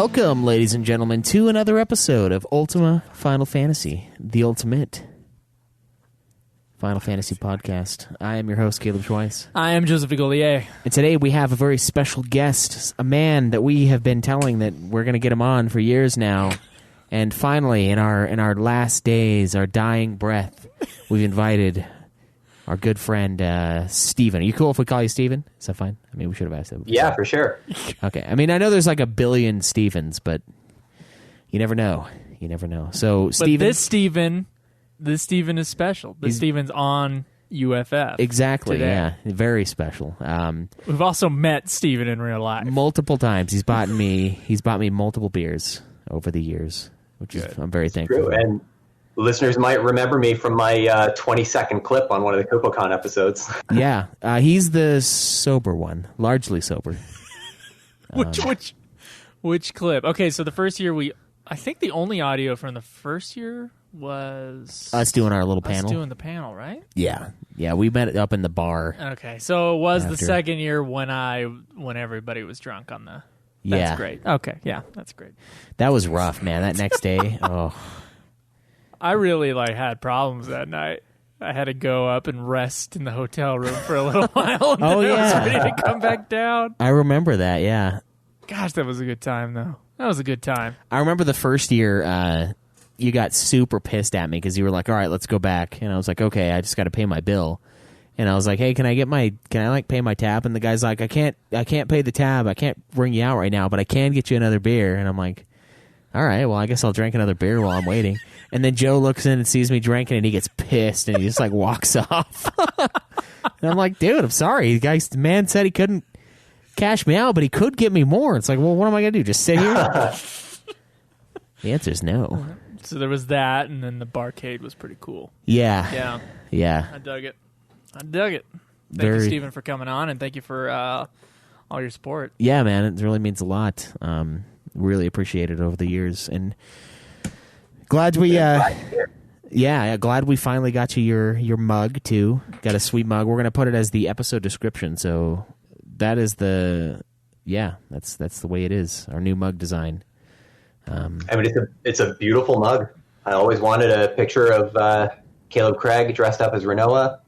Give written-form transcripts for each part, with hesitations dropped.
Welcome, ladies and gentlemen, to another episode of Ultima Final Fantasy, the ultimate Final Fantasy podcast. I am your host, Caleb Schweiss. I am Joseph Golier. And today we have a very special guest, a man that we have been telling that we're going to get him on for years now. And finally, in our last days, our dying breath, we've invited our good friend, Steven. Are you cool if we call you Steven? Is that fine? I mean, we should have asked that before. Yeah, for sure. Okay. I mean, I know there's like a billion Stevens, but you never know. You never know. So, Steven... This Steven is special. This Steven's on UFF. Exactly, today. Yeah. Very special. We've also met Steven in real life. Multiple times. He's bought me multiple beers over the years, which is, I'm very thankful True. for. And listeners might remember me from my 20-second clip on one of the CocoCon episodes. Yeah. He's the sober one, largely sober. Which clip? Okay, so the first year I think the only audio from the first year was us doing our little panel. Us doing the panel, right? Yeah. Yeah, we met up in the bar. Okay, so it was the second year when everybody was drunk on the... That's great. Okay, yeah, that's great. That was rough, man. That next day, I really had problems that night. I had to go up and rest in the hotel room for a little while. And I was ready to come back down. I remember that, yeah. Gosh, that was a good time, though. That was a good time. I remember the first year, you got super pissed at me because you were like, all right, let's go back. And I was like, okay, I just got to pay my bill. And I was like, hey, can I pay my tab? And the guy's like, I can't pay the tab. I can't bring you out right now, but I can get you another beer. And I'm like, all right, well, I guess I'll drink another beer while I'm waiting. And then Joe looks in and sees me drinking, and he gets pissed, and he just walks off. And I'm like, dude, I'm sorry. The man said he couldn't cash me out, but he could get me more. It's like, well, what am I going to do? Just sit here? The answer is no. So there was that, and then the barcade was pretty cool. Yeah. I dug it. Thank you, Steven, for coming on, and thank you for all your support. Yeah, man, it really means a lot. Really appreciate it over the years, and glad we glad we finally got you your mug too. Got a sweet mug. We're gonna put it as the episode description. So that is that's the way it is. Our new mug design. I mean, it's a beautiful mug. I always wanted a picture of Caleb Craig dressed up as Renoa.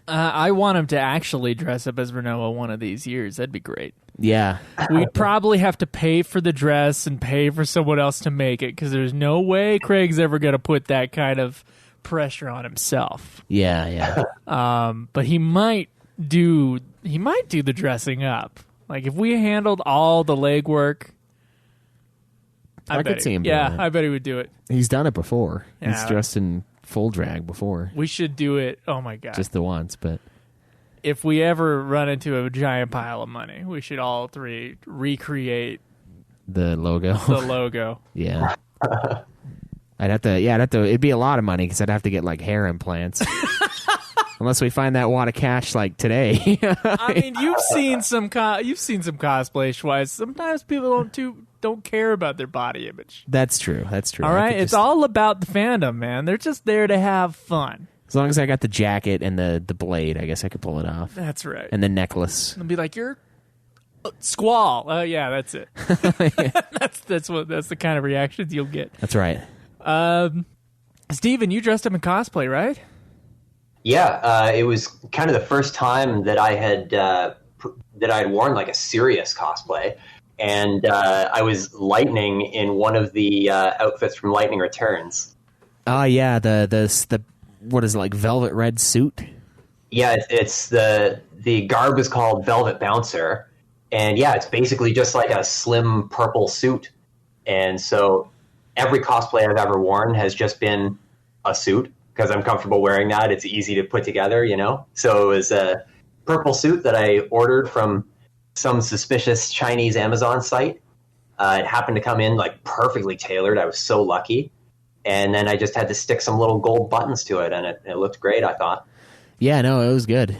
I want him to actually dress up as Renoa one of these years. That'd be great. Yeah. We'd probably have to pay for the dress and pay for someone else to make it, because there's no way Craig's ever going to put that kind of pressure on himself. Yeah. But he might do the dressing up. If we handled all the legwork, I could see him doing it. I bet he would do it. He's done it before. Yeah. He's dressed in full drag before. We should do it. Oh my god. Just the once, but if we ever run into a giant pile of money, we should all three recreate the logo. Yeah. I'd have to, it'd be a lot of money because I'd have to get hair implants. Unless we find that wad of cash today. I mean, you've seen some cosplay, Schweiss. Sometimes people don't care about their body image. That's true. All right, it's all about the fandom, man. They're just there to have fun. As long as I got the jacket and the blade, I guess I could pull it off. That's right. And the necklace. And be like, you're Squall. Oh yeah, that's it. That's the kind of reactions you'll get. That's right. Steven, you dressed up in cosplay, right? Yeah, it was kind of the first time that I had worn a serious cosplay, and I was Lightning in one of the outfits from Lightning Returns. Oh yeah, the what is it, velvet red suit? Yeah, it's the garb is called Velvet Bouncer, and yeah, it's basically just a slim purple suit, and so every cosplay I've ever worn has just been a suit. Because I'm comfortable wearing that. It's easy to put together, So it was a purple suit that I ordered from some suspicious Chinese Amazon site. It happened to come in perfectly tailored. I was so lucky. And then I just had to stick some little gold buttons to it, and it looked great, I thought. Yeah, no, it was good.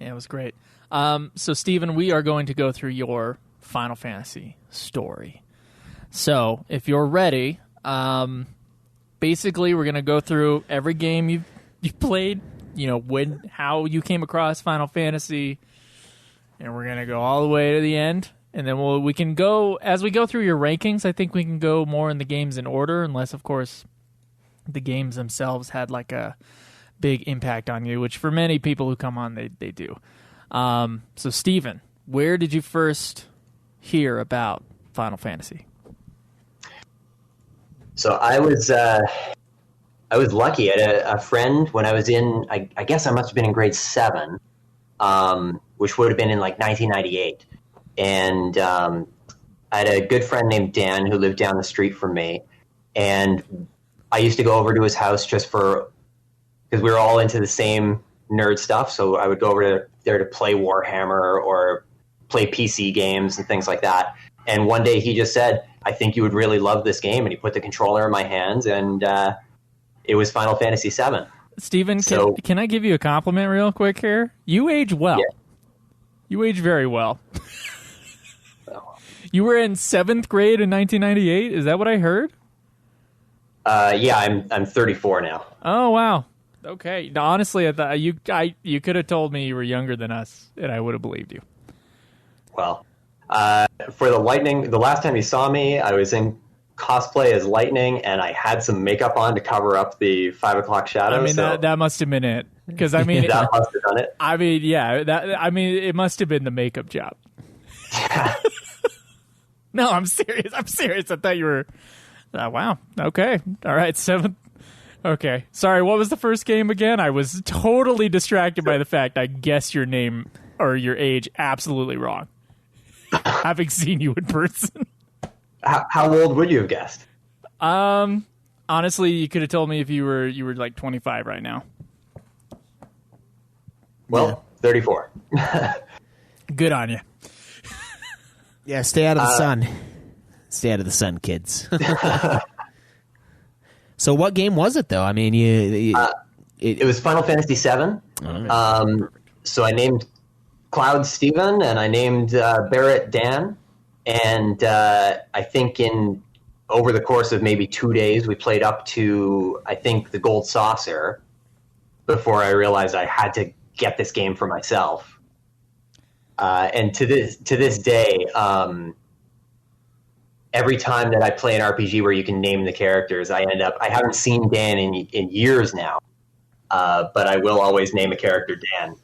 Yeah, it was great. So, Steven, we are going to go through your Final Fantasy story. So, if you're ready... basically, we're going to go through every game you've played, how you came across Final Fantasy, and we're going to go all the way to the end, And then we can go, as we go through your rankings, I think we can go more in the games in order, unless, of course, the games themselves had like a big impact on you, which for many people who come on, they do. So, Steven, where did you first hear about Final Fantasy? So I was lucky. I had a friend when I was in, I guess I must have been in grade 7, which would have been in like 1998. And I had a good friend named Dan who lived down the street from me. And I used to go over to his house just because we were all into the same nerd stuff. So I would go over there to play Warhammer or play PC games and things like that. And one day he just said, I think you would really love this game. And he put the controller in my hands, and it was Final Fantasy VII. Steven, can I give you a compliment real quick here? You age well. Yeah. You age very well. You were in 7th grade in 1998? Is that what I heard? Yeah, I'm 34 now. Oh, wow. Okay. No, honestly, I thought you could have told me you were younger than us, and I would have believed you. Well, for the last time you saw me, I was in cosplay as Lightning, and I had some makeup on to cover up the 5 o'clock shadow. I mean, that must have been it. Because I mean, that must have done it. I mean, yeah. It must have been the makeup job. No, I'm serious. I thought you were. Wow. Okay. All right. 7th. Okay. Sorry. What was the first game again? I was totally distracted by the fact I guessed your name or your age absolutely wrong. Having seen you in person. How old would you have guessed? Honestly, you could have told me if you were like 25 right now. Well, 34. Good on you. Yeah, stay out of the sun. Stay out of the sun, kids. So what game was it, though? I mean, it was Final Fantasy VII. Right. So I named Cloud Steven, and I named Barrett Dan. And I think over the course of maybe 2 days, we played up to, I think, the Gold Saucer before I realized I had to get this game for myself. And to this day, every time that I play an RPG where you can name the characters, I haven't seen Dan in years now, but I will always name a character Dan.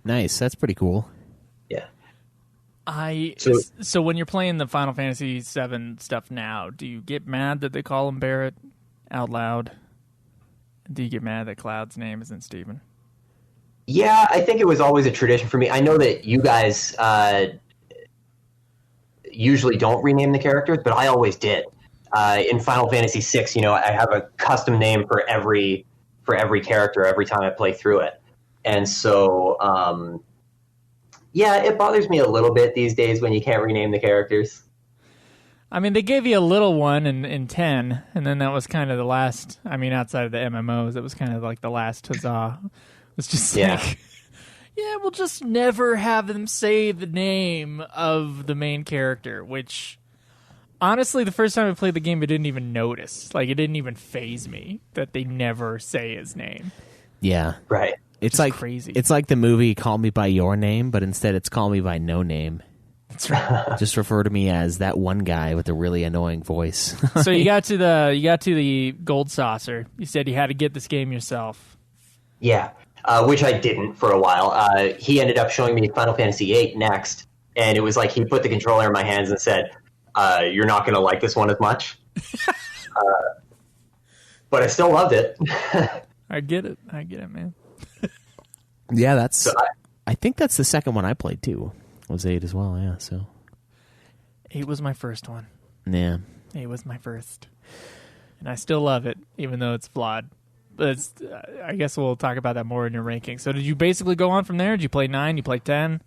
Nice. That's pretty cool. Yeah. So when you're playing the Final Fantasy VII stuff now, do you get mad that they call him Barrett out loud? Do you get mad that Cloud's name isn't Steven? Yeah, I think it was always a tradition for me. I know that you guys usually don't rename the characters, but I always did. In Final Fantasy VI, I have a custom name for every character every time I play through it. And so, yeah, it bothers me a little bit these days when you can't rename the characters. I mean, they gave you a little one in 10, and then that was kind of the last. I mean, outside of the MMOs, it was kind of like the last huzzah. It's just like, yeah, we'll just never have them say the name of the main character, which, honestly, the first time I played the game, I didn't even notice. Like, it didn't even faze me that they never say his name. Yeah. Right. It's like crazy. It's like the movie Call Me By Your Name, but instead it's Call Me By No Name. That's right. Just refer to me as that one guy with a really annoying voice. So you got to the Gold Saucer. You said you had to get this game yourself. Yeah. Which I didn't for a while. He ended up showing me Final Fantasy VIII next, and it was like he put the controller in my hands and said, you're not going to like this one as much. But I still loved it. I get it, man. Yeah, I think that's the second one I played, too. Was 8 as well, yeah. So 8 was my first one. Yeah. 8 was my first. And I still love it, even though it's flawed. But I guess we'll talk about that more in your ranking. So did you basically go on from there? Did you play 9? You play 10?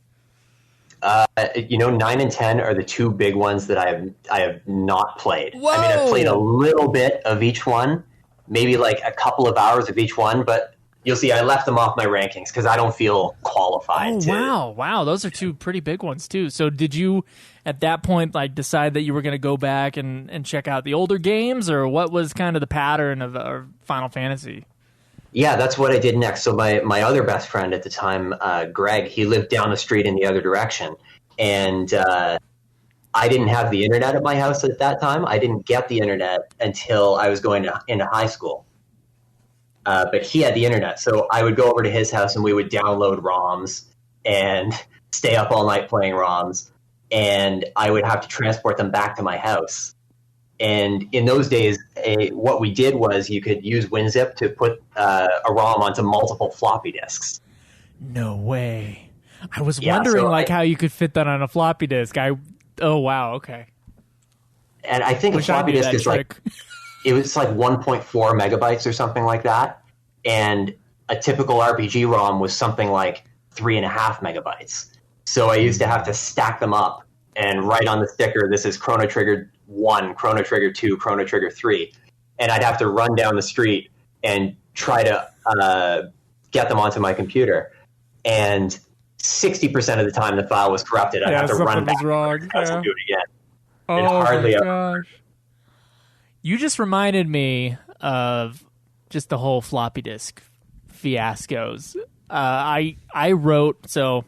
9 and 10 are the two big ones that I have not played. Whoa! I mean, I've played a little bit of each one, maybe like a couple of hours of each one, but you'll see I left them off my rankings because I don't feel qualified. Wow. Those are two pretty big ones, too. So did you, at that point, like decide that you were going to go back and check out the older games, or what was kind of the pattern of Final Fantasy? Yeah, that's what I did next. So my other best friend at the time, Greg, he lived down the street in the other direction. and I didn't have the internet at my house at that time. I didn't get the internet until I was going into high school. But he had the internet, so I would go over to his house and we would download ROMs and stay up all night playing ROMs, and I would have to transport them back to my house. And in those days, what we did was you could use WinZip to put a ROM onto multiple floppy disks. No way. I was wondering how you could fit that on a floppy disk. Oh, wow, okay. And I think a floppy disk is it was like 1.4 megabytes or something like that. And a typical RPG ROM was something like 3.5 megabytes. So I used to have to stack them up and write on the sticker, this is Chrono Trigger 1, Chrono Trigger 2, Chrono Trigger 3. And I'd have to run down the street and try to get them onto my computer. And 60% of the time the file was corrupted. I'd have to run back and do it again. Oh, my gosh. You just reminded me of just the whole floppy disk fiascos. I wrote, so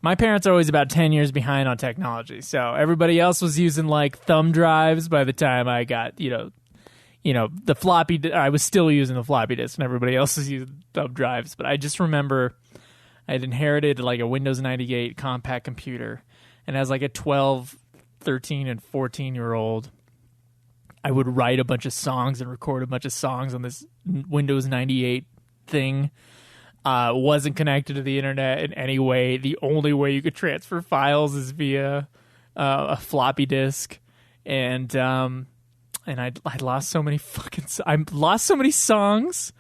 my parents are always about 10 years behind on technology. So everybody else was using like thumb drives by the time I got, the floppy, I was still using the floppy disk and everybody else was using thumb drives. But I just remember I had inherited like a Windows 98 compact computer. And as like a 12, 13, and 14-year-old, I would write a bunch of songs and record a bunch of songs on this Windows 98 thing. Wasn't connected to the internet in any way. The only way you could transfer files is via a floppy disk, and I lost so many I lost so many songs,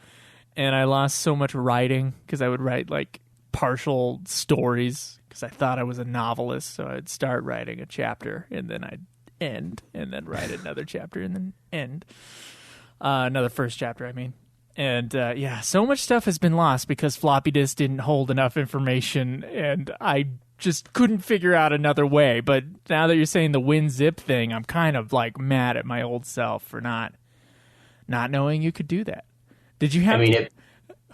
and I lost so much writing because I would write like partial stories because I thought I was a novelist. So I'd start writing a chapter and then I'd end, and then write another chapter and then end another first chapter. I mean. And so much stuff has been lost because floppy disk didn't hold enough information, and I just couldn't figure out another way. But now that you're saying the WinZip thing, I'm kind of like mad at my old self for not knowing you could do that. Did you have? I mean,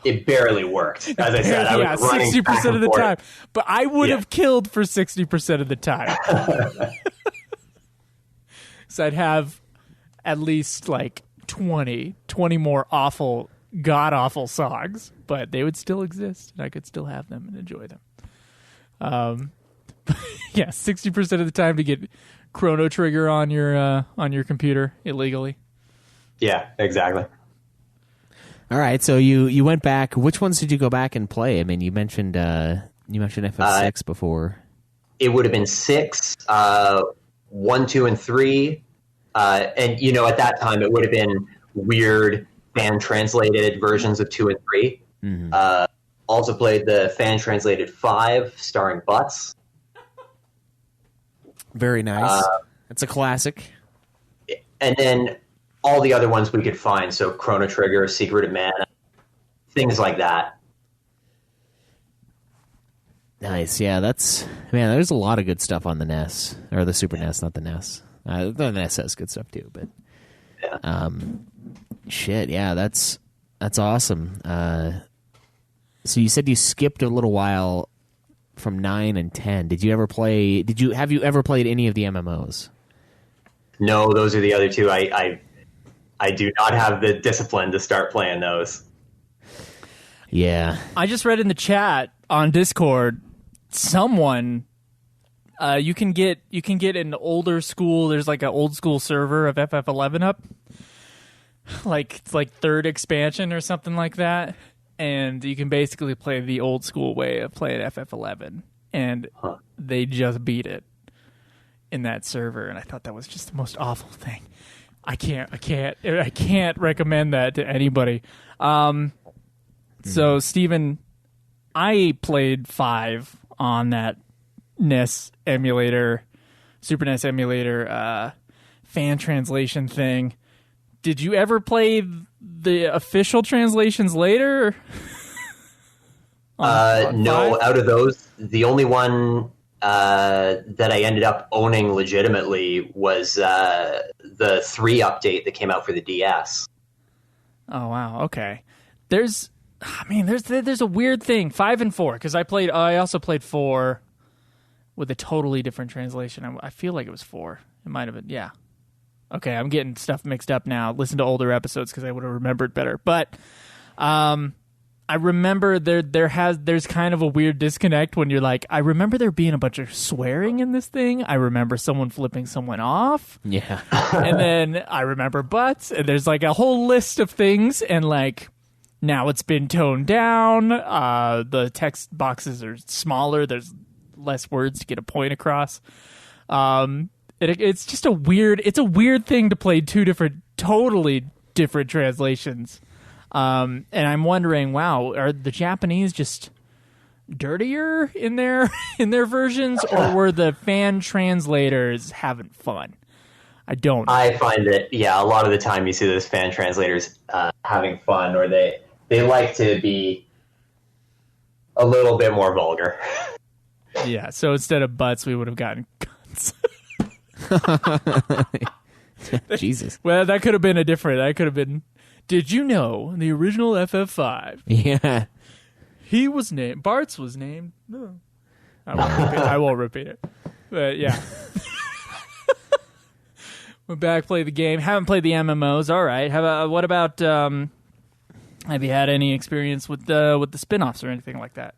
it barely worked. As I said, I was running 60% of the time, but I would have killed for 60% of the time. So I'd have at least like 20 more awful, god-awful songs, but they would still exist, and I could still have them and enjoy them. 60% of the time to get Chrono Trigger on your computer illegally. Yeah, exactly. All right, so you went back. Which ones did you go back and play? I mean, you mentioned FF6 before. It would have been 6, 1, 2, and 3. And, at that time, it would have been weird fan-translated versions of 2 and 3. Mm-hmm. Also played the fan-translated 5, starring Butts. Very nice. It's a classic. And then all the other ones we could find, so Chrono Trigger, Secret of Mana, things like that. Nice, yeah, there's a lot of good stuff on the NES, or the Super NES, not the NES. The NES has good stuff too, but that's awesome. So you said you skipped a little while from 9 and 10. Have you ever played any of the MMOs? No, those are the other two. I do not have the discipline to start playing those. Yeah. I just read in the chat on Discord, someone you can get an older school. There's like an old school server of FF11 up, like it's like 3rd expansion or something like that, and you can basically play the old school way of playing FF11, and they just beat it in that server, and I thought that was just the most awful thing. I can't recommend that to anybody. So Steven, I played 5 on that NES emulator, Super NES emulator, fan translation thing. Did you ever play the official translations later? No, out of those, the only one that I ended up owning legitimately was the 3 update that came out for the DS. Oh wow, okay. There's a weird thing, 5 and 4, because I also played 4. with a totally different translation. I feel like it was 4. It might have been, yeah. Okay, I'm getting stuff mixed up now. Listen to older episodes because I would have remembered better. But I remember there's kind of a weird disconnect when you're like, I remember there being a bunch of swearing in this thing. I remember someone flipping someone off. Yeah. And then I remember butts, and there's like a whole list of things, and like now it's been toned down. The text boxes are smaller. There's less words to get a point across. It's just a weird thing to play two totally different translations. And I'm wondering, wow, are the Japanese just dirtier in their versions, or were the fan translators having fun? I don't know. I find that, yeah, a lot of the time you see those fan translators having fun, or they like to be a little bit more vulgar. Yeah, so instead of butts, we would have gotten guns. Jesus. Well, that could have been, did you know the original FF5? Yeah. He was named, Bartz was named. No. I won't repeat it. But yeah. Went back, played the game. Haven't played the MMOs. All right. What about, have you had any experience with the spin-offs or anything like that?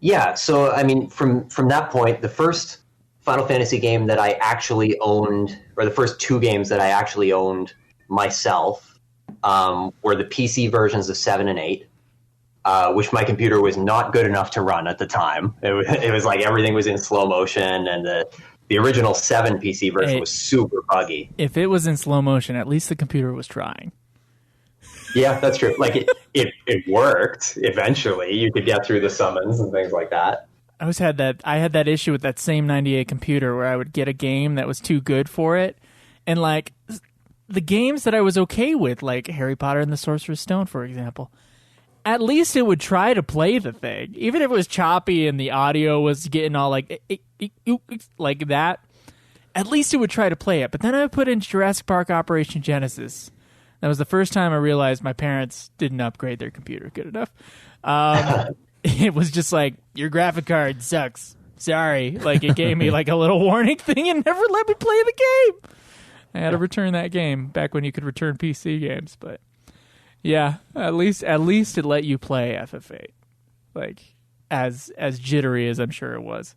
Yeah, so I mean, from that point, the first Final Fantasy game that I actually owned, or the first 2 games that I actually owned myself, were the PC versions of 7 and 8, which my computer was not good enough to run at the time. It was like everything was in slow motion, and the original 7 PC version was super buggy. If it was in slow motion, at least the computer was trying. Yeah, that's true. Like it worked eventually. You could get through the summons and things like that. I had that issue with that same 98 computer where I would get a game that was too good for it, and like the games that I was okay with, like Harry Potter and the Sorcerer's Stone, for example, at least it would try to play the thing, even if it was choppy and the audio was getting all like that. At least it would try to play it. But then I put in Jurassic Park Operation Genesis. That was the first time I realized my parents didn't upgrade their computer good enough. It was just like, your graphic card sucks. Sorry. Like, it gave me like a little warning thing and never let me play the game. I had to return that game back when you could return PC games. But yeah, at least it let you play FF8. Like, as jittery as I'm sure it was.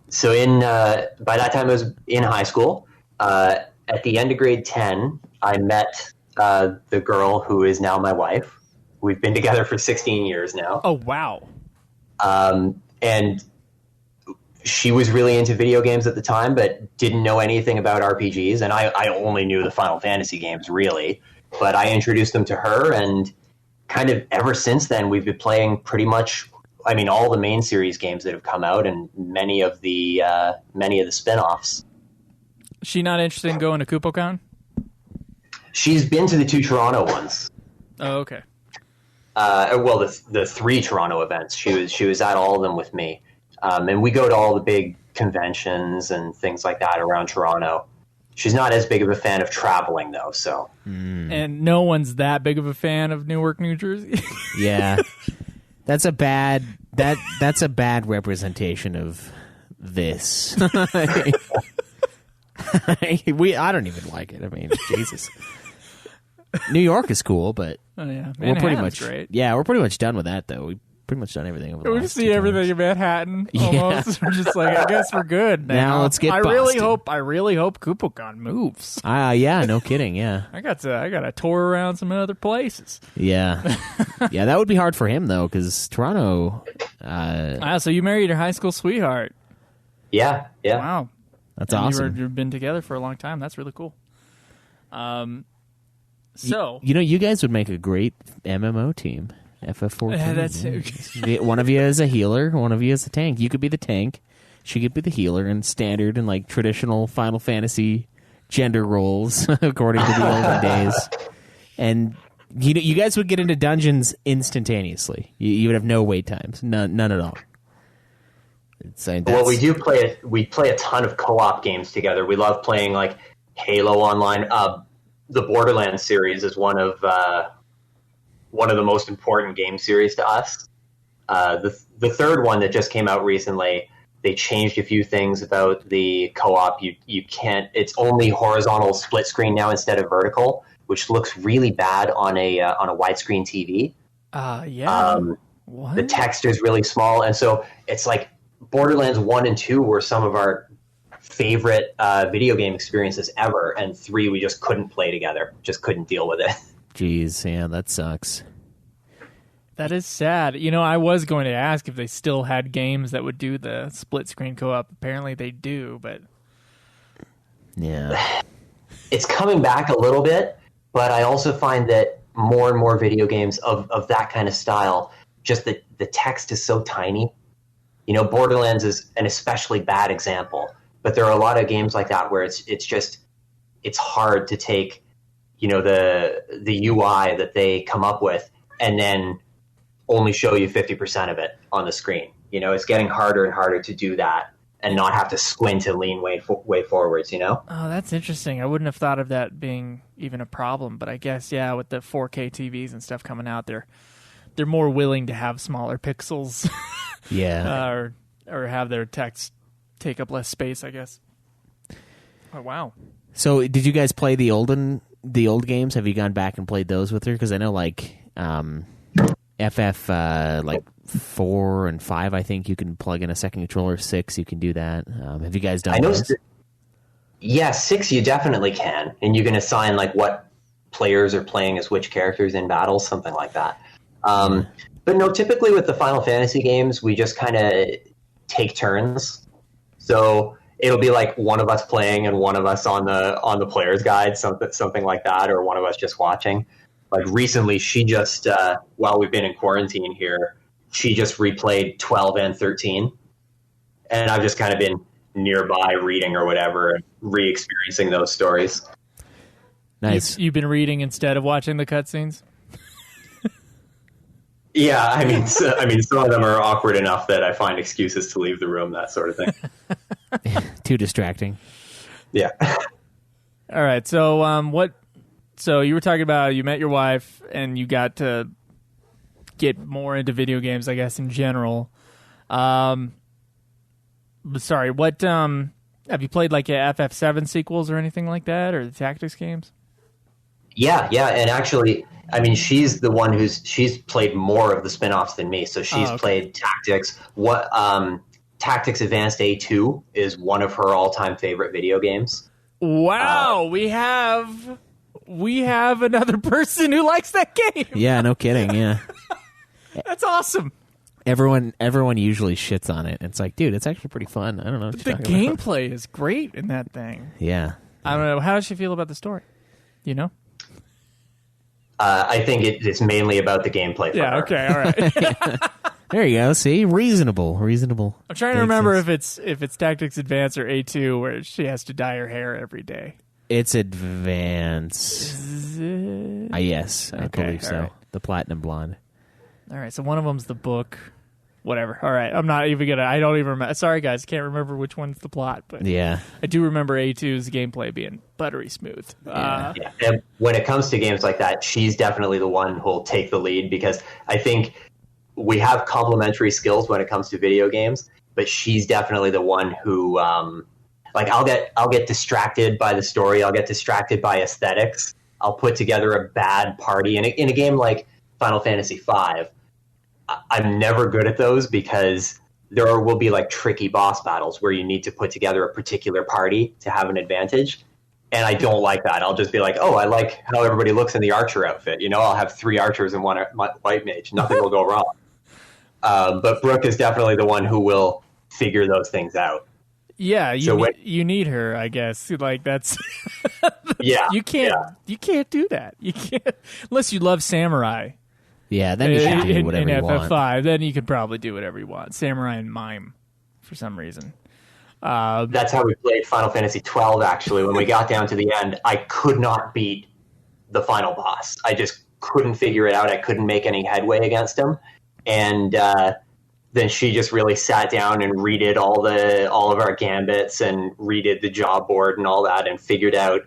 So by that time I was in high school. At the end of grade 10, I met the girl who is now my wife. We've been together for 16 years now. Oh, wow. And she was really into video games at the time, but didn't know anything about RPGs. And I only knew the Final Fantasy games, really. But I introduced them to her, and kind of ever since then, we've been playing pretty much, I mean, all the main series games that have come out, and many of the spin-offs. She not interested in going to KupoCon? She's been to the 2 Toronto ones. Oh, okay. Well, the 3 Toronto events. She was at all of them with me, and we go to all the big conventions and things like that around Toronto. She's not as big of a fan of traveling, though. So, and no one's that big of a fan of Newark, New Jersey. Yeah, that's a bad representation of this. I don't even like it. I mean, Jesus. New York is cool, but we're pretty much great. Yeah, we're pretty much done with that though. We've pretty much done everything over the We last see 2 everything times. in Manhattan. Yeah. Almost. We're just like, I guess we're good now. Let's get I really Boston. hope KupoCon moves. Yeah, no kidding. Yeah, I got to tour around some other places. yeah, yeah. That would be hard for him though, because Toronto. So you married your high school sweetheart? yeah. Wow, That's and awesome. You've been together for a long time. That's really cool. So you guys would make a great MMO team. FF14. Yeah, that's one of you is a healer, one of you is a tank. You could be the tank, she could be the healer, in standard and like traditional Final Fantasy gender roles according to the olden days. And you guys would get into dungeons instantaneously. You would have no wait times, none at all. Well, we play a ton of co-op games together. We love playing like Halo Online. The Borderlands series is one of the most important game series to us. The third one that just came out recently, they changed a few things about the co-op. You can't. It's only horizontal split screen now instead of vertical, which looks really bad on a widescreen TV. Yeah. What? The text is really small, and so it's like Borderlands 1 and 2 were some of our favorite video game experiences ever, and 3 we just couldn't play together. Just couldn't deal with it. Jeez, yeah, that sucks. That is sad. You know, I was going to ask if they still had games that would do the split screen co-op. Apparently they do, but yeah, it's coming back a little bit, but I also find that more and more video games of that kind of style, just the text is so tiny. You know, Borderlands is an especially bad example, but there are a lot of games like that where it's hard to take, you know, the UI that they come up with and then only show you 50% of it on the screen. You know, it's getting harder and harder to do that and not have to squint and lean way forwards, you know? Oh, that's interesting. I wouldn't have thought of that being even a problem, but I guess, yeah, with the 4K TVs and stuff coming out, they're more willing to have smaller pixels. yeah, or have their text take up less space, I guess. Oh, wow. So, did you guys play the old games? Have you gone back and played those with her? Because I know, like, FF like 4 and 5, I think you can plug in a second controller. 6, you can do that. Have you guys done those? Yeah, 6 you definitely can, and you can assign like what players are playing as which characters in battles, something like that. But no, typically with the Final Fantasy games, we just kind of take turns. So it'll be like one of us playing and one of us on the player's guide, something like that, or one of us just watching. Like recently, she just while we've been in quarantine here, she just replayed 12 and 13, and I've just kind of been nearby reading or whatever, and re-experiencing those stories. Nice. You've been reading instead of watching the cutscenes? Yeah, I mean, some of them are awkward enough that I find excuses to leave the room, that sort of thing. Too distracting. Yeah. All right. So, So you were talking about you met your wife and you got to get more into video games, I guess, in general. Sorry, what have you played, like FF7 sequels or anything like that, or the tactics games? Yeah, and actually, I mean, she's the one she's played more of the spin-offs than me. So she's played Tactics. Tactics Advanced A2 is one of her all-time favorite video games. Wow, we have another person who likes that game. Yeah, no kidding. Yeah, that's awesome. Everyone usually shits on it. It's like, dude, it's actually pretty fun. I don't know. The gameplay is great in that thing. Yeah. I don't know. How does she feel about the story? You know? I think it's mainly about the gameplay for her. Okay, all right. There you go. See, reasonable. I'm trying to remember if it's Tactics Advance or A2 where she has to dye her hair every day. It's Advance. Yes, I believe so. Right. The Platinum Blonde. All right, so one of them's the book. Whatever. All right, I'm not even gonna. I don't even remember. Sorry, guys, I can't remember which one's the plot. But yeah, I do remember A2's gameplay being buttery smooth. Yeah. And when it comes to games like that, she's definitely the one who'll take the lead, because I think we have complementary skills when it comes to video games. But she's definitely the one who, like, I'll get distracted by the story. I'll get distracted by aesthetics. I'll put together a bad party in a game like Final Fantasy V. I'm never good at those because there will be like tricky boss battles where you need to put together a particular party to have an advantage. And I don't like that. I'll just be like, oh, I like how everybody looks in the archer outfit. You know, I'll have 3 archers and 1 white mage. Nothing will go wrong. But Brooke is definitely the one who will figure those things out. Yeah, you need her, I guess. Like that's yeah. You can't do that. You can't unless you love samurai. Yeah, then you should do whatever you want. In FF5, then you could probably do whatever you want. Samurai and Mime, for some reason. That's how we played Final Fantasy 12, actually. When we got down to the end, I could not beat the final boss. I just couldn't figure it out. I couldn't make any headway against him. And then she just really sat down and redid all of our gambits and redid the job board and all that and figured out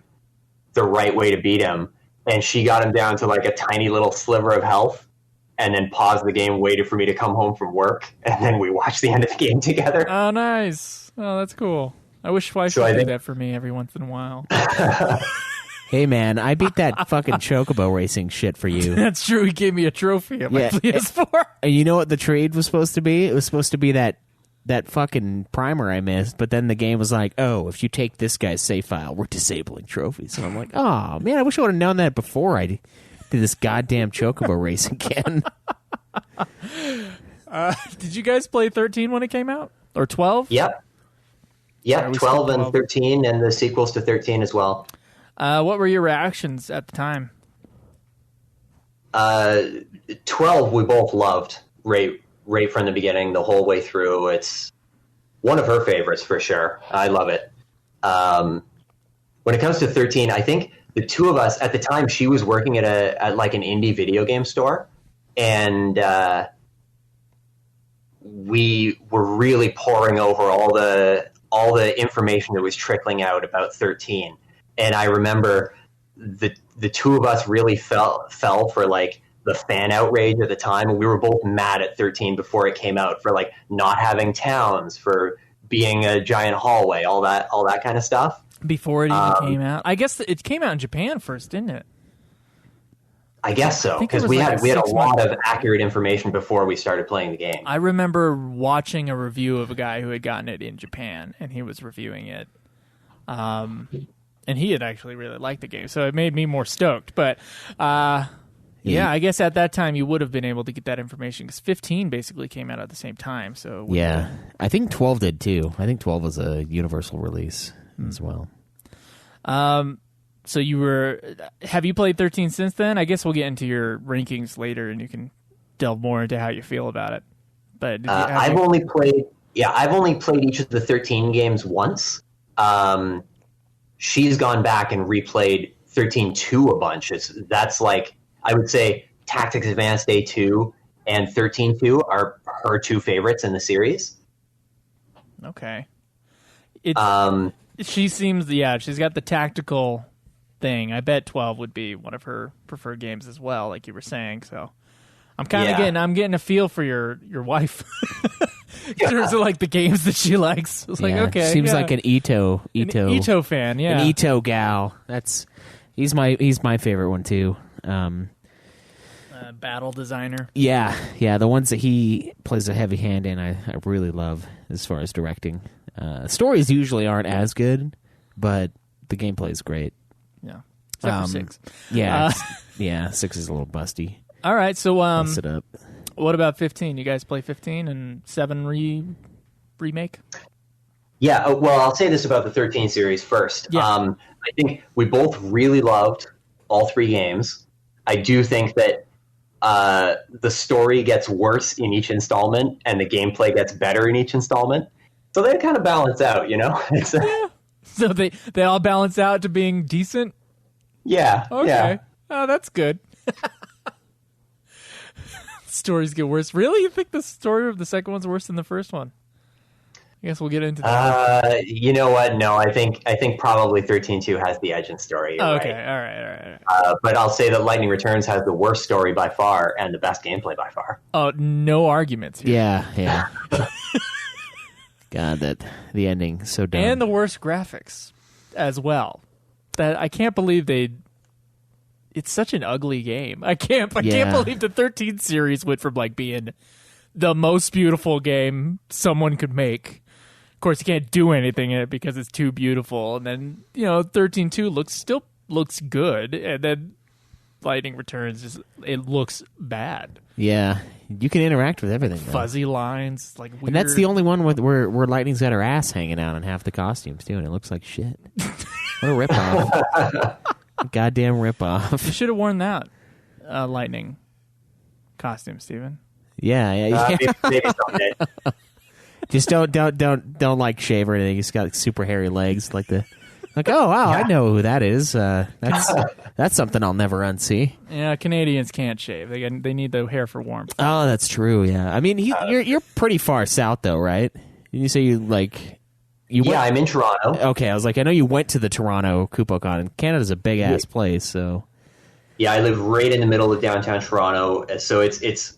the right way to beat him. And she got him down to like a tiny little sliver of health. and then paused the game, waited for me to come home from work, and then we watched the end of the game together. Oh, nice. Oh, that's cool. I wish Weiss would do that for me every once in a while. Hey, man, I beat that fucking chocobo racing shit for you. That's true. He gave me a trophy at my PS4. And you know what the trade was supposed to be? It was supposed to be that fucking primer I missed, but then the game was like, oh, if you take this guy's save file, we're disabling trophies. And I'm like, oh, man, I wish I would have known that before I did this goddamn chocobo race again. Did you guys play 13 when it came out? Or 12? Yep. Yep, 12 and 13, and the sequels to 13 as well. What were your reactions at the time? 12 we both loved right from the beginning, the whole way through. It's one of her favorites for sure. I love it. When it comes to 13, I think the two of us at the time, she was working at like an indie video game store, and we were really poring over all the information that was trickling out about 13. And I remember the two of us really fell for like the fan outrage at the time. And we were both mad at 13 before it came out for like not having towns, for being a giant hallway, all that kind of stuff. Before it even came out? I guess it came out in Japan first, didn't it? I guess so, because we had a lot of accurate information before we started playing the game. I remember watching a review of a guy who had gotten it in Japan, and he was reviewing it. And he had actually really liked the game, so it made me more stoked. But yeah, I guess at that time you would have been able to get that information, because 15 basically came out at the same time. So yeah, I think 12 did too. I think 12 was a universal release as well. So have you played 13 since then? I guess we'll get into your rankings later, and you can delve more into how you feel about it. But I've only played each of the 13 games once. She's gone back and replayed 13-2 a bunch. That's like, I would say Tactics Advanced A2 and 13-2 are her two favorites in the series. Okay. She seems, she's got the tactical thing. I bet 12 would be one of her preferred games as well, like you were saying. So I'm kind of getting a feel for your wife in terms of like the games that she likes. It's like, okay, seems like an Ito fan, yeah, an Ito gal. He's my favorite one too. Battle designer. Yeah, the ones that he plays a heavy hand in, I really love as far as directing. Stories usually aren't as good, but the gameplay is great. Yeah, except for 6. Yeah, 6 is a little busty. All right, so Bust it up. What about 15? You guys play 15 and 7 remake? Yeah, well, I'll say this about the 13 series first. Yeah. I think we both really loved all 3 games. I do think that the story gets worse in each installment, and the gameplay gets better in each installment. So they kind of balance out, you know? Yeah. So they all balance out to being decent? Yeah. Okay. Yeah. Oh, that's good. Stories get worse. Really? You think the story of the second one's worse than the first one? I guess we'll get into that. You know what? No, I think probably 13-2 has the edge in story. Okay, right. All right. But I'll say that Lightning Returns has the worst story by far and the best gameplay by far. Oh, no arguments here. Yeah. God, the ending so dumb. And the worst graphics as well. That I can't believe it's such an ugly game. I can't believe the 13 series went from like being the most beautiful game someone could make. Of course, you can't do anything in it because it's too beautiful. And then, 13-2 still looks good. And then Lightning Returns, it looks bad. Yeah. You can interact with everything. Fuzzy lines, like weird. And that's the only one where Lightning's got her ass hanging out in half the costumes, too, and it looks like shit. What a ripoff. Goddamn ripoff. You should have worn that Lightning costume, Steven. Yeah. Maybe someday. Just don't like shave or anything. He's got like, super hairy legs, oh wow, I know who that is. That's something I'll never unsee. Yeah, Canadians can't shave. They need the hair for warmth. Oh, that's true. Yeah, I mean, you're pretty far south though, right? You say you went. I'm in Toronto. Okay, I was like, I know you went to the Toronto KupoCon, and Canada's a big ass place, so. Yeah, I live right in the middle of downtown Toronto, so it's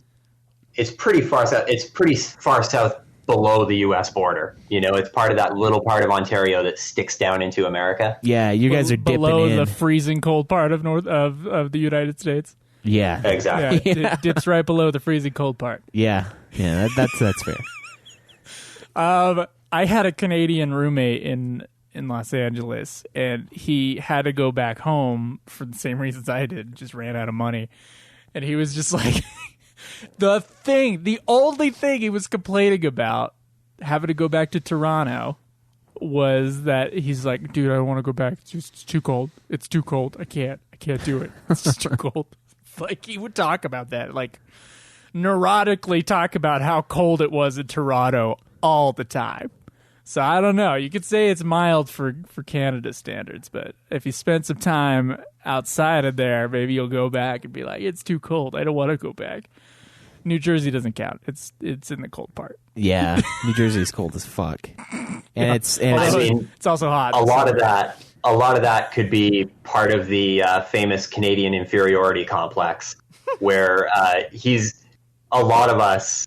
pretty far south. It's pretty far south below the U.S. border. You know, it's part of that little part of Ontario that sticks down into America. Yeah, you guys are dipping below in. the freezing cold part of of the United States. Yeah, Exactly. Yeah, it dips right below the freezing cold part. yeah. That's fair. I had a Canadian roommate in Los Angeles, and he had to go back home for the same reasons I did. Just ran out of money, and he was just like, the only thing he was complaining about having to go back to Toronto was that he's like, dude, I don't want to go back. It's too cold. It's too cold. I can't do it. It's just too cold. Like, he would talk about that, like neurotically talk about how cold it was in Toronto all the time. So I don't know. You could say it's mild for Canada standards, but if you spend some time outside of there, maybe you'll go back and be like, it's too cold. I don't want to go back. New Jersey doesn't count. It's in the cold part. Yeah, New Jersey's cold as fuck, and it's also hot. A lot of that could be part of the famous Canadian inferiority complex, where a lot of us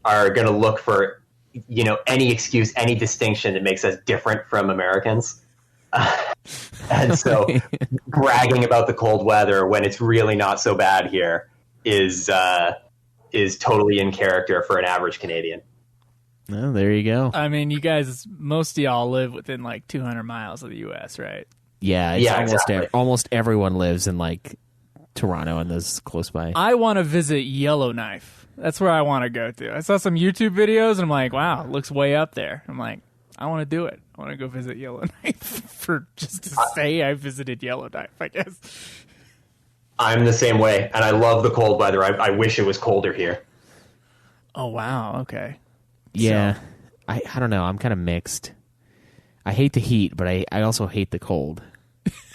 are going to look for, you know, any excuse, any distinction that makes us different from Americans. And so bragging about the cold weather when it's really not so bad here is totally in character for an average Canadian. Oh, there you go. I mean, you guys, most of y'all live within like 200 miles of the U.S., right? Yeah, exactly. Almost everyone lives in like Toronto and those close by. I want to visit Yellowknife. That's where I want to go to. I saw some YouTube videos and I'm like, wow, it looks way up there. I'm like, I want to do it. I want to go visit Yellowknife for just to say I visited Yellowknife, I guess. I'm the same way, and I love the cold weather. I wish it was colder here. Oh, wow. Okay. Yeah, So- I don't know. I'm kind of mixed. I hate the heat, but I also hate the cold.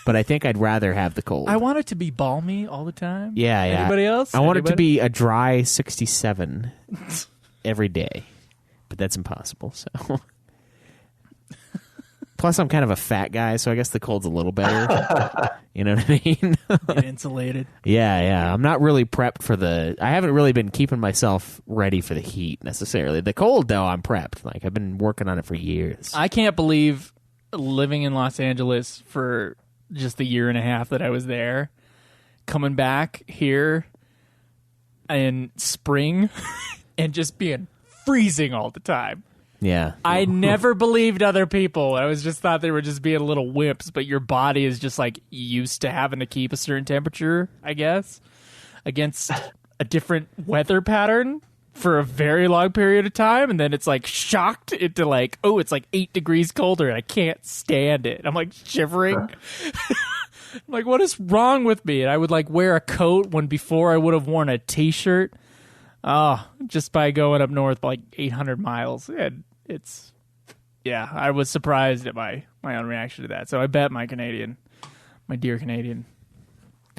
But I think I'd rather have the cold. I want it to be balmy all the time. Yeah. Anybody else? I want it to Anybody? be a dry 67 every day, but that's impossible. So, plus I'm kind of a fat guy, so I guess the cold's a little better. You know what I mean? Get insulated. Yeah. I'm not really prepped for I haven't really been keeping myself ready for the heat necessarily. The cold, though, I'm prepped. Like, I've been working on it for years. I can't believe living in Los Angeles for just the year and a half that I was there, coming back here in spring and just being freezing all the time. Yeah. I never believed other people. I was just thought they were just being little wimps, but your body is just like used to having to keep a certain temperature, I guess, against a different weather pattern for a very long period of time, and then it's like shocked into like, oh, it's like 8 degrees colder and I can't stand it. I'm like shivering. I'm like, what is wrong with me? And I would like wear a coat when before I would have worn a t-shirt. Oh, just by going up north like 800 miles. And it's, yeah, I was surprised at my own reaction to that. So I bet my dear Canadian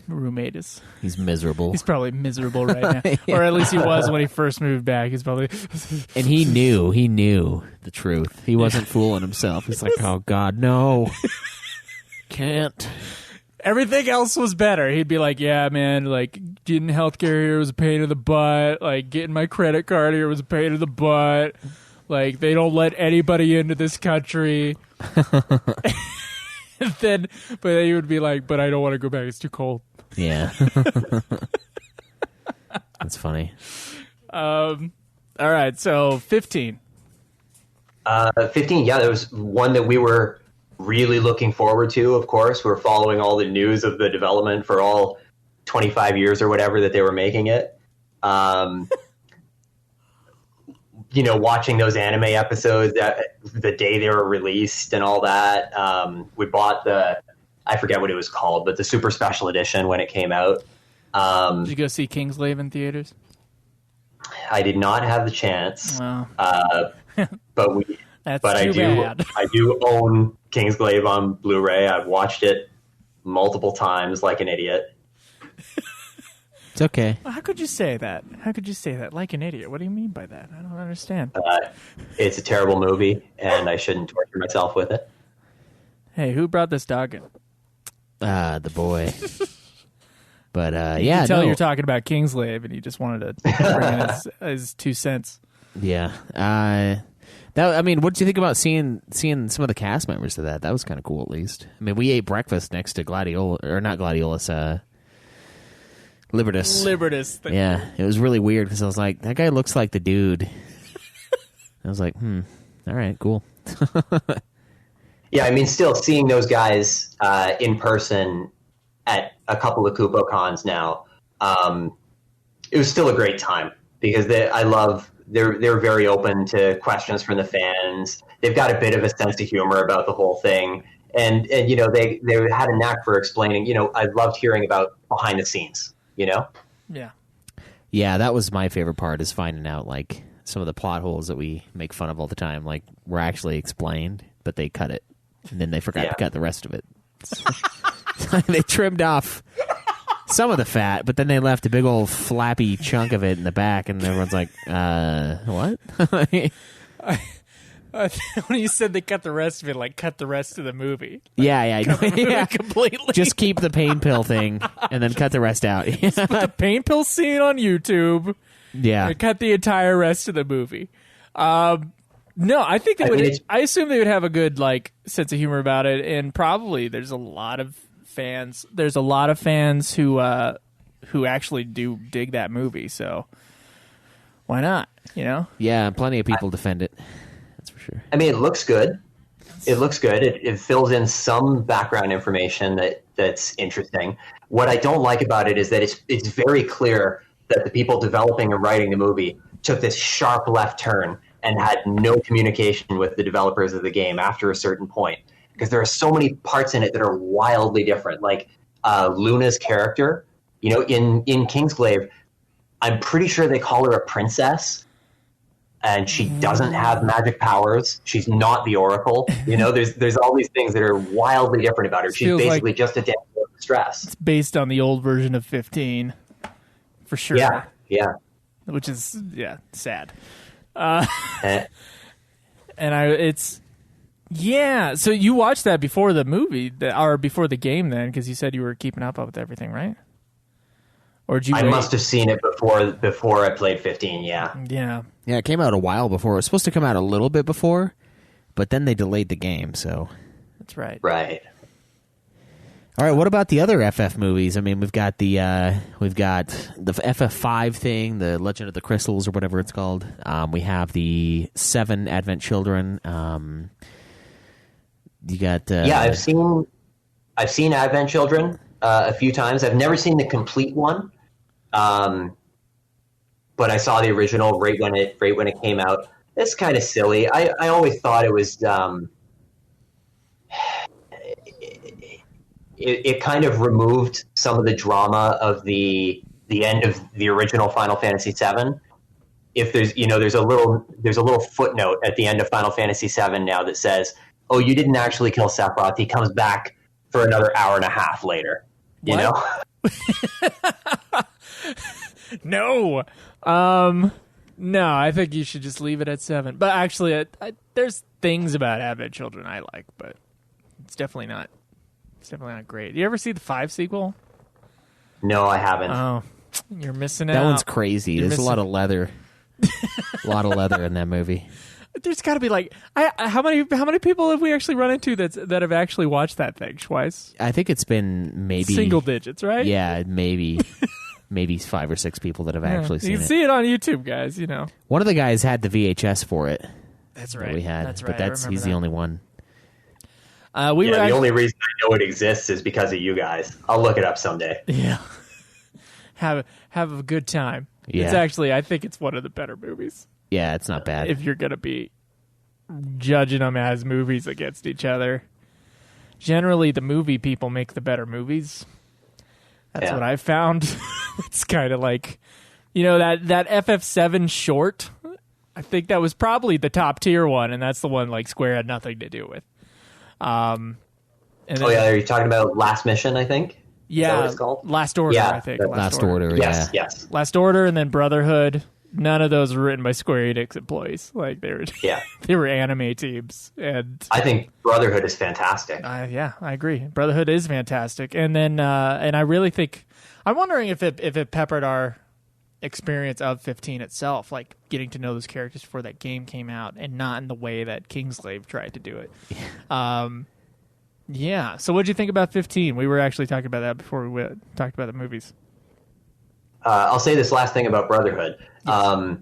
roommate He's miserable. he's probably miserable right now. Yeah. Or at least he was when he first moved back. He's probably And he knew the truth. He wasn't fooling himself. He's like, oh, God, no. Can't. everything else was better. He'd be like, yeah, man, like getting healthcare here was a pain in the butt. Like getting my credit card here was a pain in the butt. Like they don't let anybody into this country. But then he would be like, but I don't want to go back. It's too cold. Yeah. That's funny. All right, so 15. 15, yeah, there was one that we were really looking forward to, of course. We're following all the news of the development for all 25 years or whatever that they were making it. You know, watching those anime episodes the day they were released and all that. We bought I forget what it was called, but the super special edition when it came out. Did you go see Kingsglaive in theaters? I did not have the chance, Well, but that's I too do. bad. I do own Kingsglaive on Blu-ray. I've watched it multiple times like an idiot. It's okay. How could you say that? How could you say that? Like an idiot. What do you mean by that? I don't understand. It's a terrible movie, and I shouldn't torture myself with it. Hey, who brought this dog in? The boy. But You yeah, can tell no. you're talking about Kingslave, and he just wanted to bring in his 2 cents. Yeah. What did you think about seeing some of the cast members of that? That was kind of cool, at least. I mean, we ate breakfast next to not Gladiolus, Libertas. Libertas. Yeah, it was really weird because I was like, that guy looks like the dude. I was like, all right, cool. Yeah, I mean, still seeing those guys in person at a couple of Kupo cons now, it was still a great time because they're very open to questions from the fans. They've got a bit of a sense of humor about the whole thing, and you know they had a knack for explaining. You know, I loved hearing about behind the scenes. You know, yeah, that was my favorite part, is finding out like some of the plot holes that we make fun of all the time, like were actually explained, but they cut it, and then they forgot to cut the rest of it. They trimmed off some of the fat, but then they left a big old flappy chunk of it in the back, and everyone's like, what? When you said they cut the rest of it, like cut the rest of the movie. Yeah. Completely. Just keep the pain pill thing, and then cut the rest out. Put the pain pill scene on YouTube. Yeah. And cut the entire rest of the movie. No, I think they would. I assume they would have a good like sense of humor about it, and probably there's a lot of fans. There's a lot of fans who actually do dig that movie. So why not? You know? Yeah, plenty of people defend it. That's for sure. I mean, it looks good. It looks good. It fills in some background information that's interesting. What I don't like about it is that it's very clear that the people developing and writing the movie took this sharp left turn and had no communication with the developers of the game after a certain point. Because there are so many parts in it that are wildly different. Like Luna's character, you know, in Kingsglaive, I'm pretty sure they call her a princess, and she doesn't have magic powers. She's not the Oracle. You know, there's all these things that are wildly different about her. She's basically like just a damsel in distress. It's based on the old version of 15, for sure. Yeah. Which is sad. So you watched that before the movie, or before the game, then, because you said you were keeping up with everything, right? Or did you? I must have seen it before I played 15. Yeah. It came out a while before. It was supposed to come out a little bit before, but then they delayed the game. So that's right. Right. All right. What about the other FF movies? I mean, we've got the FF5 thing, the Legend of the Crystals, or whatever it's called. We have the 7 Advent Children. You got I've seen Advent Children a few times. I've never seen the complete one, but I saw the original right when it came out. It's kind of silly. I always thought it was. It kind of removed some of the drama of the end of the original Final Fantasy VII. If there's a little footnote at the end of Final Fantasy VII now that says, "Oh, you didn't actually kill Sephiroth. He comes back for another hour and a half later." You know? No. No, I think you should just leave it at 7. But actually, there's things about Advent Children I like, but it's definitely not great. You ever see the 5 sequel? No, I haven't. Oh, you're missing out. That one's crazy. There's a lot of leather. A lot of leather in that movie. There's got to be like how many people have we actually run into that have actually watched that thing twice? I think it's been maybe single digits, right? Yeah, maybe 5 or 6 people that have actually seen it. You can see it on YouTube, guys. You know, one of the guys had the VHS for it. That's right. That we had, that's right. But he's the only one. The only reason I know it exists is because of you guys. I'll look it up someday. Yeah, have a good time. Yeah. It's actually, I think it's one of the better movies. Yeah, it's not bad. If you're going to be judging them as movies against each other. Generally, the movie people make the better movies. That's what I've found. It's kind of like, that FF7 short, I think that was probably the top tier one, and that's the one like Square had nothing to do with. Are you talking about Last Mission, I think? Yeah, is that what it's called? Last Order, I think. Last Order, yes. Last Order, and then Brotherhood. None of those were written by Square Enix employees. Like they were anime teams, and I think Brotherhood is fantastic. I agree. Brotherhood is fantastic, and then and I really think I'm wondering if it peppered our experience of 15 itself, like getting to know those characters before that game came out, and not in the way that Kingslave tried to do it. Yeah. So what did you think about 15? We were actually talking about that before we talked about the movies. I'll say this last thing about Brotherhood. Yes.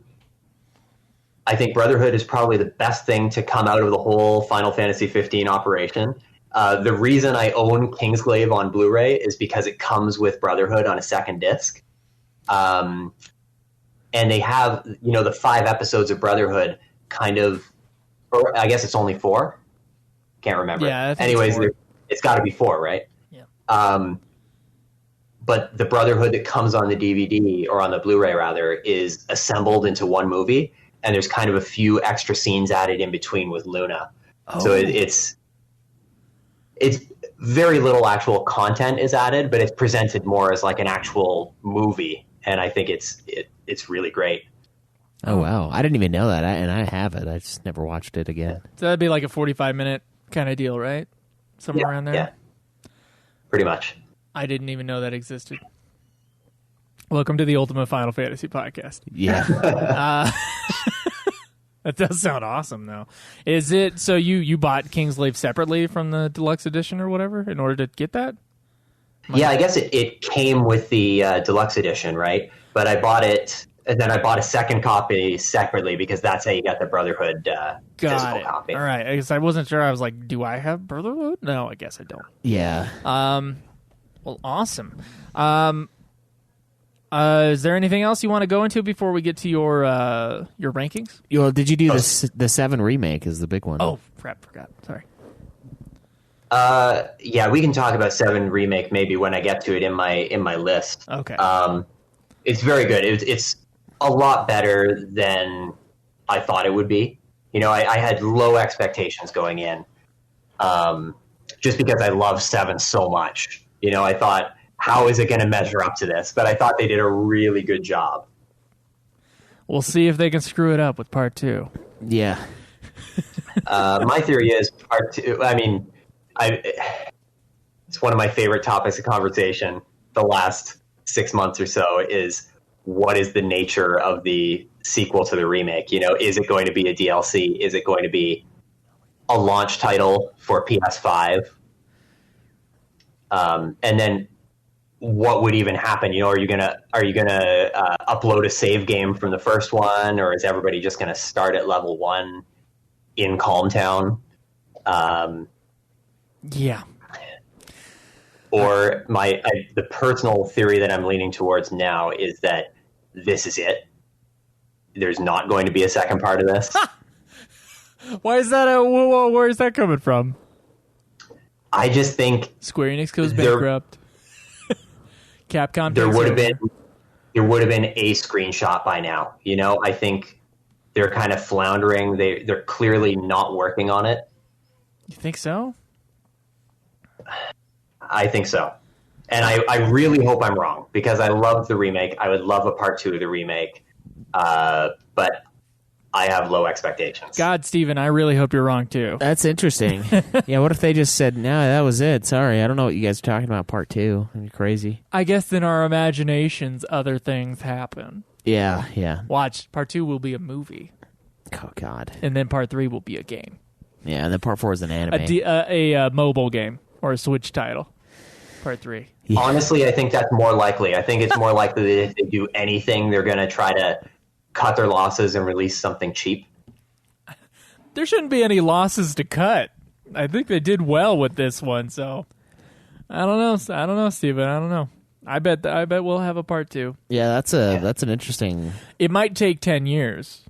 I think Brotherhood is probably the best thing to come out of the whole Final Fantasy 15 operation. The reason I own Kingsglaive on Blu-ray is because it comes with Brotherhood on a second disc. And they have, the 5 episodes of Brotherhood kind of, or I guess it's only 4. Can't remember. Yeah, anyways, it's got to be 4, right? Yeah. But the Brotherhood that comes on the DVD, or on the Blu-ray rather, is assembled into one movie, and there's kind of a few extra scenes added in between with Luna. Oh. So it's very little actual content is added, but it's presented more as like an actual movie, and I think it's really great. Oh wow, I didn't even know that, and I have it. I just never watched it again. So that'd be like a 45-minute kind of deal, right? Somewhere around there. Yeah, pretty much. I didn't even know that existed. Welcome to the Ultimate Final Fantasy podcast. Yeah. That does sound awesome, though. Is it so you bought Kingslave separately from the deluxe edition or whatever in order to get that? I guess it came with the deluxe edition, right? But I bought it, and then I bought a second copy separately because that's how you got the Brotherhood physical copy. All right. I guess I wasn't sure. I was like, do I have Brotherhood? No, I guess I don't. Yeah. Well, awesome. Is there anything else you want to go into before we get to your rankings? Did you do the 7 remake is the big one? Oh, crap, forgot. Sorry. Yeah, we can talk about 7 remake maybe when I get to it in my list. Okay. It's very good. It's a lot better than I thought it would be. I had low expectations going in, just because I love 7 so much. I thought, how is it going to measure up to this? But I thought they did a really good job. We'll see if they can screw it up with part 2. Yeah. My theory is part 2. I mean, it's one of my favorite topics of conversation the last 6 months or so is what is the nature of the sequel to the remake? Is it going to be a DLC? Is it going to be a launch title for PS5? And then what would even happen? Are you gonna upload a save game from the first one, or is everybody just gonna start at level 1 in Calmtown? Yeah. Or the personal theory that I'm leaning towards now is that this is it. There's not going to be a second part of this. Why is that? Where is that coming from? I just think Square Enix goes bankrupt. Capcom. There would have been a screenshot by now. I think they're kind of floundering. They're clearly not working on it. You think so? I think so. And I really hope I'm wrong because I love the remake. I would love a part 2 of the remake. But I have low expectations. God, Steven, I really hope you're wrong too. That's interesting. Yeah, what if they just said, no, that was it. Sorry, I don't know what you guys are talking about part 2. That'd be crazy. I guess in our imaginations, other things happen. Yeah. Watch, part 2 will be a movie. Oh, God. And then part 3 will be a game. Yeah, and then part 4 is an anime. A mobile game or a Switch title. Part 3. Yeah. Honestly, I think that's more likely. I think it's more likely that if they do anything, they're going to try to cut their losses and release something cheap. There shouldn't be any losses to cut. I think they did well with this one, so I don't know, Steven. I don't know. I bet we'll have a part 2. Yeah, that's an interesting. It might take 10 years,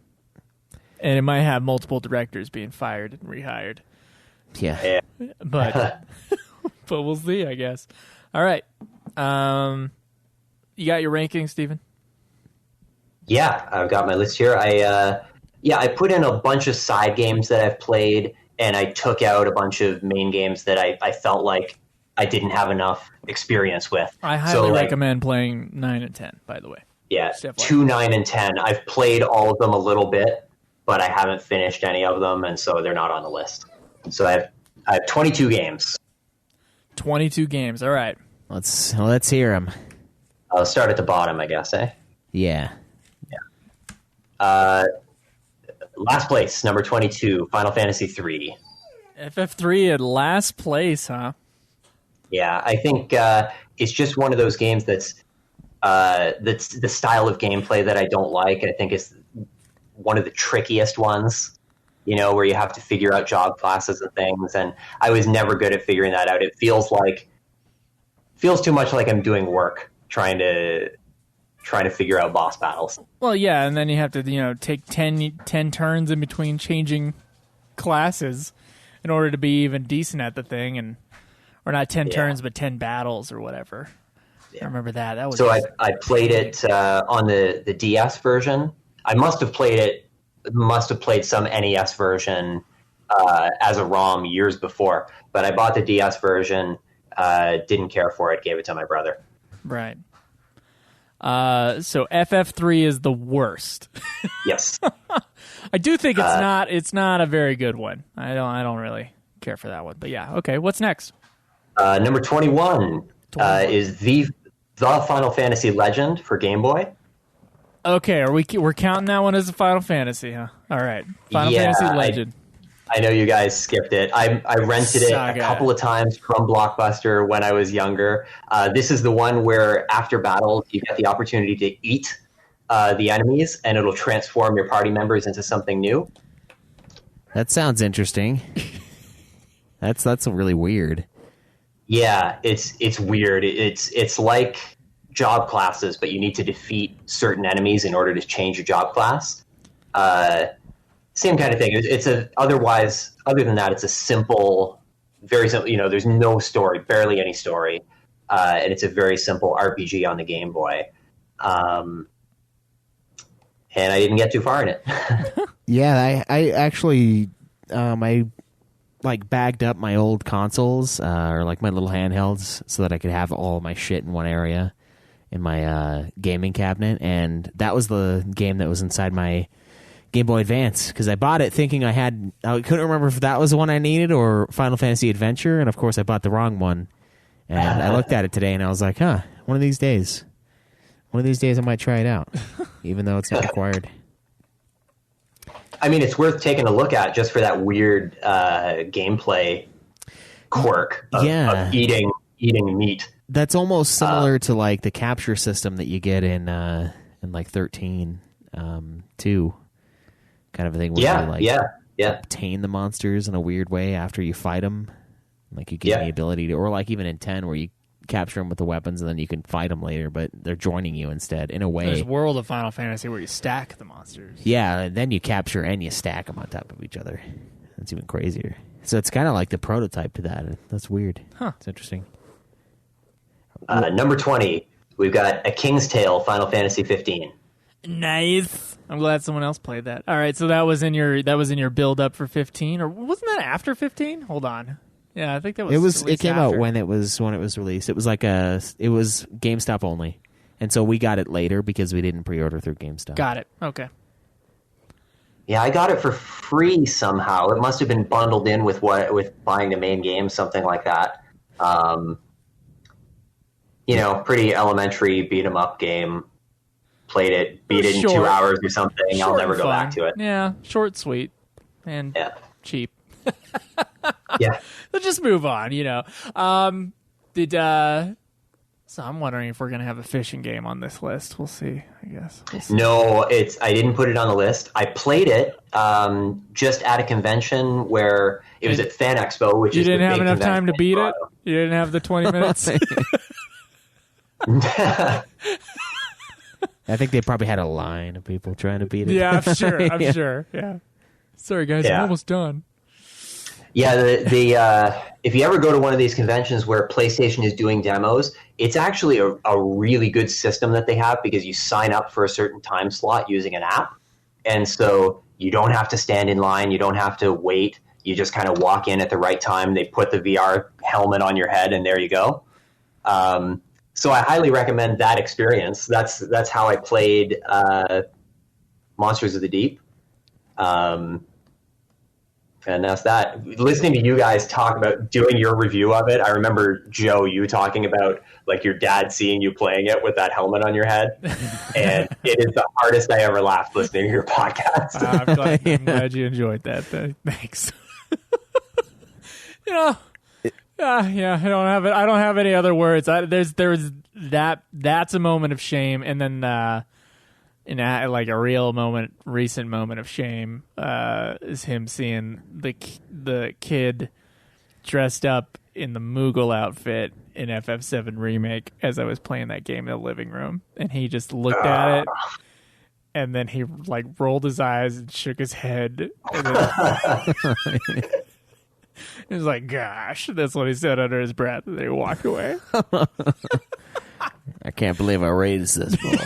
and it might have multiple directors being fired and rehired. Yeah. But we'll see, I guess. All right. You got your rankings, Steven? Yeah, I've got my list here. I put in a bunch of side games that I've played, and I took out a bunch of main games that I felt like I didn't have enough experience with. I highly recommend playing 9 and 10, by the way. Yeah, 2, 9, and 10. I've played all of them a little bit, but I haven't finished any of them, and so they're not on the list. So I have 22 games. 22 games. All right. Let's hear them. I'll start at the bottom, I guess, eh? Yeah. Last place, number 22, Final Fantasy 3. FF3 at last place, huh? Yeah, I think it's just one of those games that's the style of gameplay that I don't like. I think it's one of the trickiest ones, where you have to figure out job classes and things. And I was never good at figuring that out. It feels too much like I'm doing work trying to figure out boss battles. Well, yeah, and then you have to, take 10 turns in between changing classes in order to be even decent at the thing, or not 10 turns, but 10 battles or whatever. Yeah. I remember that. That was so. I played it on the DS version. I must have played some NES version as a ROM years before, but I bought the DS version. Didn't care for it. Gave it to my brother. Right. So FF3 is the worst. Yes. I do think it's not a very good one. I don't really care for that one. But yeah, okay. What's next? Number 21 is the Final Fantasy Legend for Game Boy. Okay, we're counting that one as a Final Fantasy, huh? All right, Final Fantasy Legend. I know you guys skipped it. I rented it a couple of times from Blockbuster when I was younger. This is the one where after battles you get the opportunity to eat the enemies, and it'll transform your party members into something new. That sounds interesting. That's really weird. Yeah, it's weird. It's like job classes, but you need to defeat certain enemies in order to change your job class. Same kind of thing. Other than that, it's a simple, very simple. There's no story, barely any story, and it's a very simple RPG on the Game Boy. And I didn't get too far in it. Yeah, I actually I bagged up my old consoles or like my little handhelds so that I could have all my shit in one area in my gaming cabinet, and that was the game that was inside my Game Boy Advance, because I bought it thinking I couldn't remember if that was the one I needed or Final Fantasy Adventure, and of course I bought the wrong one. And I looked at it today and I was like, one of these days I might try it out, even though it's not required. I mean, it's worth taking a look at just for that weird gameplay quirk of eating meat. That's almost similar to like the capture system that you get in like 13 2. Kind of a thing where you obtain the monsters in a weird way after you fight them. Like you get the ability to, or like even in 10 where you capture them with the weapons and then you can fight them later, but they're joining you instead in a way. There's World of Final Fantasy where you stack the monsters. Yeah, and then you capture and you stack them on top of each other. That's even crazier. So it's kind of like the prototype to that. That's weird. Huh. It's interesting. Number 20, we've got A King's Tale, Final Fantasy 15. Nice. I'm glad someone else played that. All right, so that was in your build up for 15, or wasn't that after 15? Hold on. Yeah, I think that was. It came out when it was released. It was it was GameStop only, and so we got it later because we didn't pre-order through GameStop. Got it. Okay. Yeah, I got it for free somehow. It must have been bundled in with buying the main game, something like that. Pretty elementary beat 'em up game. Played it, beat it in 2 hours or something. I'll never go back to it. Yeah, short, sweet, and cheap. Yeah. Let's just move on, So I'm wondering if we're going to have a fishing game on this list. We'll see, I guess. No, I didn't put it on the list. I played it just at a convention where it was at Fan Expo, which is the big convention. You didn't have enough time to beat it? You didn't have the 20 minutes? I think they probably had a line of people trying to beat it. Yeah, I'm sure. Yeah. Sorry, guys, I'm almost done. Yeah, if you ever go to one of these conventions where PlayStation is doing demos, it's actually a really good system that they have because you sign up for a certain time slot using an app. And so you don't have to stand in line. You don't have to wait. You just kind of walk in at the right time. They put the VR helmet on your head, and there you go. So I highly recommend that experience. That's how I played Monsters of the Deep. And that's that. Listening to you guys talk about doing your review of it, I remember, Joe, you talking about like your dad seeing you playing it with that helmet on your head. And it is the hardest I ever laughed listening to your podcast. I'm glad you enjoyed that. Thanks. Yeah, I don't have it. I don't have any other words. There's that's a moment of shame, and then like a real moment, recent moment of shame is him seeing the kid dressed up in the Moogle outfit in FF7 Remake as I was playing that game in the living room, and he just looked at it, and then he like rolled his eyes and shook his head, and then he was like, "Gosh," that's what he said under his breath, and then he walked away. I can't believe I raised this boy.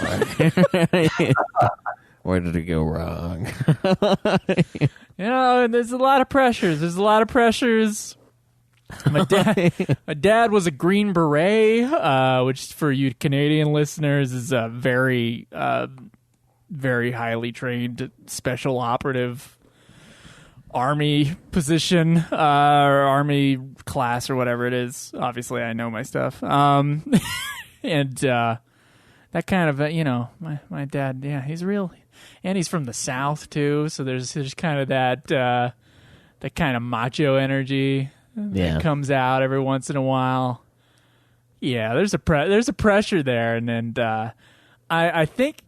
Where did it go wrong? And there's a lot of pressures. My dad was a Green Beret, which for you Canadian listeners is a very, very highly trained special operative army position, or army class, or whatever it is. Obviously, I know my stuff. And that kind of, my dad, yeah, he's real, and he's from the South too. So there's kind of that kind of macho energy that comes out every once in a while. Yeah, there's a pressure there, and I think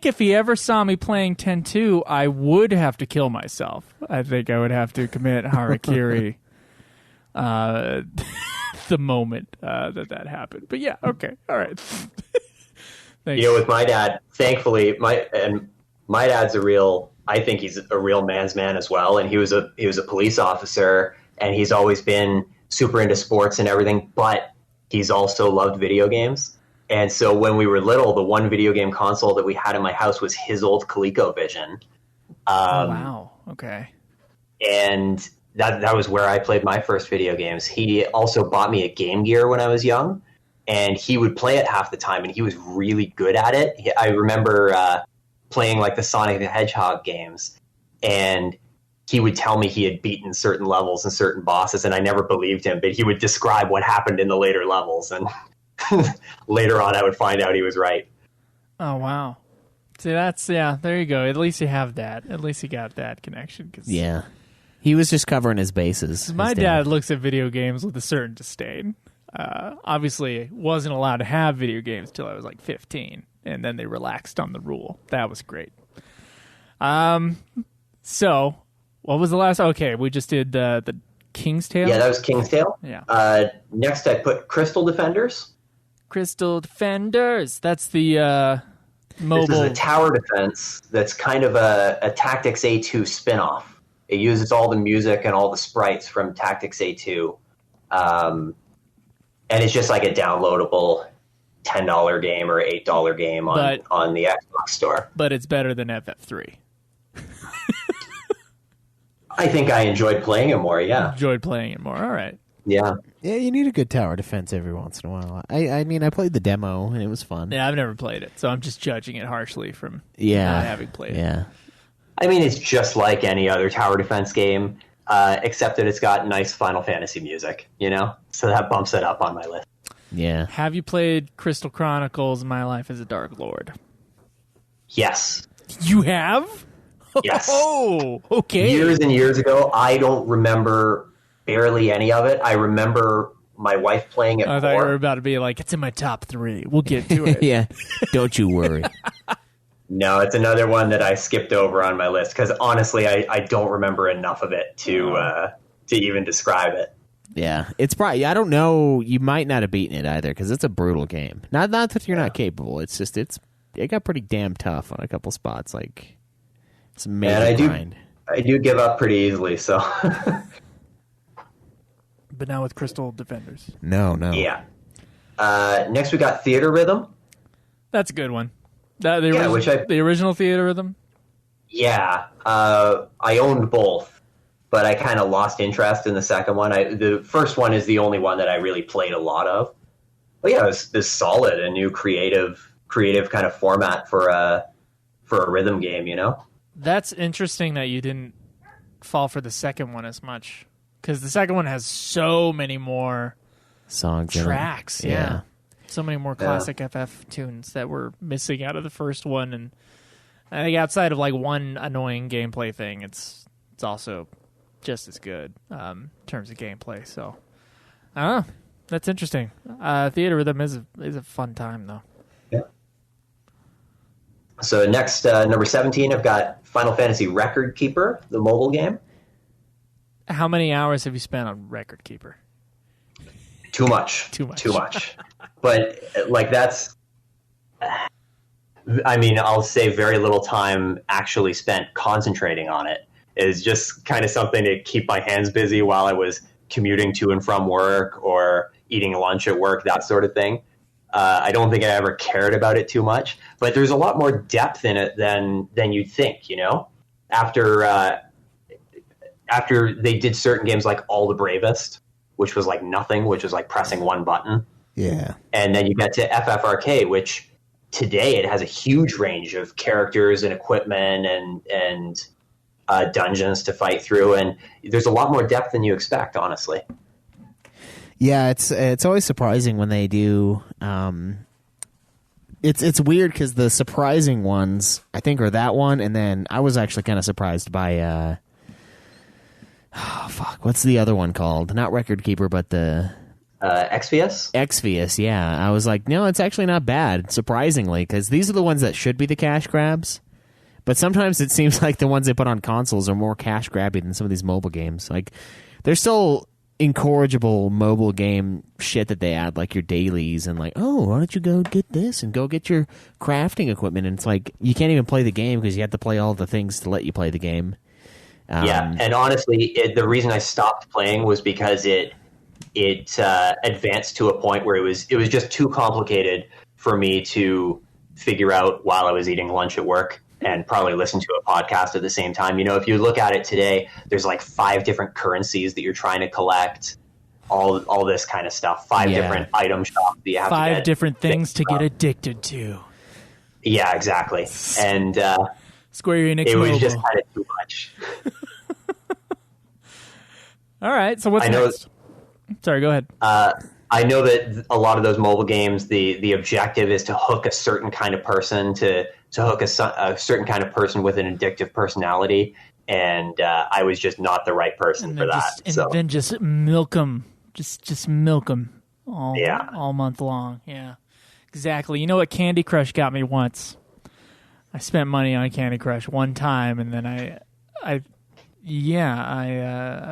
if he ever saw me playing 10-2, I would have to kill myself. I think I would have to commit harakiri. The moment that happened. But yeah, okay, all right. Thanks. With my dad, thankfully, my dad's I think he's a real man's man as well, and he was a police officer, and he's always been super into sports and everything, but he's also loved video games. And so when we were little, the one video game console that we had in my house was his old ColecoVision. Wow, okay. And that was where I played my first video games. He also bought me a Game Gear when I was young, and he would play it half the time, and he was really good at it. I remember playing like the Sonic the Hedgehog games, and he would tell me he had beaten certain levels and certain bosses, and I never believed him, but he would describe what happened in the later levels, and later on I would find out he was right. Oh, wow. See, there you go. At least you have that. At least you got that connection. Yeah. He was just covering his bases. My dad looks at video games with a certain disdain. Obviously, wasn't allowed to have video games till I was like 15, and then they relaxed on the rule. That was great. So, what was the last? Okay, we just did the King's Tale. Yeah, that was King's Tale. Yeah. Next, I put Crystal Defenders. Crystal Defenders. That's the mobile. This is a tower defense that's kind of a Tactics A2 spinoff. It uses all the music and all the sprites from Tactics A2. And it's just like a downloadable $10 game or $8 game on the Xbox store. But it's better than FF3. I think I enjoyed playing it more, yeah. All right. Yeah. Yeah, you need a good tower defense every once in a while. I mean, I played the demo, and it was fun. Yeah, I've never played it, so I'm just judging it harshly from not having played it. Yeah. I mean, it's just like any other tower defense game, except that it's got nice Final Fantasy music, So that bumps it up on my list. Yeah. Have you played Crystal Chronicles: My Life as a Dark Lord? Yes. You have? Yes. Oh, okay. Years and years ago, I don't remember barely any of it. I remember my wife playing it I thought you were about to be like, it's in my top 3. We'll get to it. Yeah. Don't you worry. No, it's another one that I skipped over on my list because honestly, I don't remember enough of it to even describe it. Yeah, it's probably, I don't know, you might not have beaten it either because it's a brutal game. Not that you're not capable. It's just it got pretty damn tough on a couple spots. Like it's a major grind. I do give up pretty easily. So, but now with Crystal Defenders, no. Yeah. Next, we got Theater Rhythm. That's a good one. The original Theater Rhythm? Yeah. I owned both, but I kind of lost interest in the second one. The first one is the only one that I really played a lot of. But yeah, it was solid, a new creative kind of format for a rhythm game, That's interesting that you didn't fall for the second one as much because the second one has so many more songs, tracks. Yeah. So many more classic FF tunes that were missing out of the first one, and I think outside of like one annoying gameplay thing, it's also just as good in terms of gameplay. So I don't know. That's interesting. Theater Rhythm is a fun time though. Yeah. So next, number 17, I've got Final Fantasy Record Keeper, the mobile game. How many hours have you spent on Record Keeper? Too much. But like that's, I mean, I'll say very little time actually spent concentrating on it. Is just kind of something to keep my hands busy while I was commuting to and from work or eating lunch at work, that sort of thing. I don't think I ever cared about it too much, but there's a lot more depth in it than you'd think, you know? After they did certain games like All the Bravest, which was like nothing, which was like pressing one button. Yeah. And then you get to FFRK, which today it has a huge range of characters and equipment and dungeons to fight through. And there's a lot more depth than you expect, honestly. Yeah, it's always surprising when they do. It's weird because the surprising ones, I think, are that one. And then I was actually kind of surprised by... what's the other one called? Not Record Keeper, but the... Exvius? Exvius, yeah. I was like, no, it's actually not bad, surprisingly, because these are the ones that should be the cash grabs. But sometimes it seems like the ones they put on consoles are more cash grabby than some of these mobile games. Like, there's still incorrigible mobile game shit that they add, like your dailies and like, oh, why don't you go get this and go get your crafting equipment? And it's like, you can't even play the game because you have to play all the things to let you play the game. Yeah, and honestly, the reason I stopped playing was because it advanced to a point where it was just too complicated for me to figure out while I was eating lunch at work and probably listen to a podcast at the same time. You know, if you look at it today, there's like 5 different currencies that you're trying to collect, all this kind of stuff. 5 different item shops that you have 5 to get different things to get addicted to. Yeah, exactly. And Square Enix it was Mobile. just kind of too much. All right, so what's next? Sorry, go ahead. I know that a lot of those mobile games, the objective is to hook a certain kind of person, to hook a certain kind of person with an addictive personality, and I was just not the right person for that. Then just milk them, just milk them all month long. Yeah, exactly. You know what Candy Crush got me once? I spent money on Candy Crush one time, and then I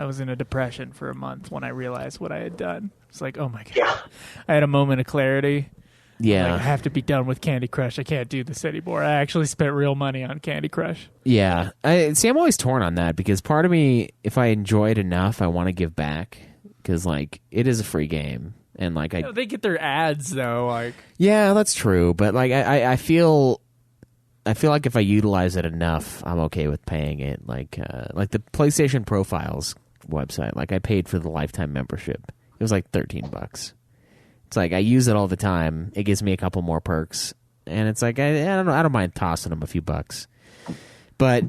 was in a depression for a month when I realized what I had done. It's like, oh my God. Yeah. I had a moment of clarity. Yeah. Like, I have to be done with Candy Crush. I can't do this anymore. I actually spent real money on Candy Crush. Yeah. I'm always torn on that because part of me, if I enjoy it enough, I want to give back because, like, it is a free game. And, like, they get their ads, though. Like, yeah, that's true. But, like, I feel like if I utilize it enough, I'm okay with paying it. Like the PlayStation Profiles website, like I paid for the lifetime membership. It was like $13. It's like I use it all the time. It gives me a couple more perks, and it's like I don't know. I don't mind tossing them a few bucks, but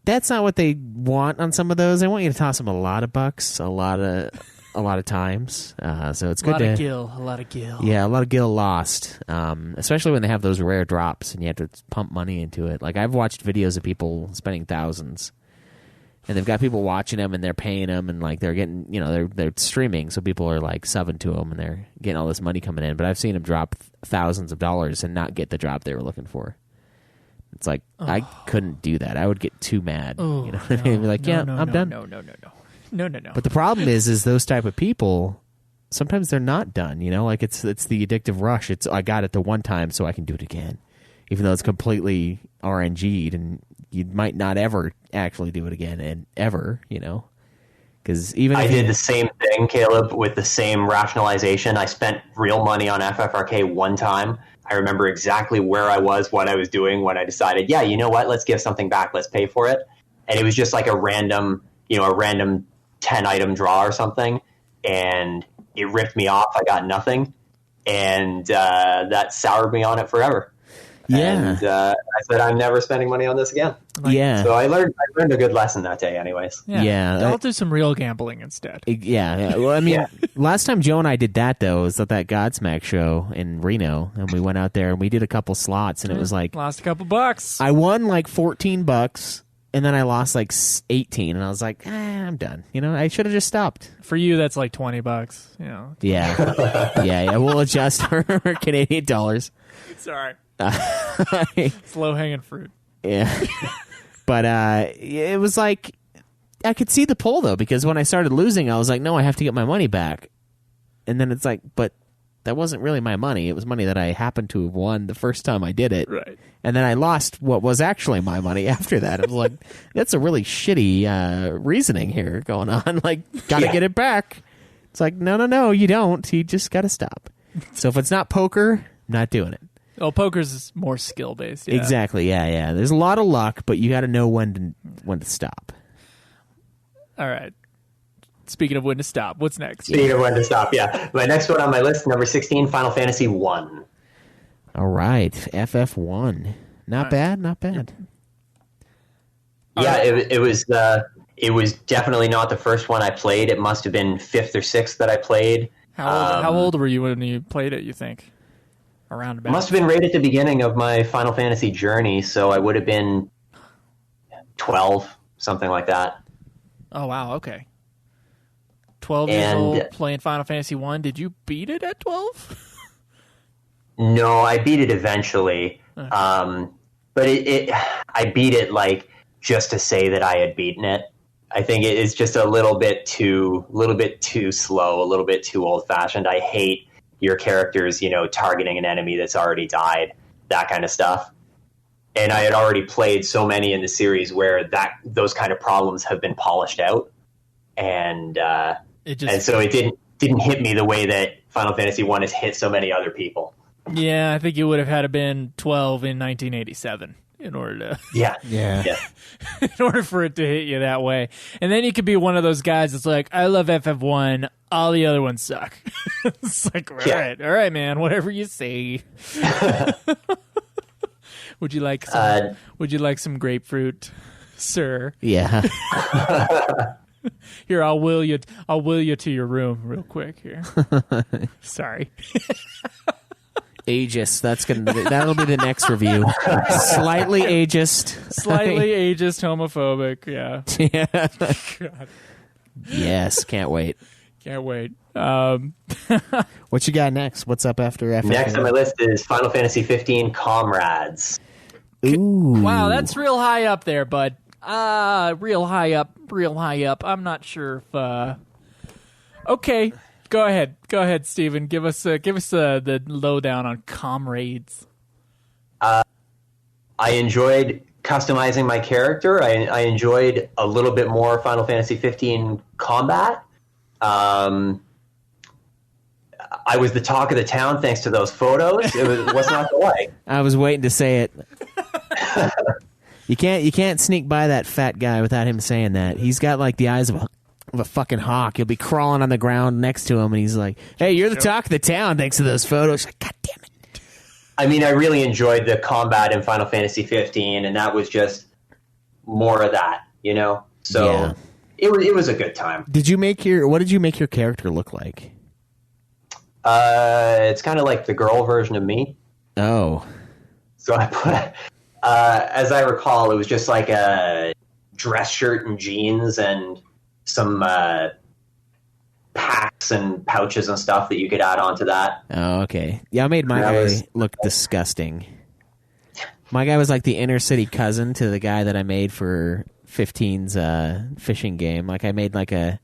that's not what they want on some of those. They want you to toss them a lot of bucks, a lot of times. So it's good a lot of gil. Yeah, a lot of gil lost, especially when they have those rare drops and you have to pump money into it. Like I've watched videos of people spending thousands, and they've got people watching them and they're paying them and like they're getting, you know, they're streaming, so people are like subbing to them and they're getting all this money coming in. But I've seen them drop thousands of dollars and not get the drop they were looking for. It's like I couldn't do that. I would get too mad. You know what I mean? Be like, I'm done. No. But the problem is those type of people, sometimes they're not done, you know? Like it's the addictive rush. It's I got it the one time so I can do it again. Even though it's completely RNG'd and you might not ever actually do it again and ever, you know? Because even I did the same thing, Caleb, with the same rationalization. I spent real money on FFRK one time. I remember exactly where I was, what I was doing when I decided, yeah, you know what? Let's give something back. Let's pay for it. And it was just like a random 10-item draw or something, and it ripped me off. I got nothing, and that soured me on it forever. Yeah. And I said, I'm never spending money on this again. Yeah. So I learned a good lesson that day, anyways. Yeah. I'll do some real gambling instead. Yeah. Well, I mean, last time Joe and I did that, though, was at that Godsmack show in Reno. And we went out there and we did a couple slots. And it was like, Lost a couple bucks. I won like $14. And then I lost like 18, and I was like, I'm done. You know, I should have just stopped. For you, that's like $20. You know. Yeah, yeah. We'll adjust for Canadian dollars. Sorry. It's low hanging fruit. Yeah, but it was like I could see the pull though, because when I started losing, I was like, no, I have to get my money back. And then it's like, but that wasn't really my money. It was money that I happened to have won the first time I did it. Right. And then I lost what was actually my money after that. I was like, that's a really shitty reasoning here going on. Like, gotta get it back. It's like, no, you don't. You just gotta stop. So if it's not poker, not doing it. Oh, poker's more skill based. Yeah. Exactly. Yeah. There's a lot of luck, but you gotta know when to stop. All right. Speaking of when to stop, what's next? Speaking of when to stop, yeah. My next one on my list, number 16, Final Fantasy 1. All right, FF1. Not bad. Yeah, it was definitely not the first one I played. It must have been 5th or 6th that I played. How old were you when you played it, you think? Around about? Must have been right at the beginning of my Final Fantasy journey, so I would have been 12, something like that. Oh, wow, okay. 12 years old, playing Final Fantasy 1. Did you beat it at 12? No, I beat it eventually. Okay. But I beat it like just to say that I had beaten it. I think it is just a little bit too slow, a little bit too old fashioned. I hate your characters, targeting an enemy that's already died, that kind of stuff. And I had already played so many in the series where those kind of problems have been polished out, and so it didn't hit me the way that Final Fantasy 1 has hit so many other people. Yeah, I think you would have had to been 12 in 1987 in order to Yeah. in order for it to hit you that way. And then you could be one of those guys that's like, I love FF1, all the other ones suck. It's like, all right, man, whatever you say. Would you like some grapefruit, sir? Yeah. Here, I'll will you to your room real quick here. Sorry. Ageist. That'll be the next review. Slightly ageist. Homophobic. Yeah. Yeah. God. Yes. Can't wait. What you got next? What's up after FF? Next on my list is Final Fantasy 15 Comrades. Ooh. Wow, that's real high up there, bud. Real high up. I'm not sure if. Okay, go ahead, Steven. Give us the lowdown on Comrades. I enjoyed customizing my character. I enjoyed a little bit more Final Fantasy 15 combat. I was the talk of the town thanks to those photos. What's not to like? I was waiting to say it. You can't sneak by that fat guy without him saying that. He's got like the eyes of a fucking hawk. He'll be crawling on the ground next to him, and he's like, "Hey, you're the talk of the town thanks to those photos." Like, God damn it! I mean, I really enjoyed the combat in Final Fantasy 15, and that was just more of that, So yeah. it was a good time. What did you make your character look like? It's kind of like the girl version of me. Oh. So I put, as I recall, it was just like a dress shirt and jeans and some packs and pouches and stuff that you could add on to that. Oh, okay. Yeah, I made my guy look disgusting. My guy was like the inner city cousin to the guy that I made for 15's fishing game. Like I made like an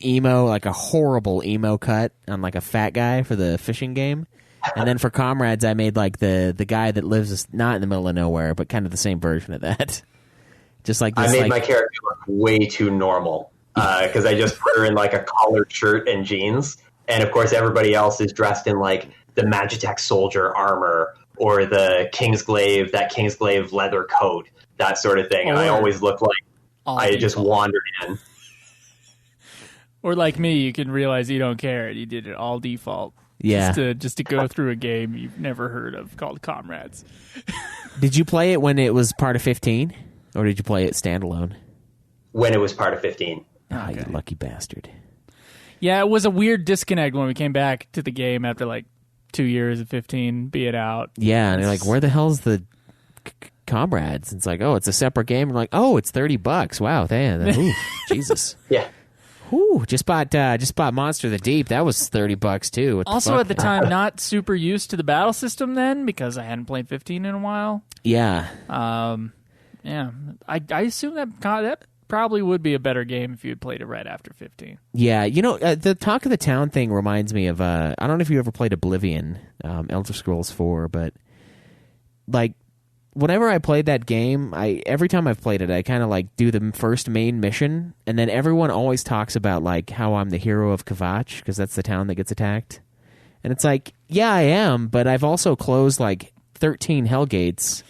emo, like a horrible emo cut on like a fat guy for the fishing game. And then for Comrades, I made like the guy that lives not in the middle of nowhere, but kind of the same version of that. Just like this, I made my character look way too normal because I just put her in like a collared shirt and jeans, and of course everybody else is dressed in like the Magitech soldier armor or the Kingsglaive leather coat, that sort of thing. And I always look like I had just wandered in. Or like me, you can realize you don't care. You did it all default. Yeah. Just to go through a game you've never heard of called Comrades. Did you play it when it was part of 15, or did you play it standalone? When it was part of 15. Ah, you lucky bastard. Yeah, it was a weird disconnect when we came back to the game after like 2 years of 15 being out. Yeah, and you're like, where the hell's the Comrades? And it's like, oh, it's a separate game. I'm like, oh, it's $30. Wow, damn. Ooh, Jesus. Yeah. Ooh, just bought Monster of the Deep. That was $30 too. What the Also, fuck? at the time, not super used to the battle system then because I hadn't played 15 in a while. Yeah. Yeah, I assume that probably would be a better game if you had played it right after 15. Yeah, the Talk of the Town thing reminds me of, I don't know if you ever played Oblivion, Elder Scrolls 4, but, like, whenever I played that game, every time I've played it, I kind of, like, do the first main mission, and then everyone always talks about, like, how I'm the hero of Kvatch, because that's the town that gets attacked. And it's like, yeah, I am, but I've also closed, like, 13 Hellgates,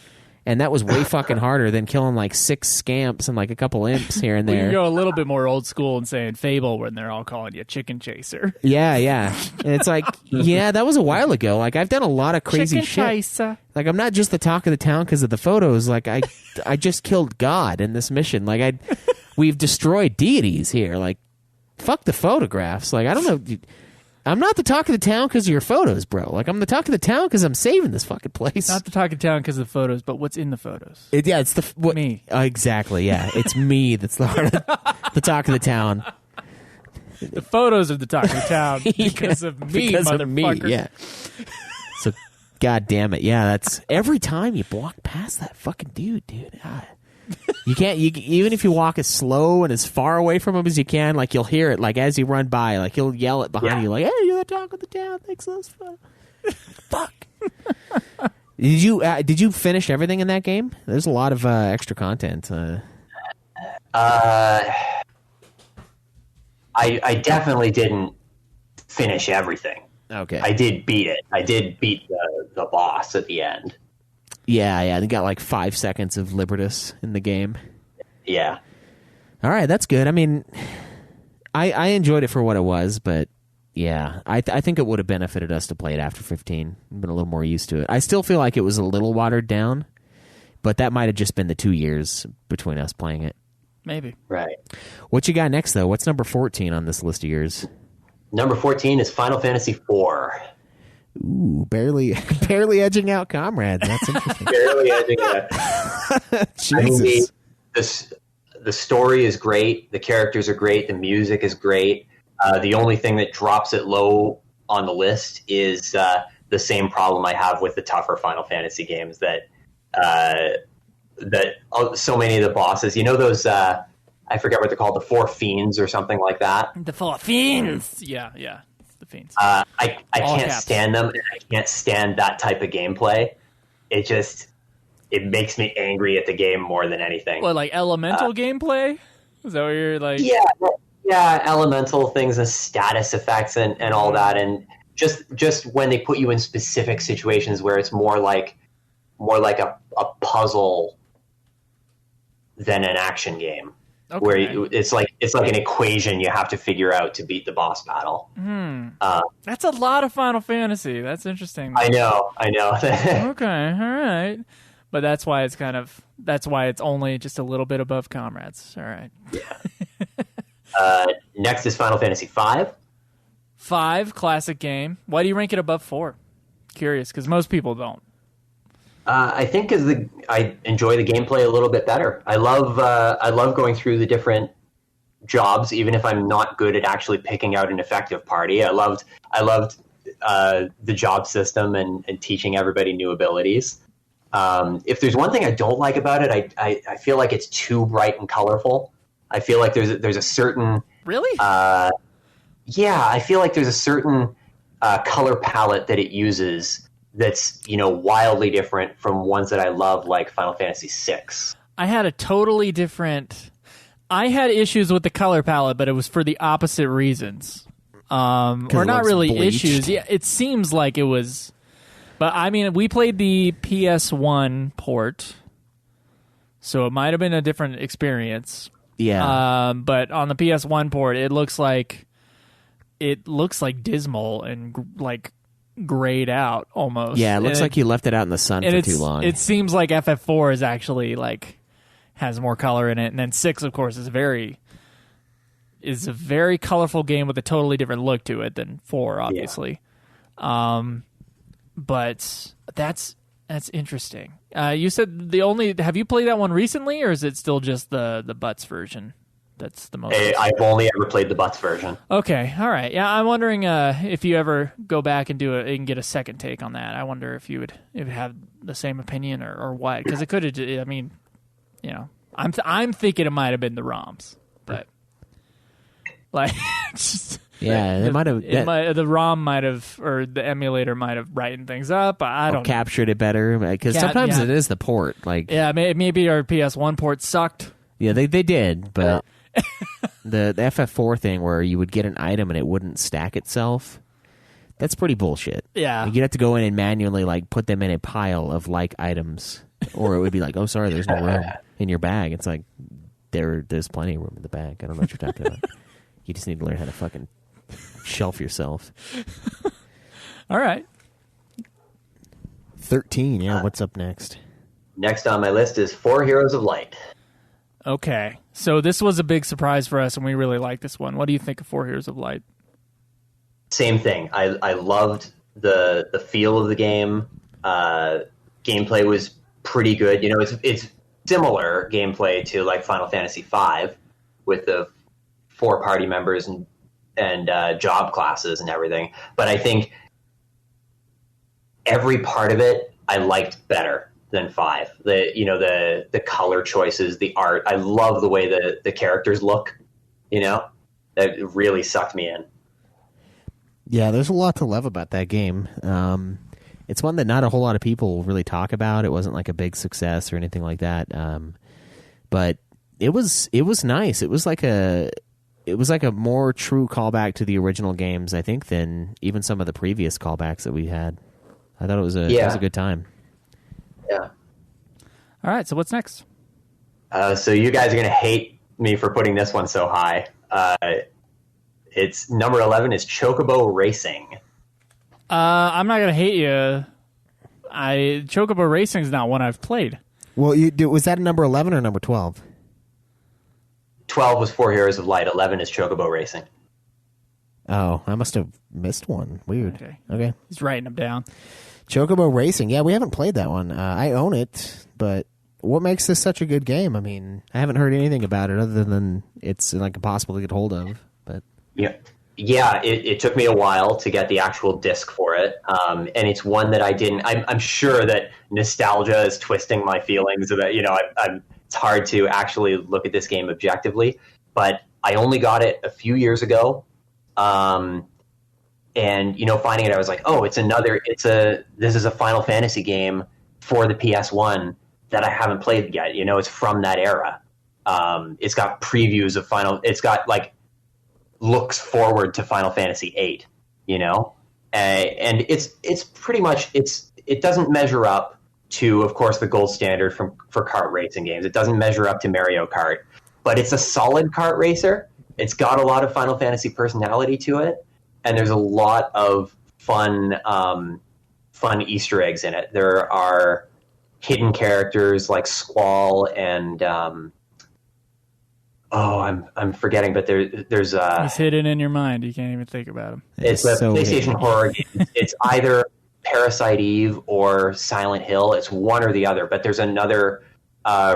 and that was way fucking harder than killing like 6 scamps and like a couple imps here and Well, there. you go a little bit more old school and saying Fable when they're all calling you Chicken Chaser. Yeah, yeah. And it's like, yeah, that was a while ago. Like, I've done a lot of crazy Chicken shit. Chaser. Like, I'm not just the talk of the town because of the photos. Like, I just killed God in this mission. Like, we've destroyed deities here. Like, fuck the photographs. Like, I don't know. I'm not the talk of the town because of your photos, bro. Like, I'm the talk of the town because I'm saving this fucking place. Not the talk of town because of the photos, but what's in the photos? It's me. Exactly, yeah. It's me that's the heart of the talk of the town. The photos of the talk of the town because of me, because motherfucker. of me, yeah. So, god damn it, yeah. That's every time you walk past that fucking dude. You can't. Even if you walk as slow and as far away from him as you can, like you'll hear it. Like as you run by, like he'll yell it behind you, like, "Hey, you're the talk of the town. Thanks, that's fun." Fuck. Did you finish everything in that game? There's a lot of extra content. I definitely didn't finish everything. Okay. I did beat it. I did beat the boss at the end. Yeah. They got like 5 seconds of Libertas in the game. Yeah. All right, that's good. I mean, I enjoyed it for what it was, but yeah, I think it would have benefited us to play it after 15. I've been a little more used to it. I still feel like it was a little watered down, but that might have just been the 2 years between us playing it. Maybe. Right. What you got next, though? What's number 14 on this list of yours? Number 14 is Final Fantasy IV. Ooh, barely edging out Comrades. That's interesting. Barely edging it. Jesus. I mean, the story is great. The characters are great. The music is great. The only thing that drops it low on the list is the same problem I have with the tougher Final Fantasy games that so many of the bosses, those, I forget what they're called, the Four Fiends or something like that. The Four Fiends. Yeah. The Fiends. I can't caps. stand them, and I can't stand that type of gameplay. It makes me angry at the game more than anything. What, like elemental gameplay? Is that what you're like? Yeah, elemental things and status effects and all that, and just when they put you in specific situations where it's more like a puzzle than an action game. Okay. Where it's like an equation you have to figure out to beat the boss battle. That's a lot of Final Fantasy. That's interesting. I know. Okay, all right. But that's why it's only just a little bit above Comrades. All right. Next is Final Fantasy V. 5, classic game. Why do you rank it above 4? Curious, because most people don't. I think because I enjoy the gameplay a little bit better. I love going through the different jobs, even if I'm not good at actually picking out an effective party. I loved the job system and teaching everybody new abilities. If there's one thing I don't like about it, I feel like it's too bright and colorful. I feel like there's a certain Really? I feel like there's a certain color palette that it uses that's wildly different from ones that I love, like Final Fantasy VI. I had issues with the color palette, but it was for the opposite reasons. Or not really bleached. issues. Yeah, it seems like it was. But I mean, we played the PS1 port, so it might have been a different experience. Yeah. But on the PS1 port, it looks like it looks like dismal and like grayed out almost. Yeah, it looks like you left it out in the sun for too long. It seems like FF4 is actually like has more color in it, and then 6, of course, is a very colorful game with a totally different look to it than 4, obviously. Yeah. But that's interesting. You said have you played that one recently, or is it still just the Butts version? That's the most. I've only ever played the Butts version. Okay, all right. Yeah, I'm wondering if you ever go back and do it and get a second take on that. I wonder if you would have the same opinion or what, because it could have. I mean, you know, I'm thinking it might have been the ROMs, but like, just, yeah, it might have. The ROM might have, or the emulator might have brightened things up. I don't captured it better, because sometimes it is the port. Like, yeah, maybe our PS1 port sucked. Yeah, they did, but. The FF4 thing where you would get an item and it wouldn't stack itself, that's pretty bullshit. Yeah. Like, you'd have to go in and manually like put them in a pile of like items, or it would be like, oh, sorry, there's no room in your bag. It's like, there's plenty of room in the bag. I don't know what you're talking about. You just need to learn how to fucking shelf yourself. All right. 13, yeah, what's up next? Next on my list is 4 Heroes of Light. Okay, so this was a big surprise for us, and we really like this one. What do you think of 4 Heroes of Light? Same thing. I loved the feel of the game. Gameplay was pretty good. You know, it's similar gameplay to like Final Fantasy V with the 4 party members and job classes and everything. But I think every part of it I liked better than 5. The color choices, the art. I love the way the characters look. You know, that really sucked me in. Yeah, there's a lot to love about that game. It's one that not a whole lot of people really talk about. It wasn't like a big success or anything like that. But it was nice. It was like a more true callback to the original games, I think, than even some of the previous callbacks that we had. I thought it was a good time. Yeah. All right, so what's next? So you guys are going to hate me for putting this one so high. It's number 11 is Chocobo Racing. I'm not going to hate you. Chocobo Racing is not one I've played. Well, was that number 11 or number 12? 12 was 4 Heroes of Light. 11 is Chocobo Racing. Oh, I must have missed one. Weird. Okay. He's writing them down. Chocobo Racing. Yeah, we haven't played that one. I own it, but what makes this such a good game? I mean, I haven't heard anything about it other than it's like impossible to get hold of. But yeah, it took me a while to get the actual disc for it, and it's one that I didn't. I'm sure that nostalgia is twisting my feelings about. You know, it's hard to actually look at this game objectively, but I only got it a few years ago. And, you know, finding it, I was like, oh, this is a Final Fantasy game for the PS1 that I haven't played yet. You know, it's from that era. It's got previews of it's got like looks forward to Final Fantasy VIII, you know? And it's pretty much, it doesn't measure up to, of course, the gold standard for kart racing games. It doesn't measure up to Mario Kart, but it's a solid kart racer. It's got a lot of Final Fantasy personality to it. And there's a lot of fun Easter eggs in it. There are hidden characters like Squall and I'm forgetting, but there's It's hidden in your mind. You can't even think about him. It's a PlayStation horror game. It's either Parasite Eve or Silent Hill. It's one or the other. But there's another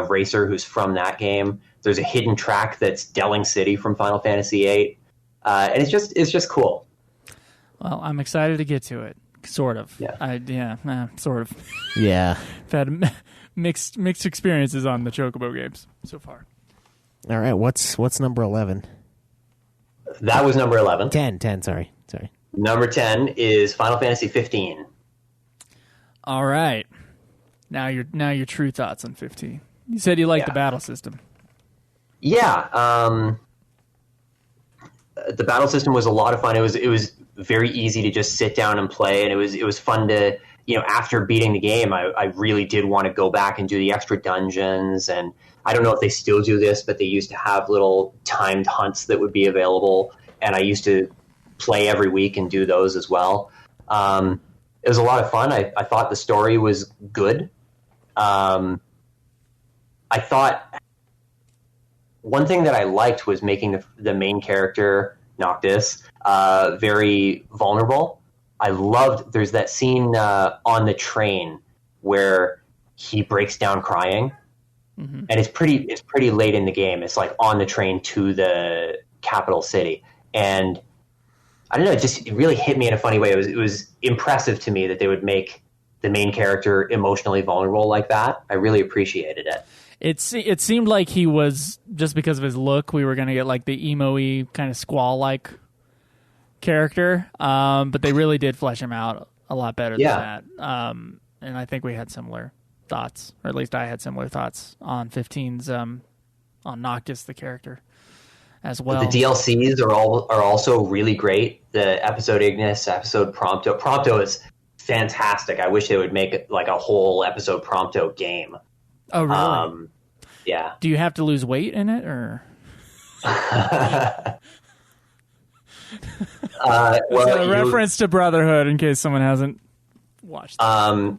racer who's from that game. There's a hidden track that's Delling City from Final Fantasy VIII, and it's just cool. Well, I'm excited to get to it. Sort of. Yeah. Sort of. Yeah. I've had mixed experiences on the Chocobo games so far. All right. What's number 11? That was number 11. 10. Sorry. Number 10 is Final Fantasy 15. All right. Now your true thoughts on 15. You said you liked the battle system. Yeah. The battle system was a lot of fun. It was very easy to just sit down and play, and it was fun to, you know, after beating the game, I really did want to go back and do the extra dungeons. And I don't know if they still do this, but they used to have little timed hunts that would be available, and I used to play every week and do those as well. It was a lot of fun. I thought the story was good. I thought one thing that I liked was making the main character, Noctis, very vulnerable. I loved, there's that scene on the train where he breaks down crying. Mm-hmm. And it's pretty late in the game. It's like on the train to the capital city. And I don't know, it really hit me in a funny way. It was impressive to me that they would make the main character emotionally vulnerable like that. I really appreciated it. It seemed like he was, just because of his look, we were going to get like the emo-y kind of squall-like character. But they really did flesh him out a lot better than that. And I think we had similar thoughts, or at least I had similar thoughts on 15's on Noctis, the character, as well. The DLCs are also really great. The episode Ignis, episode Prompto. Prompto is fantastic. I wish they would make like a whole episode Prompto game. Oh, really? Yeah. Do you have to lose weight in it, or? Well, it's a reference to Brotherhood, in case someone hasn't watched it.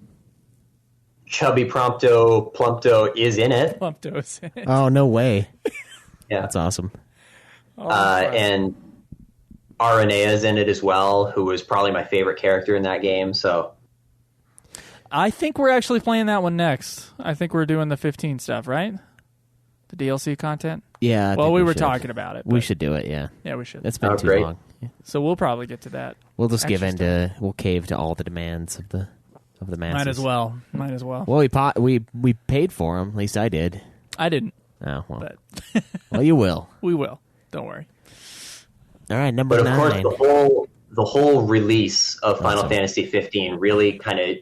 Chubby Plumpto is in it. Plumpto is in it. Oh, no way. Yeah. That's awesome. And Aranea is in it as well, who was probably my favorite character in that game. So I think we're actually playing that one next. I think we're doing the 15 stuff, right? The DLC content? Yeah. Well, we were talking about it. We should do it, yeah. Yeah, we should. It's been too long. Yeah. So we'll probably get to that. We'll just we'll cave to all the demands of the masses. Might as well. Well, we paid for them. At least I did. I didn't. Oh, well. But well, you will. We will. Don't worry. All right, number 9. But of course, the whole release of Final Fantasy 15 really kind of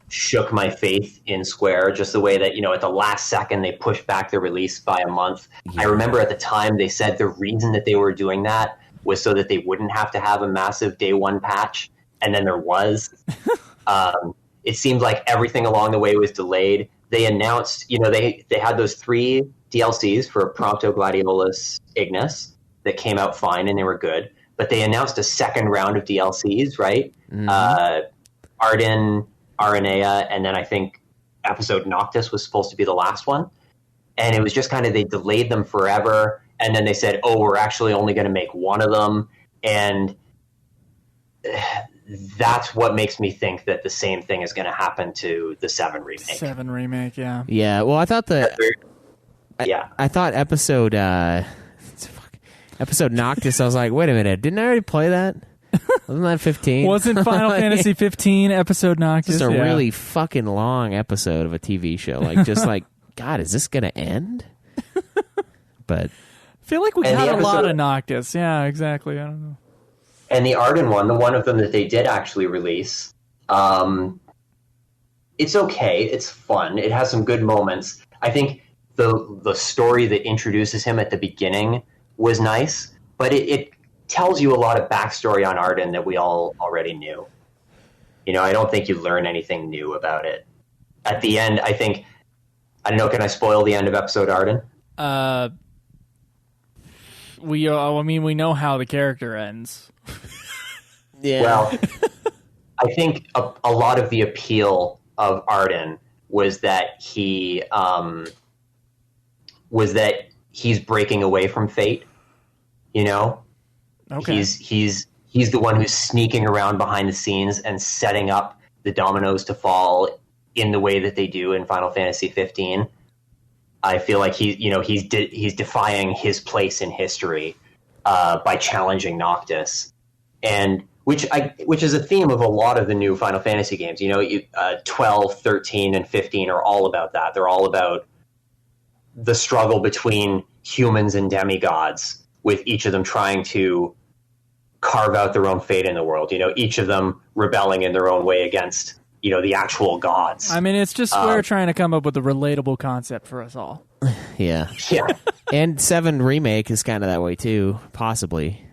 shook my faith in Square, just the way that, at the last second they pushed back the release by a month. Yeah. I remember at the time they said the reason that they were doing that was so that they wouldn't have to have a massive day one patch, and then there was. It seemed like everything along the way was delayed. They announced, they had those 3 DLCs for Prompto, Gladiolus, Ignis that came out fine and they were good. But they announced a second round of DLCs, right? Mm-hmm. Arden, Aranea, and then I think episode Noctis was supposed to be the last one. And it was just kind of, they delayed them forever. And then they said, we're actually only going to make one of them. And that's what makes me think that the same thing is going to happen to the 7 remake. 7 remake, yeah. Yeah, well, I thought I thought episode Noctis, I was like, wait a minute, didn't I already play that? Wasn't that 15? Wasn't Final Fantasy 15 episode Noctis? Just a really fucking long episode of a TV show. Like, just like, God, is this going to end? But I feel like we got a lot of Noctis. Yeah, exactly. I don't know. And the Arden one, the one of them that they did actually release, it's okay. It's fun. It has some good moments. I think the story that introduces him at the beginning was nice, but it tells you a lot of backstory on Arden that we all already knew. I don't think you learn anything new about it. At the end, I don't know, can I spoil the end of episode Arden? We know how the character ends. Yeah. Well, I think a lot of the appeal of Arden was that he's breaking away from fate. Okay. He's the one who's sneaking around behind the scenes and setting up the dominoes to fall in the way that they do in Final Fantasy 15. I feel like he's defying his place in history by challenging Noctis, and which is a theme of a lot of the new Final Fantasy games. 12, 13, and 15 are all about that. They're all about the struggle between humans and demigods, with each of them trying to carve out their own fate in the world. Each of them rebelling in their own way against the actual gods. I mean, it's just Square trying to come up with a relatable concept for us all. Yeah. Yeah. And 7 remake is kind of that way too, possibly.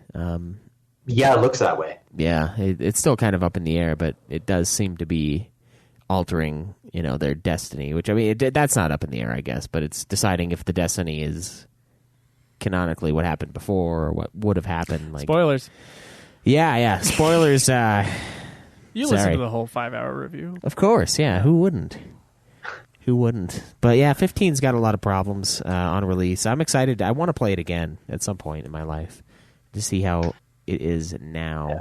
Yeah, it looks that way. Yeah, it's still kind of up in the air, but it does seem to be altering, their destiny, which, I mean, that's not up in the air, I guess, but it's deciding if the destiny is canonically what happened before or what would have happened. Like, spoilers. Yeah. Spoilers. You listen sorry. to the whole 5-hour review. Of course, yeah. Who wouldn't? But yeah, 15's got a lot of problems on release. I'm excited. I want to play it again at some point in my life to see how it is now. Yeah.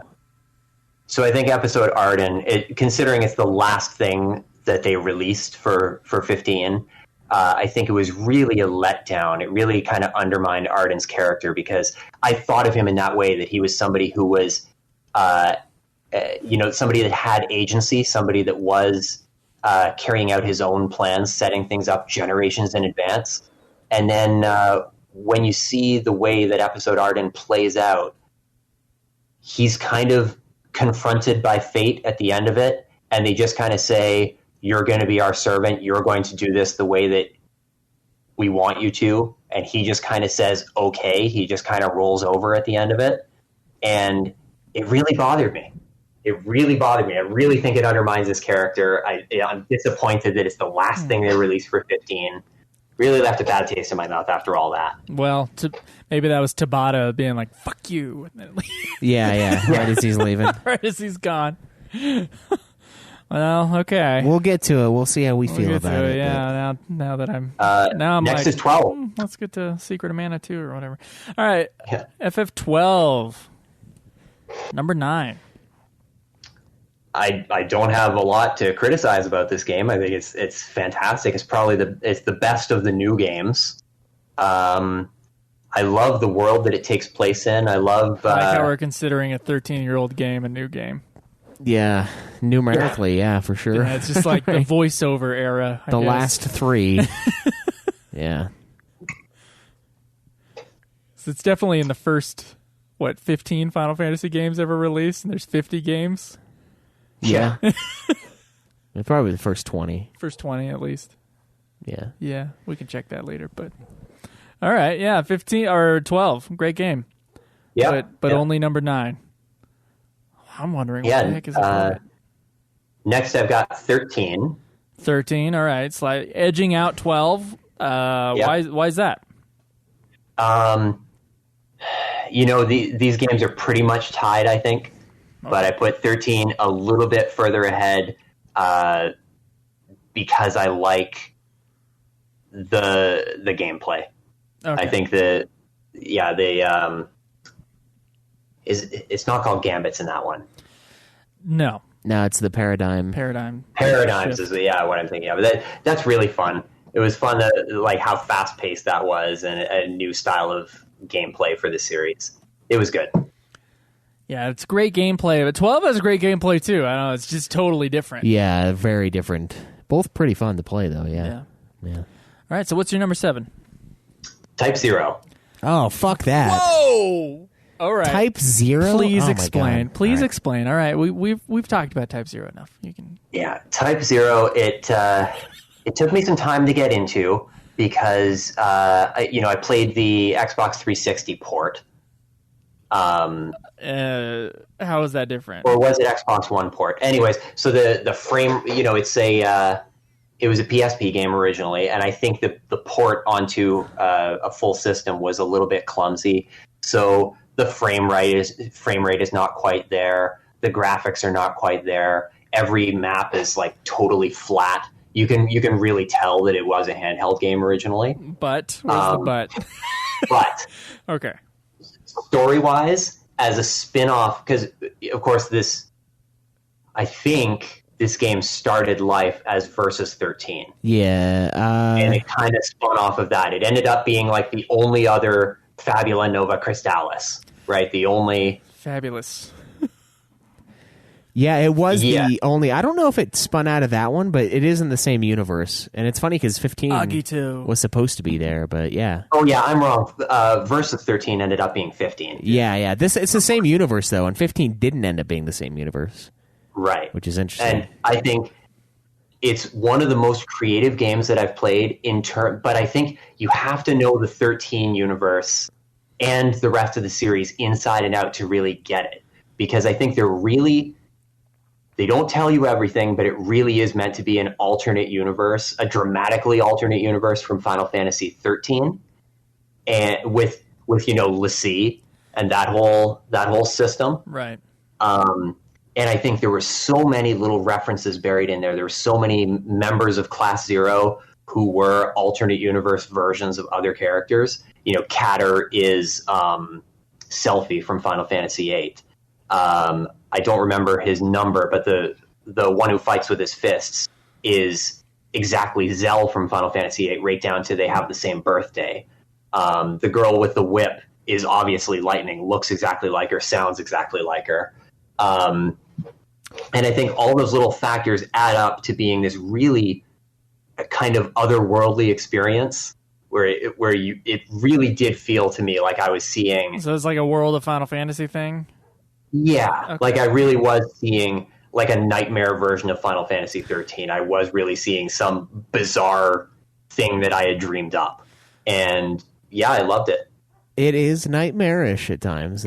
So I think episode Arden, considering it's the last thing that they released for 15, I think it was really a letdown. It really kind of undermined Arden's character because I thought of him in that way, that he was somebody who was, somebody that had agency, somebody that was carrying out his own plans, setting things up generations in advance. And then when you see the way that episode Arden plays out, he's kind of confronted by fate at the end of it, and they just kind of say, you're going to be our servant, you're going to do this the way that we want you to, and he just kind of says okay. He just kind of rolls over at the end of it, and it really bothered me. I really think it undermines his character. I'm disappointed that it's the last thing they released for 15. Really left a bad taste in my mouth after all that. Well, maybe that was Tabata being like, fuck you. Yeah. Right as he's leaving. Right as he's gone. Well, okay. We'll get to it. We'll see how we feel about it. Yeah, now that I'm next is 12. Let's get to Secret of Mana 2 or whatever. All right. Yeah. FF12. Number 9. I don't have a lot to criticize about this game. I think it's fantastic. It's probably the best of the new games. I love the world that it takes place in. I love I like how we're considering a 13-year-old game a new game. Yeah, numerically, yeah, for sure. Yeah, it's just like the voiceover era. I the guess. last 3. Yeah. So it's definitely in the first, 15 Final Fantasy games ever released, and there's 50 games. Yeah. Probably the first 20. First 20 at least. Yeah. Yeah, we can check that later, but all right, yeah, 15 or 12. Great game. Yeah. But only number 9. I'm wondering what the heck is it? Next I've got 13. 13, all right. It's like edging out 12. Why is that? These games are pretty much tied, I think. Okay. But I put 13 a little bit further ahead because I like the gameplay. Okay. I think it's not called Gambits in that one. No, it's the Paradigm. Paradigms is what I'm thinking of. That's really fun. It was fun how fast paced that was, and a new style of gameplay for the series. It was good. Yeah, it's great gameplay, but 12 has great gameplay too. I don't know, it's just totally different. Yeah, very different. Both pretty fun to play though. Yeah. All right, so what's your number 7? Type 0. Oh, fuck that. Whoa. All right. Type 0? Please Oh explain. Please explain. All right. We've talked about Type 0 enough. You can. Yeah, Type 0, it took me some time to get into because I played the Xbox 360 port. How is that different? Or was it Xbox One port? Anyways, so the frame, it was a PSP game originally, and I think the port onto a full system was a little bit clumsy. So the frame rate is not quite there. The graphics are not quite there. Every map is like totally flat. You can really tell that it was a handheld game originally. But where's the but? But okay. Story-wise, as a spin-off, because of course I think this game started life as Versus 13. Yeah. And it kind of spun off of that. It ended up being like the only other Fabula Nova Crystallis, right? The only... Fabulous. Yeah, it was the only... I don't know if it spun out of that one, but it is in the same universe. And it's funny because 15 was supposed to be there, but yeah. Oh, yeah, I'm wrong. Versus 13 ended up being 15. Yeah. It's the same universe, though, and 15 didn't end up being the same universe. Right. Which is interesting. And I think it's one of the most creative games that I've played but I think you have to know the 13 universe and the rest of the series inside and out to really get it. Because I think they don't tell you everything, but it really is meant to be an alternate universe, a dramatically alternate universe from Final Fantasy 13, and with Lassie, and that whole system. Right. And I think there were so many little references buried in there. There were so many members of Class Zero who were alternate universe versions of other characters. You know, Catter is Selphie from Final Fantasy VIII. I don't remember his number, but the one who fights with his fists is exactly Zell from Final Fantasy VIII, right down to they have the same birthday. The girl with the whip is obviously Lightning, looks exactly like her, sounds exactly like her. And I think all those little factors add up to being this really kind of otherworldly experience where it really did feel to me like I was seeing. So it's like a World of Final Fantasy thing? Yeah. Okay. Like I really was seeing like a nightmare version of Final Fantasy 13. I was really seeing some bizarre thing that I had dreamed up. And yeah, I loved it. It is nightmarish at times.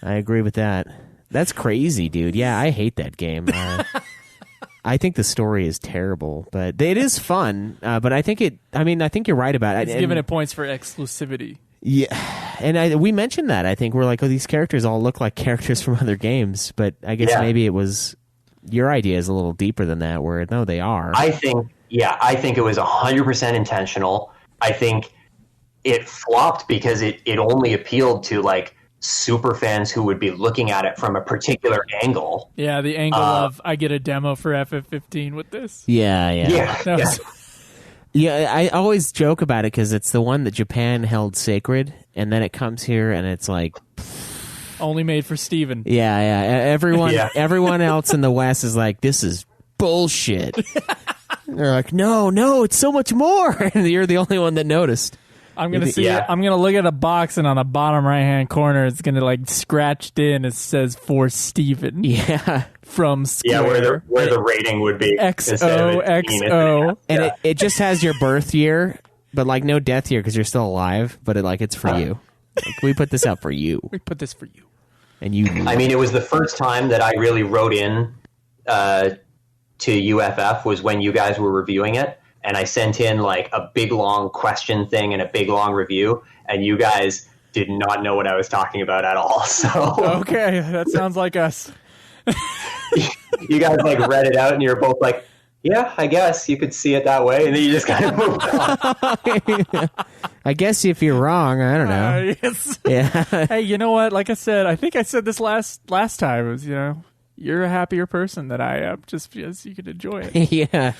I agree with that. That's crazy, dude. Yeah, I hate that game. I think the story is terrible, but it is fun. But I think you're right about it. It's giving it points for exclusivity. Yeah, and we mentioned that. I think we're like, oh, these characters all look like characters from other games, but I guess maybe it was your idea is a little deeper than that. Where no, they are. I think it was 100% intentional. I think it flopped because it only appealed to like super fans who would be looking at it from a particular angle. Yeah, the angle of I get a demo for FF15 with this. Yeah. That was... Yeah, I always joke about it because it's the one that Japan held sacred, and then it comes here and it's like only made for Steven. Yeah. Everyone else in the West is like, this is bullshit. They're like, no, it's so much more, and you're the only one that noticed. I'm gonna see. Yeah. I'm gonna look at a box, and on the bottom right hand corner, it's gonna like scratched in. It says for Steven. Yeah, from Square. Yeah, where the rating would be XOXO, and it just has your birth year, but like no death year because you're still alive. But it's for you. Like, we put this out for you. We put this for you, and you. I mean, it was the first time that I really wrote in to UFF was when you guys were reviewing it. And I sent in like a big long question thing and a big long review, and you guys did not know what I was talking about at all. So okay, that sounds like us. You guys like read it out, and you're both like, "Yeah, I guess you could see it that way," and then you just kind of moved on. I guess if you're wrong, I don't know. Yes. Yeah. Hey, you know what? Like I said, I think I said this last time. It was, you're a happier person than I am, just because you can enjoy it. Yeah.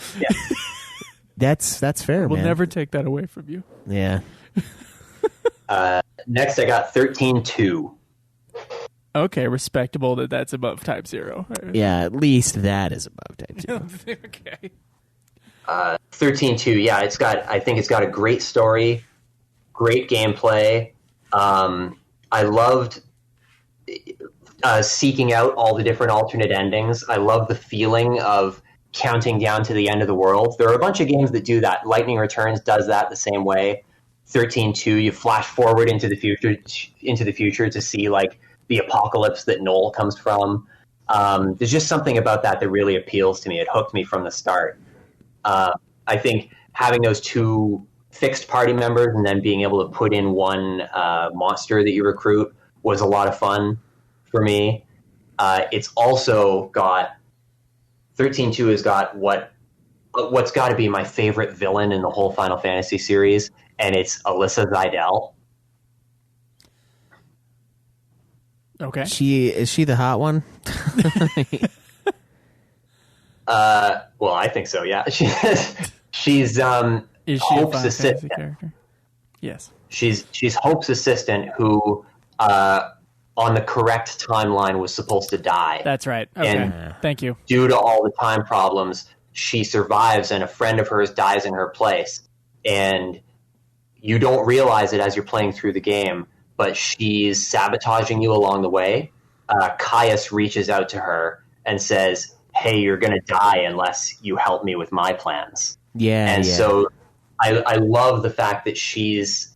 That's fair, We'll man. never take that away from you. Yeah. Next, I got 13-2. Okay, respectable that's above Type 0. Yeah, at least that is above Type 0. Okay. 13-2, yeah, I think it's got a great story, great gameplay. I loved seeking out all the different alternate endings. I love the feeling of counting down to the end of the world. There are a bunch of games that do that. Lightning Returns does that the same way. 13-2, you flash forward into the future to see like the apocalypse that Noel comes from. There's just something about that really appeals to me. It hooked me from the start. I think having those two fixed party members and then being able to put in one monster that you recruit was a lot of fun for me. It's also got 13-2 has got what's got to be my favorite villain in the whole Final Fantasy series, and it's Alyssa Zidell. Okay. Is she the hot one? Well, I think so. Yeah, she's Is she Hope's a Final Fantasy assistant. character? Yes. She's Hope's assistant who, on the correct timeline, was supposed to die. That's right. Okay. And thank you. Due to all the time problems, she survives, and a friend of hers dies in her place. And you don't realize it as you're playing through the game, but she's sabotaging you along the way. Caius reaches out to her and says, "Hey, you're going to die unless you help me with my plans." Yeah. So I love the fact that she's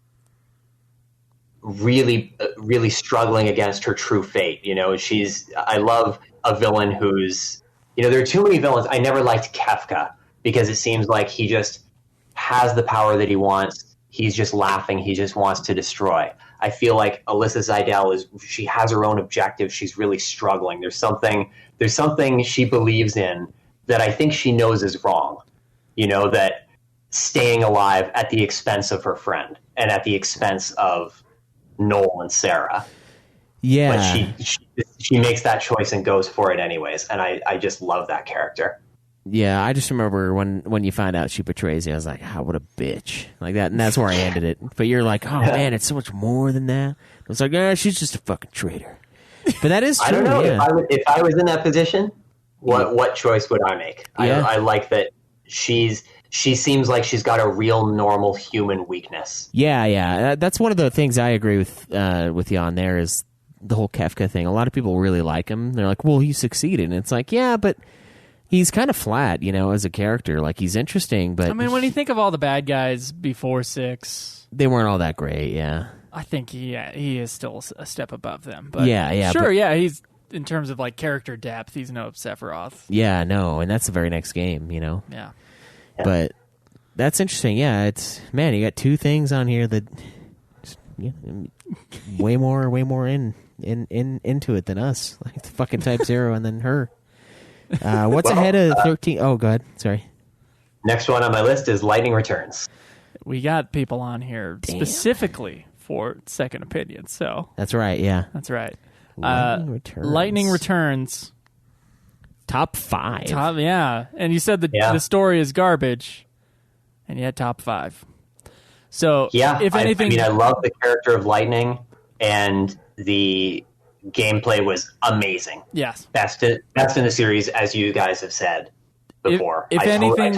really, really struggling against her true fate. I love a villain who's, there are too many villains. I never liked Kefka because it seems like he just has the power that he wants. he's just laughing. He just wants to destroy. I feel like Alyssa Seidel she has her own objective. She's really struggling. There's something she believes in that I think she knows is wrong. That staying alive at the expense of her friend and at the expense of Noel and Sarah. Yeah. But she makes that choice and goes for it anyways. And I just love that character. Yeah, I just remember when you find out she betrays you, I was like, what a bitch. Like that, and that's where I ended it. But you're like, oh man, it's so much more than that. I was like, she's just a fucking traitor. But that is true. I don't know. Yeah. If I was in that position, what choice would I make? Yeah. I like that she seems like she's got a real normal human weakness. Yeah. That's one of the things I agree with you on there is the whole Kefka thing. A lot of people really like him. They're like, well, he succeeded. And it's like, yeah, but he's kind of flat, as a character. Like, he's interesting, but... I mean, when you think of all the bad guys before 6... They weren't all that great, yeah. I think he is still a step above them. But yeah. Sure, he's... In terms of, like, character depth, he's no Sephiroth. Yeah, no, and that's the very next game, Yeah. But that's interesting, yeah. It's... Man, you got 2 things on here that... way more into it than us. Like, the fucking Type 0 and then her. What's ahead of 13? Oh, go ahead. Sorry. Next one on my list is Lightning Returns. We got people on here specifically for second opinions. So that's right. Yeah, that's right. Lightning Returns. Top 5. Yeah. And you said the story is garbage, and you had top 5. So if anything, I love the character of Lightning, and the gameplay was amazing. Yes, best in the series, as you guys have said before. If anything,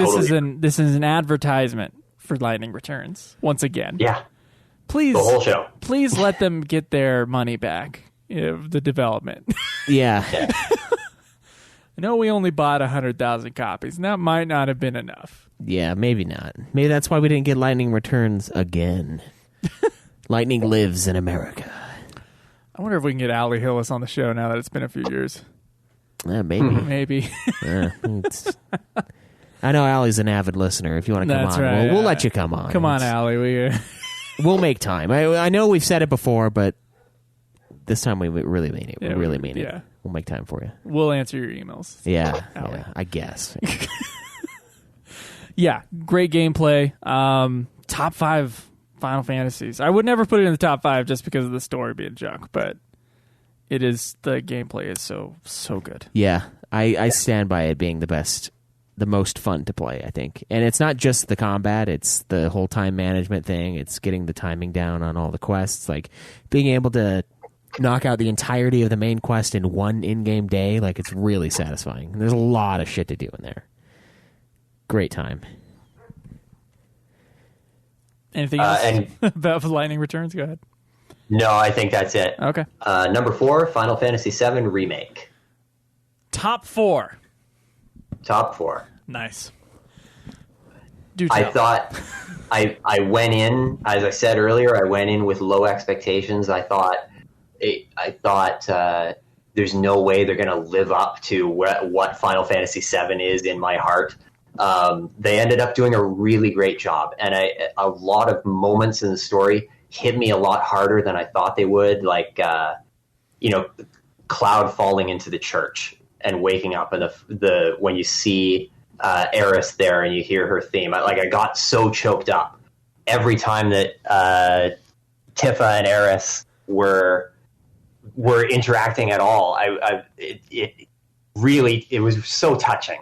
this is an advertisement for Lightning Returns once again. Yeah, please, the whole show. Please let them get their money back. The development. Yeah. I know we only bought 100,000 copies, and that might not have been enough. Yeah, maybe not. Maybe that's why we didn't get Lightning Returns again. Lightning lives in America. I wonder if we can get Allie Hillis on the show now that it's been a few years. Maybe. Maybe. I know Allie's an avid listener. If you want to come on, right, we'll let you come on. Come on, Allie. We'll make time. I know we've said it before, but this time we really mean it. Yeah, we really mean it. Yeah. We'll make time for you. We'll answer your emails. Yeah, I guess. Yeah, great gameplay. Top 5 Final Fantasies. I would never put it in the top 5 just because of the story being junk, but it is, the gameplay is so good. Yeah, I stand by it being the most fun to play, I think. And it's not just the combat, it's the whole time management thing. It's getting the timing down on all the quests, like being able to knock out the entirety of the main quest in one in-game day. Like, it's really satisfying. There's a lot of shit to do in there. Great time. Anything else about Lightning Returns? Go ahead. No, I think that's it. Okay. Number 4, Final Fantasy VII Remake. Top 4. Top 4. Nice. I thought I went in, as I said earlier, I went in with low expectations. I thought there's no way they're going to live up to what Final Fantasy VII is in my heart. They ended up doing a really great job, and a lot of moments in the story hit me a lot harder than I thought they would. Like, Cloud falling into the church and waking up, and the when you see Eris there and you hear her theme, I got so choked up every time that Tifa and Eris were interacting at all. It was so touching.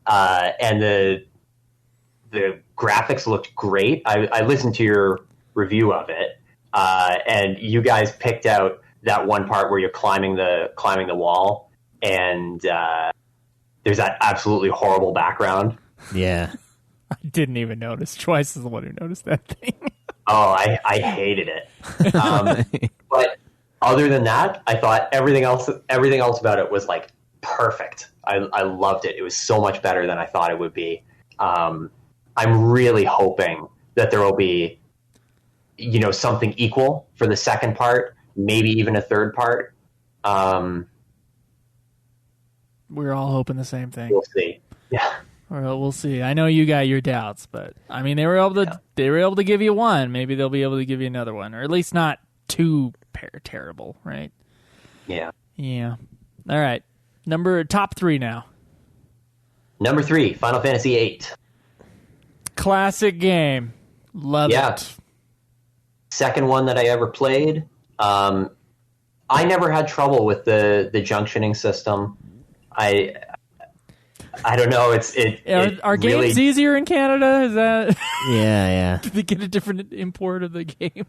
And the graphics looked great. I listened to your review of it, and you guys picked out that one part where you're climbing the wall, and there's that absolutely horrible background. Yeah, I didn't even notice. Twice is the one who noticed that thing. Oh, I hated it. But other than that, I thought everything else about it was like perfect. I loved it. It was so much better than I thought it would be. I'm really hoping that there will be, something equal for the second part, maybe even a third part. We're all hoping the same thing. We'll see. Yeah. Well, we'll see. I know you got your doubts, but I mean, they were able to give you one. Maybe they'll be able to give you another one, or at least not too terrible, right? Yeah. Yeah. All right. Top 3 now. Number 3, Final Fantasy VIII. Classic game. Love it. Second one that I ever played. I never had trouble with the junctioning system. I don't know. Are games easier in Canada? Is that Yeah. Do they get a different import of the game?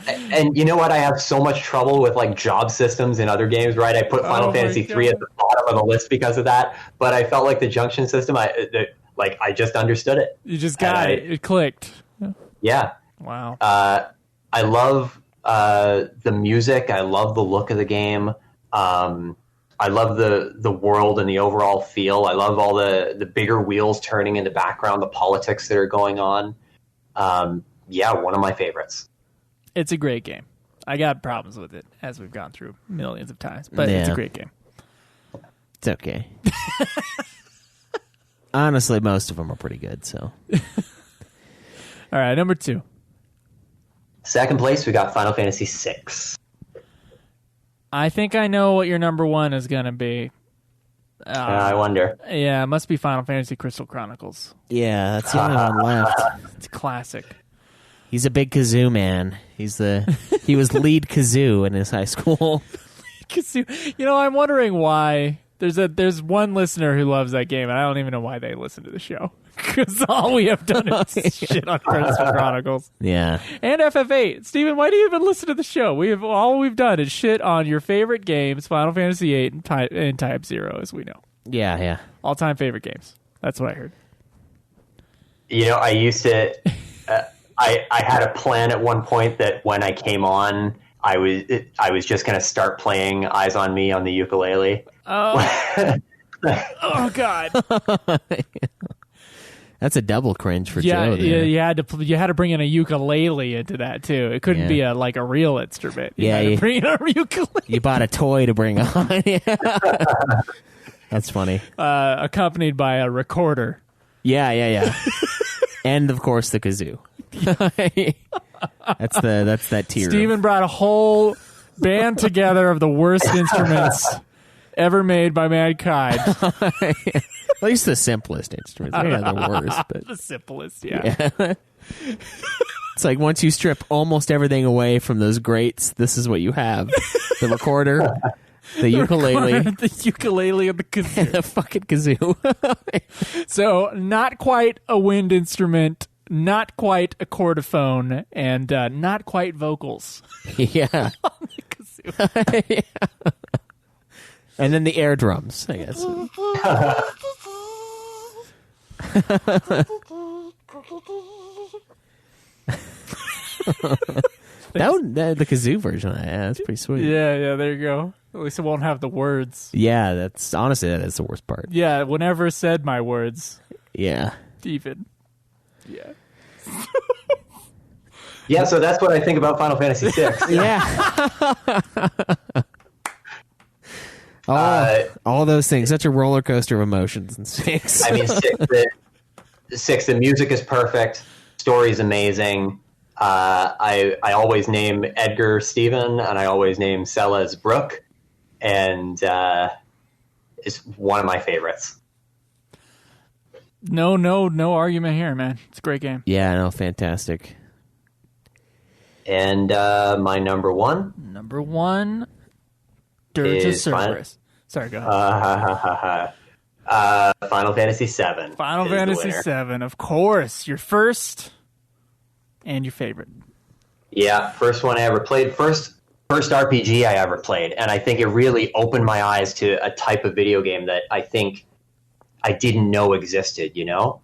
And you know what? I have so much trouble with like job systems in other games, right? I put Final Fantasy 3 at the bottom of the list because of that. But I felt like the junction system, I just understood it. You just got it. It clicked. Yeah. Wow. I love the music. I love the look of the game. I love the world and the overall feel. I love all the bigger wheels turning in the background, the politics that are going on. One of my favorites. It's a great game. I got problems with it, as we've gone through millions of times, but it's a great game. It's okay. Honestly, most of them are pretty good, so. All right, number 2. Second place, we got Final Fantasy VI. I think I know what your number 1 is going to be. I wonder. Yeah, it must be Final Fantasy Crystal Chronicles. Yeah, that's the only one left. It's classic. He's a big kazoo man. He was lead kazoo in his high school. Kazoo. You know, I'm wondering why. There's one listener who loves that game, and I don't even know why they listen to the show. Because all we have done is shit on Crystal Chronicles. Yeah. And FF8. Steven, why do you even listen to the show? All we've done is shit on your favorite games, Final Fantasy VIII and Type 0, as we know. Yeah. All-time favorite games. That's what I heard. You know, I used to... I had a plan at one point that when I came on, I was just going to start playing Eyes on Me on the ukulele. Oh, oh God! That's a double cringe for Joe. Joe. There. Yeah, you had to bring in a ukulele into that too. It couldn't be a real instrument. You had to bring in a ukulele. You bought a toy to bring on. That's funny. Accompanied by a recorder. Yeah. And of course the kazoo. That's that tier. Steven brought a whole band together of the worst instruments ever made by mankind. At least the simplest instruments. Maybe not the worst, but the simplest, yeah. It's like once you strip almost everything away from those greats, this is what you have: the recorder, the ukulele, the ukulele, and the kazoo, and the fucking kazoo. So, not quite a wind instrument. Not quite a chordophone, and not quite vocals. Yeah. On the kazoo. Yeah. And then the air drums, I guess. The kazoo version of that, that's pretty sweet. Yeah, there you go. At least it won't have the words. Yeah, that's the worst part. Yeah, whenever said my words. Yeah. Even. Yeah. Yeah, so that's what I think about Final Fantasy VI. Yeah. All those things. Such a roller coaster of emotions in 6. I mean, 6, the music is perfect. Story's amazing. I always name Edgar Steven, and I always name Sellers Brooke. And it's one of my favorites. No argument here, man. It's a great game. Yeah, no, fantastic. And my number 1? Number 1, Dirge of Cerberus. Sorry, go ahead. Final Fantasy VII. Final Fantasy VII, of course. Your first and your favorite. Yeah, first one I ever played. First RPG I ever played. And I think it really opened my eyes to a type of video game that I think I didn't know existed, you know?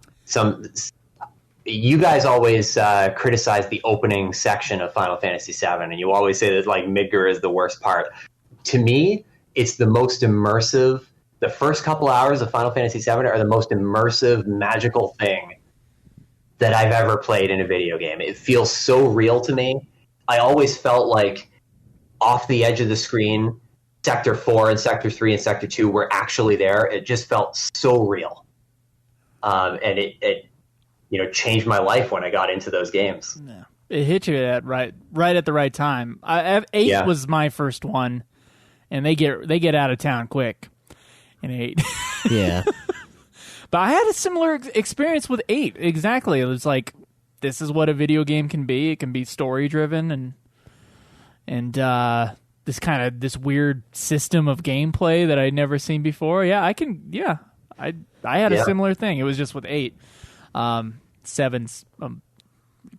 You guys always criticize the opening section of Final Fantasy VII, and you always say that like Midgar is the worst part. To me, it's the most immersive. The first couple hours of Final Fantasy VII are the most immersive, magical thing that I've ever played in a video game. It feels so real to me. I always felt like off the edge of the screen, Sector 4 and Sector 3 and Sector 2 were actually there. It just felt so real. and it changed my life when I got into those games. Yeah. It hit you at right at the right time. 8 was my first one, and they get out of town quick in 8. Yeah. But I had a similar experience with 8. Exactly. It was like, this is what a video game can be. It can be story driven and this weird system of gameplay that I'd never seen before. Yeah, I had a similar thing. It was just with 8. 7's a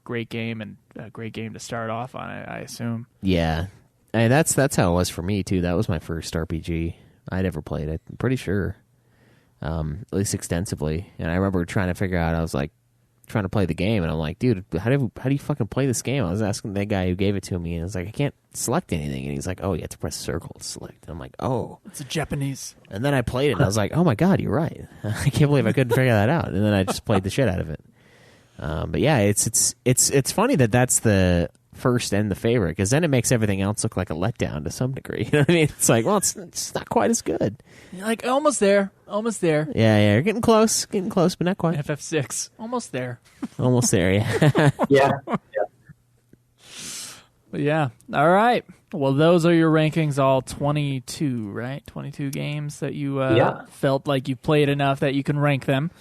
great game and a great game to start off on, I assume. Yeah. And that's how it was for me too. That was my first RPG I'd ever played. I'm pretty sure. At least extensively. And I remember trying to figure out, I was like trying to play the game, and I'm like, dude, how do you fucking play this game? I was asking the guy who gave it to me, and I was like, I can't select anything. And he's like, oh, you have to press circle to select. And I'm like, oh. It's a Japanese. And then I played it, and I was like, oh my God, you're right. I can't believe I couldn't figure that out. And then I just played the shit out of it. But yeah, it's funny that that's the first and the favorite, because then it makes everything else look like a letdown to some degree. You know what I mean? It's like, well, it's not quite as good. You're like, almost there. Yeah, you're getting close, but not quite. FF6, almost there. Almost there, yeah. Yeah. But yeah, all right. Well, those are your rankings, all 22, right? 22 games that you felt like you played enough that you can rank them.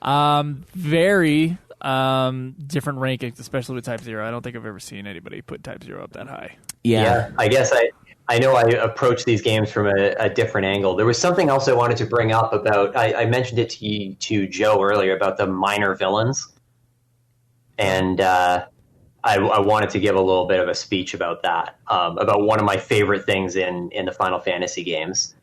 Very different rankings, especially with Type 0. I don't think I've ever seen anybody put Type 0 up that high. Yeah, I guess I know I approached these games from a different angle. There was something else I wanted to bring up about, I mentioned it to Joe earlier about the minor villains. And I wanted to give a little bit of a speech about that, about one of my favorite things in the Final Fantasy games.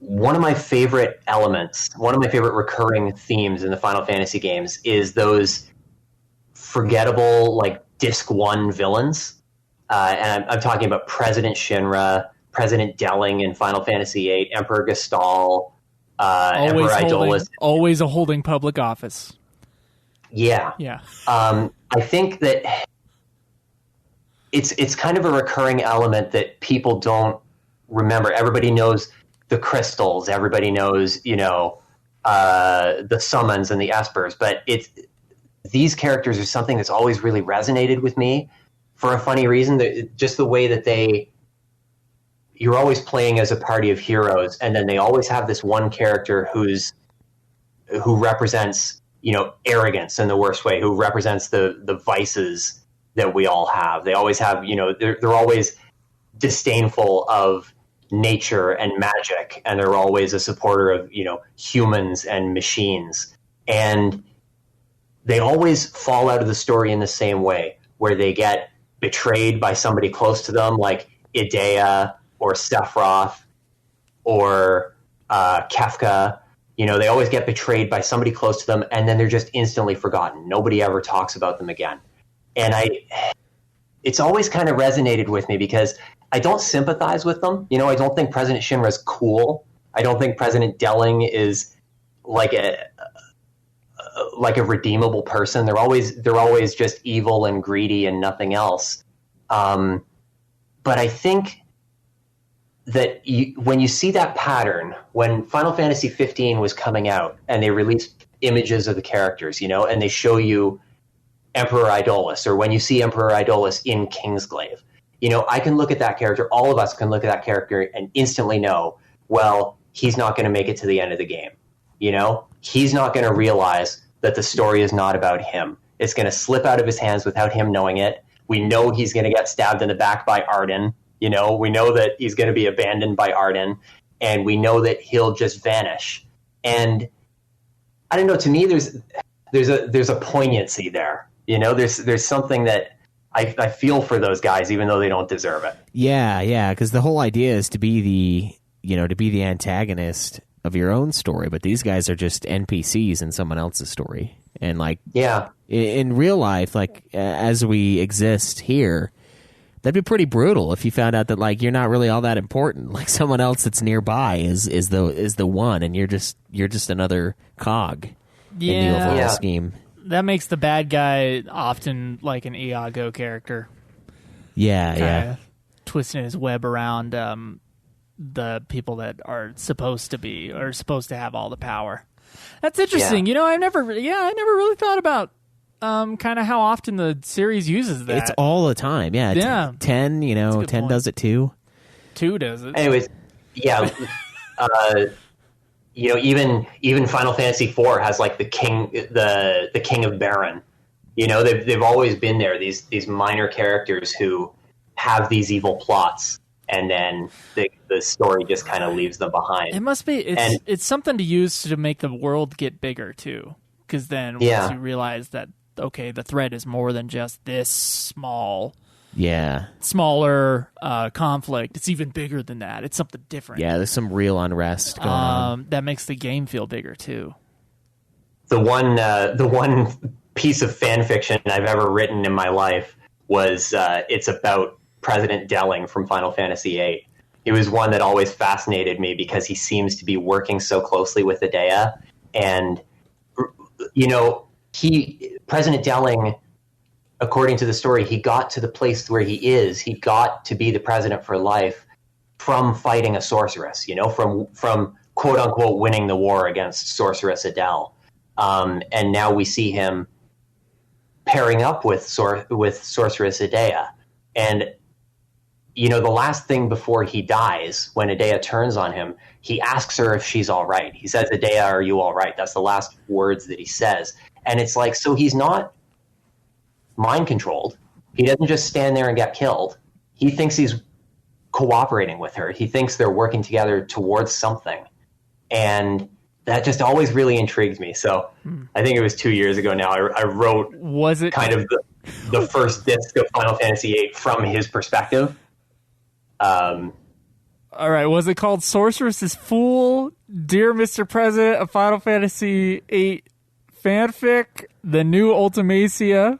One of my favorite elements, one of my favorite recurring themes in the Final Fantasy games is those forgettable, like, Disc 1 villains. And I'm talking about President Shinra, President Delling in Final Fantasy VIII, Emperor Gestal, Emperor Idolus. Always holding public office. Yeah. I think that it's kind of a recurring element that people don't remember. Everybody knows the crystals. Everybody knows, the summons and the espers. But these characters are something that's always really resonated with me for a funny reason. Just the way that you're always playing as a party of heroes, and then they always have this one character who represents, arrogance in the worst way, who represents the vices that we all have. They always have, they're always disdainful of nature and magic, and they're always a supporter of, humans and machines. And they always fall out of the story in the same way, where they get betrayed by somebody close to them, like Idea or Sephiroth or Kefka. They always get betrayed by somebody close to them, and then they're just instantly forgotten. Nobody ever talks about them again. And it's always kind of resonated with me because I don't sympathize with them. I don't think President Shinra is cool. I don't think President Delling is like a redeemable person. They're always just evil and greedy and nothing else. But I think that when you see that pattern, when Final Fantasy 15 was coming out and they released images of the characters, and they show you Emperor Idolus, or when you see Emperor Idolus in Kingsglaive, I can look at that character, all of us can look at that character and instantly know, well, he's not going to make it to the end of the game. He's not going to realize that the story is not about him. It's going to slip out of his hands without him knowing it. We know he's going to get stabbed in the back by Arden. We know that he's going to be abandoned by Arden, and we know that he'll just vanish. And I don't know, to me, there's a poignancy there. There's something that I feel for those guys, even though they don't deserve it. Yeah, because the whole idea is to be the antagonist of your own story, but these guys are just NPCs in someone else's story. And in real life, as we exist here, that'd be pretty brutal if you found out that you're not really all that important. Like someone else that's nearby is the one, and you're just another cog in the overall scheme. That makes the bad guy often like an Iago character. Yeah. Twisting his web around the people that are supposed to have all the power. That's interesting. Yeah. I never really thought about kind of how often the series uses that. It's all the time. Yeah. Yeah. 10, 10 point. does it too. 2 does it. Anyways, yeah. Even Final Fantasy IV has like the king of Baron. They've always been there. These minor characters who have these evil plots, and then the story just kind of leaves them behind. It must be. It's something to use to make the world get bigger too, because then once you realize that the threat is more than just this smaller conflict. It's even bigger than that. It's something different. Yeah, there's some real unrest going on. That makes the game feel bigger too. The one piece of fan fiction I've ever written in my life was it's about President Delling from Final Fantasy VIII. He was one that always fascinated me because he seems to be working so closely with Idea, and President Delling, according to the story, he got to the place where he is. He got to be the president for life from fighting a sorceress, from quote unquote winning the war against Sorceress Adele. And now we see him pairing up with Sorceress Idea. And, the last thing before he dies, when Idea turns on him, he asks her if she's all right. He says, Idea, are you all right? That's the last words that he says. And it's like, so he's not mind controlled. He doesn't just stand there and get killed. He thinks he's cooperating with her. He thinks they're working together towards something. And that just always really intrigued me. So I think it was 2 years ago now. I wrote kind of the first disc of Final Fantasy VIII from his perspective. All right. Was it called Sorceress's Fool, Dear Mr. President, a Final Fantasy VIII fanfic, The New Ultimacia,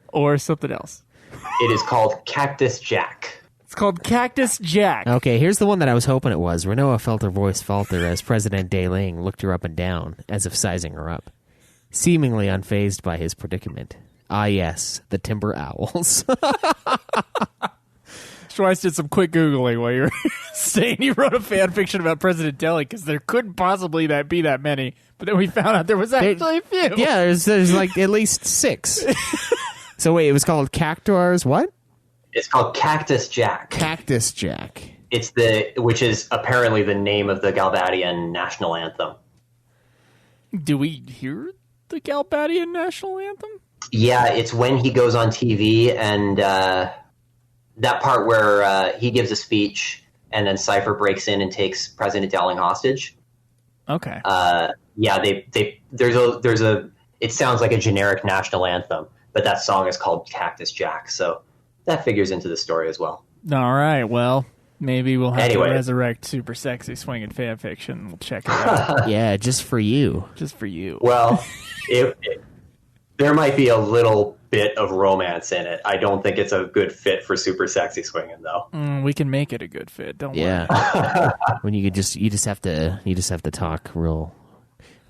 or something else? It is called Cactus Jack. It's called Cactus Jack. Okay, here's the one that I was hoping it was. Renoa felt her voice falter as President Deling looked her up and down, as if sizing her up, seemingly unfazed by his predicament. Ah, yes, the Timber Owls. Schweiss did some quick Googling while you were saying you wrote a fan fiction about President Deling, because there couldn't possibly be that many. But then we found out there was actually a few. Yeah, there's like at least 6. So wait, it was called Cactuars what? It's called Cactus Jack. Cactus Jack. It's which is apparently the name of the Galbadian national anthem. Do we hear the Galbadian national anthem? Yeah, it's when he goes on TV and that part where he gives a speech and then Cypher breaks in and takes President Delling hostage. Okay. Yeah, there's a it sounds like a generic national anthem, but that song is called Cactus Jack, so that figures into the story as well. All right, well, maybe we'll have to resurrect Super Sexy Swinging fan fiction. We'll check it out. Yeah, just for you. Just for you. Well, there might be a little bit of romance in it. I don't think it's a good fit for Super Sexy Swinging, though. We can make it a good fit. Don't worry. When you just have to talk real.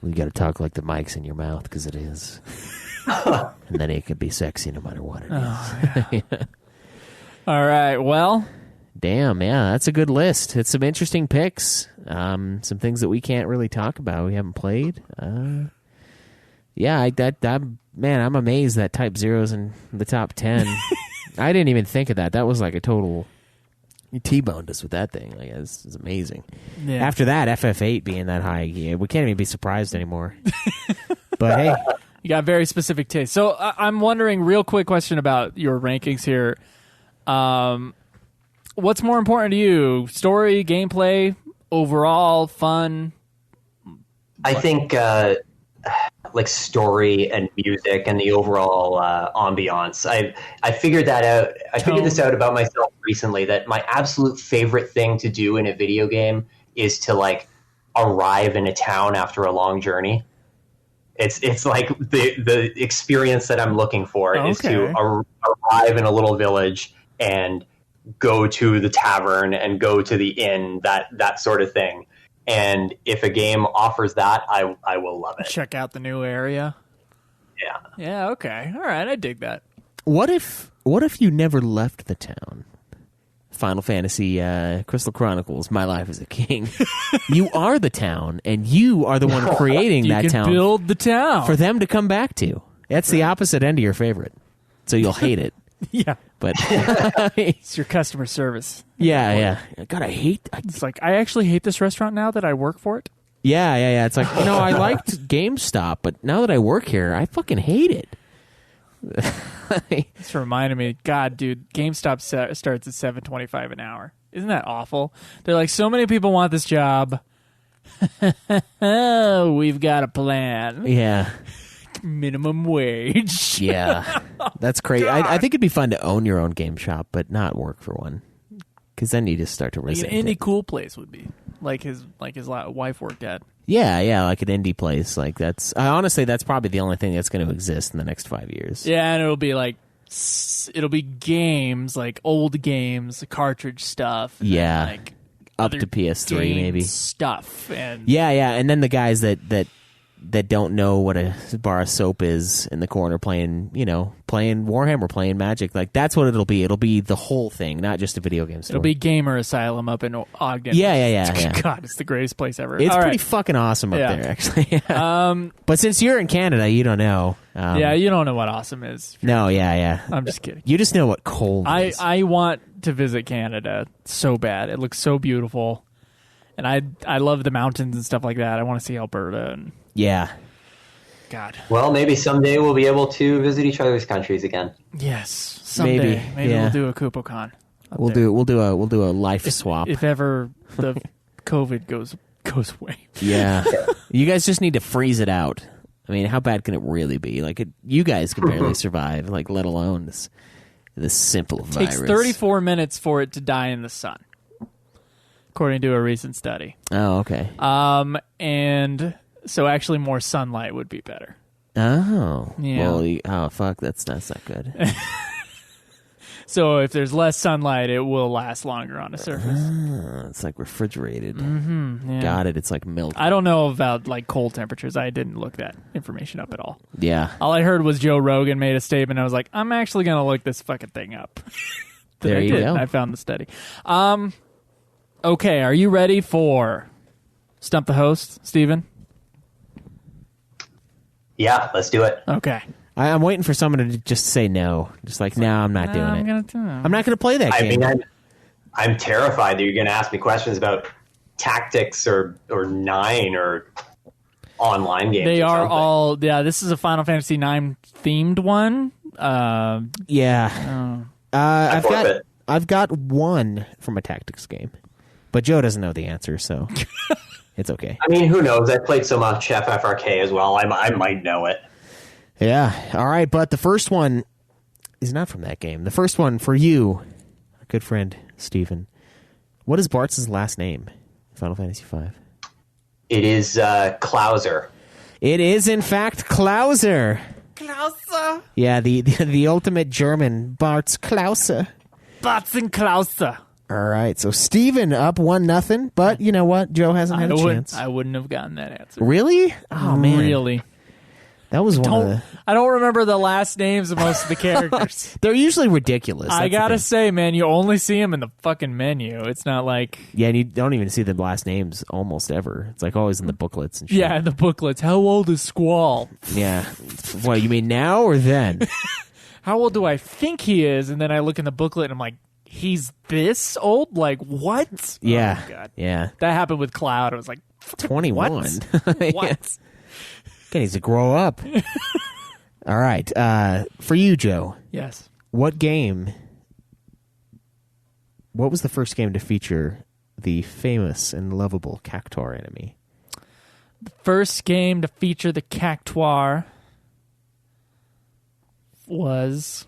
You got to talk like the mic's in your mouth, because it is, and then it could be sexy no matter what it is. Yeah. All right. Well, damn. Yeah, that's a good list. It's some interesting picks. Some things that we can't really talk about. We haven't played. Yeah, man, I'm amazed that Type Zero's in the top 10. I didn't even think of that. That was like a total. You T-boned us with that thing. Like, it's amazing. Yeah. After that, FF8 being that high, we can't even be surprised anymore. But hey, you got very specific taste. So I'm wondering, real quick question about your rankings here. What's more important to you? Story, gameplay, overall fun? I think like story and music and the overall ambiance. I figured that out. I figured this out about myself recently, that my absolute favorite thing to do in a video game is to like arrive in a town after a long journey. It's like the experience that I'm looking for is to arrive in a little village and go to the tavern and go to the inn, that sort of thing. And if a game offers that, I will love it. Check out the new area. Yeah. Yeah, okay. All right, I dig that. What if you never left the town? Final Fantasy Crystal Chronicles, My Life as a King. You are the town, and you are the one creating that town. Build the town for them to come back to. That's the opposite end of your favorite. So you'll hate it. Yeah. But it's your customer service. Yeah. God, it's like, I actually hate this restaurant now that I work for it. Yeah. It's like, I liked GameStop, but now that I work here, I fucking hate it. This reminded me, God, dude, GameStop starts at $7.25 an hour. Isn't that awful? They're like, so many people want this job. We've got a plan. Yeah. Minimum wage. Yeah. That's crazy. I think it'd be fun to own your own game shop, but not work for one. Because then you just start to resent any it. cool place would be. Like his wife worked at. Yeah, like an indie place. Like honestly, that's probably the only thing that's going to exist in the next 5 years. Yeah, and it'll be games, like old games, cartridge stuff. Yeah, like up to PS3 maybe stuff. And and then the guys that don't know what a bar of soap is in the corner playing Warhammer, playing Magic. Like that's what it'll be. It'll be the whole thing, not just a video game store. It'll be Gamer Asylum up in Ogden. Yeah. God, it's the greatest place ever. It's pretty fucking awesome up there, actually. But since you're in Canada, you don't know. You don't know what awesome is. No, yeah. I'm just kidding. You just know what cold is. I want to visit Canada so bad. It looks so beautiful. And I love the mountains and stuff like that. I want to see Alberta and yeah. God. Well, maybe someday we'll be able to visit each other's countries again. Yes, someday. Maybe we'll do a KupoCon. We'll do a life swap if ever the COVID goes away. Yeah. You guys just need to freeze it out. I mean, how bad can it really be? Like you guys can barely survive, like let alone this simple virus. It takes 34 minutes for it to die in the sun, according to a recent study. Oh, okay. And so actually more sunlight would be better. Oh. Yeah. Well, fuck, that's not good. So if there's less sunlight, it will last longer on the surface. It's like refrigerated. Mm-hmm, yeah. Got it. It's like milk. I don't know about like cold temperatures. I didn't look that information up at all. Yeah. All I heard was Joe Rogan made a statement. I was like, I'm actually going to look this fucking thing up. There you go. I found the study. Okay, are you ready for Stump the Host, Steven? Yeah, let's do it. Okay. I'm waiting for someone to just say no. Just like, no, I'm not doing it. I'm not going to play that game. I mean, I'm terrified that you're going to ask me questions about tactics or 9 or online games. They are something. all, yeah, this is a Final Fantasy IX themed one. Yeah. I've got one from a tactics game, but Joe doesn't know the answer, so it's okay. I mean, who knows? I played so much FFRK as well. I might know it. Yeah. All right, but the first one is not from that game. The first one for you, our good friend Steven. What is Bart's last name? Final Fantasy V. It is Klauser. It is in fact Klauser. Klauser. Yeah, the ultimate German Bart's Klauser. Bart's and Klauser. All right, so Steven up 1-0, but you know what? Joe hasn't had a chance. I wouldn't have gotten that answer. Really? Oh man, really? That was one of the... I don't remember the last names of most of the characters. They're usually ridiculous. I gotta say, man, you only see them in the fucking menu. It's not like... Yeah, and you don't even see the last names almost ever. It's like always in the booklets and shit. Yeah, in the booklets. How old is Squall? Yeah. What, you mean now or then? How old do I think he is? And then I look in the booklet and I'm like, he's this old? Like, what? Yeah. Oh, God. Yeah. That happened with Cloud. I was like, 21. What? What? He needs to grow up. All right. For you, Joe. Yes. What was the first game to feature the famous and lovable Cactuar enemy? The first game to feature the Cactuar was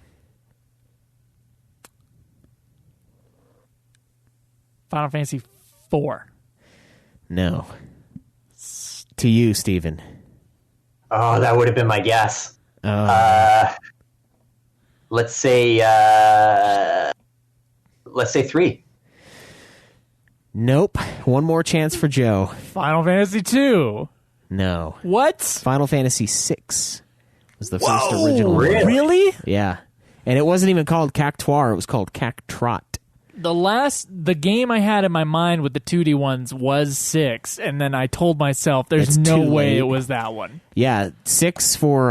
Final Fantasy IV. No. To you, Steven. Oh, that would have been my guess. Let's say 3. Nope. One more chance for Joe. Final Fantasy II. No. What? Final Fantasy VI was the first original one. Really? Really? Yeah. And it wasn't even called Cactuar. It was called Cactrot. The game I had in my mind with the 2D ones was 6, and then I told myself there's It's no too way late. it was that one. Yeah, 6 for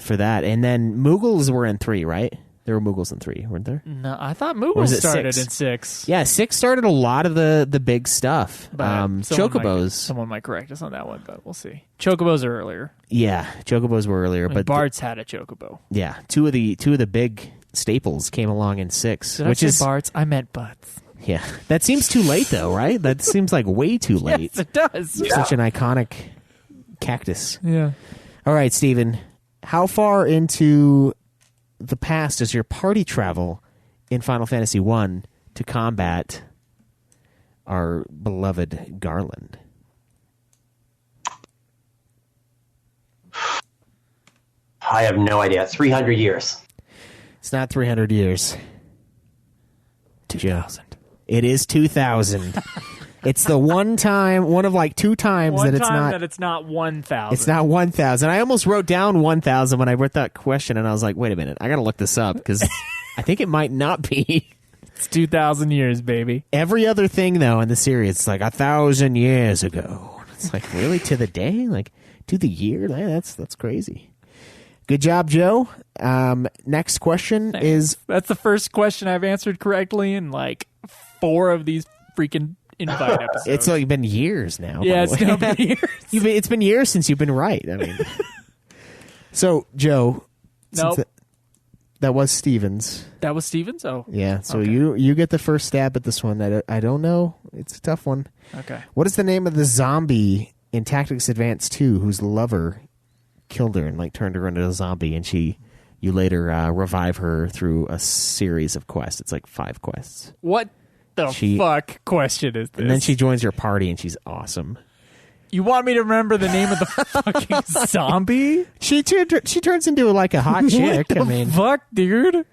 for that. And then Moogles were in 3, right? There were Moogles in 3, weren't there? No, I thought was Moogle it started 6? in 6. Yeah, 6 started a lot of the big stuff. Chocobos. Someone might correct us on that one, but we'll see. Chocobos are earlier. Yeah, Chocobos were earlier, but Bart's had a Chocobo. yeah, two of the big staples came along in 6, Did which I is say Bart's? I meant Butts. yeah. That seems too late though, right? That seems like way too late. Yes, it does. Such an iconic cactus. Yeah. All right, Steven, how far into the past does your party travel in Final Fantasy 1 to combat our beloved Garland? I have no idea. 300 years. It's not 300 years. 2000. It is 2000. It's the one of like 2 times One that it's time not. that it's not 1,000. It's not 1,000. I almost wrote down 1,000 when I wrote that question, and I was like, wait a minute, I got to look this up because I think it might not be. It's 2,000 years, baby. Every other thing, though, in the series, it's like 1,000 years ago. It's like, really? To the day? Like, to the year? That's crazy. Good job, Joe. Next question is... That's the first question I've answered correctly in like 4 of these freaking invite episodes. It's like been years now. Yeah, it's probably. now been years. It's been years since you've been right. I mean, so Joe, Nope. that was Stevens. That was Stevens? Oh. Yeah, so Okay. you get the first stab at this one. I don't know. It's a tough one. Okay. What is the name of the zombie in Tactics Advance 2 whose lover killed her and like turned her into a zombie, and you later revive her through a series of quests? It's like 5 quests. What the fuck question is this? And then she joins your party, and she's awesome. You want me to remember the name of the fucking zombie? She turns into like a hot chick. What the fuck, dude?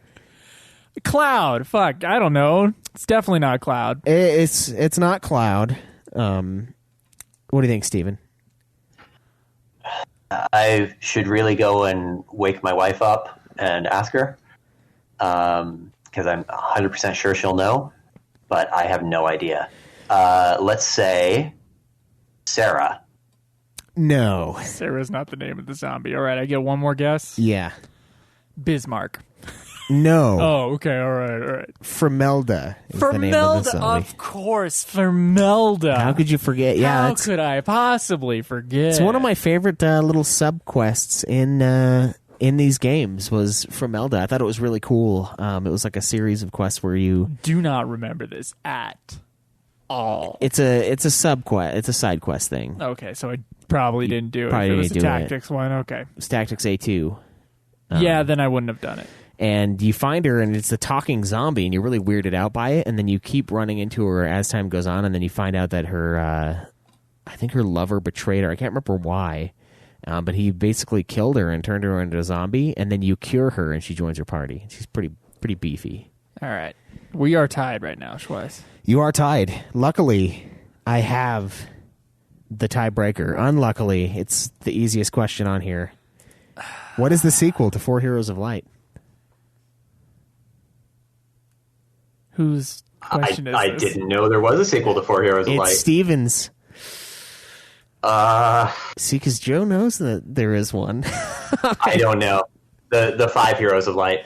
Cloud. Fuck, I don't know. It's definitely not Cloud. It's not Cloud. What do you think, Steven? I should really go and wake my wife up and ask her, because I'm 100% sure she'll know, but I have no idea. Let's say Sarah. No. Sarah's not the name of the zombie. All right, I get one more guess. Yeah. Bismarck. No. Oh, okay. All right. Fremelda is the name of the Fermelda, zombie. of course. Fermelda. How could you forget? Yeah, How could I possibly forget? it's one of my favorite little sub quests in these games was Fremelda. I thought it was really cool. It was like a series of quests where you do not remember this at all. it's a sub quest. It's a side quest thing. Okay, so I probably didn't do it. probably If it was didn't a do it. tactics one. Okay. It's Tactics A2. Yeah, then I wouldn't have done it. And you find her, and it's a talking zombie, and you're really weirded out by it. And then you keep running into her as time goes on, and then you find out that her, I think her lover betrayed her. I can't remember why, but he basically killed her and turned her into a zombie. And then you cure her, and she joins your party. She's pretty beefy. All right. We are tied right now, Schweiss. You are tied. Luckily, I have the tiebreaker. Unluckily, it's the easiest question on here. What is the sequel to 4 Heroes of Light? Whose question is I this? didn't know there was a sequel to 4 Heroes of It's Light. Stevens. See, because Joe knows that there is one. I don't know. The 5 Heroes of Light.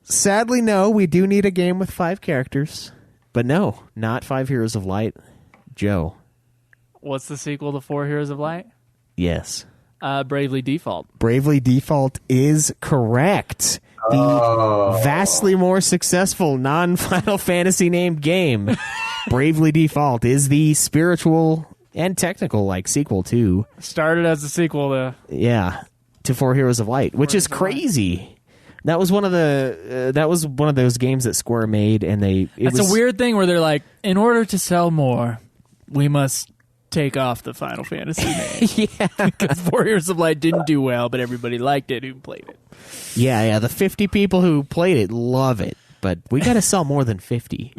Sadly, no. We do need a game with 5 characters. But no, not 5 Heroes of Light. Joe. What's the sequel to 4 Heroes of Light? Yes. Bravely Default. Bravely Default is correct. The vastly more successful non-Final Fantasy named game, Bravely Default, is the spiritual and technical sequel to Started as a sequel to 4 Heroes of Light, which is crazy. That was one of those games that Square made, and It's a weird thing where they're like, in order to sell more, we must take off the Final Fantasy name. Yeah, Because 4 Heroes of Light didn't do well, but everybody liked it who played it. yeah. The 50 people who played it love it, but we got to sell more than 50.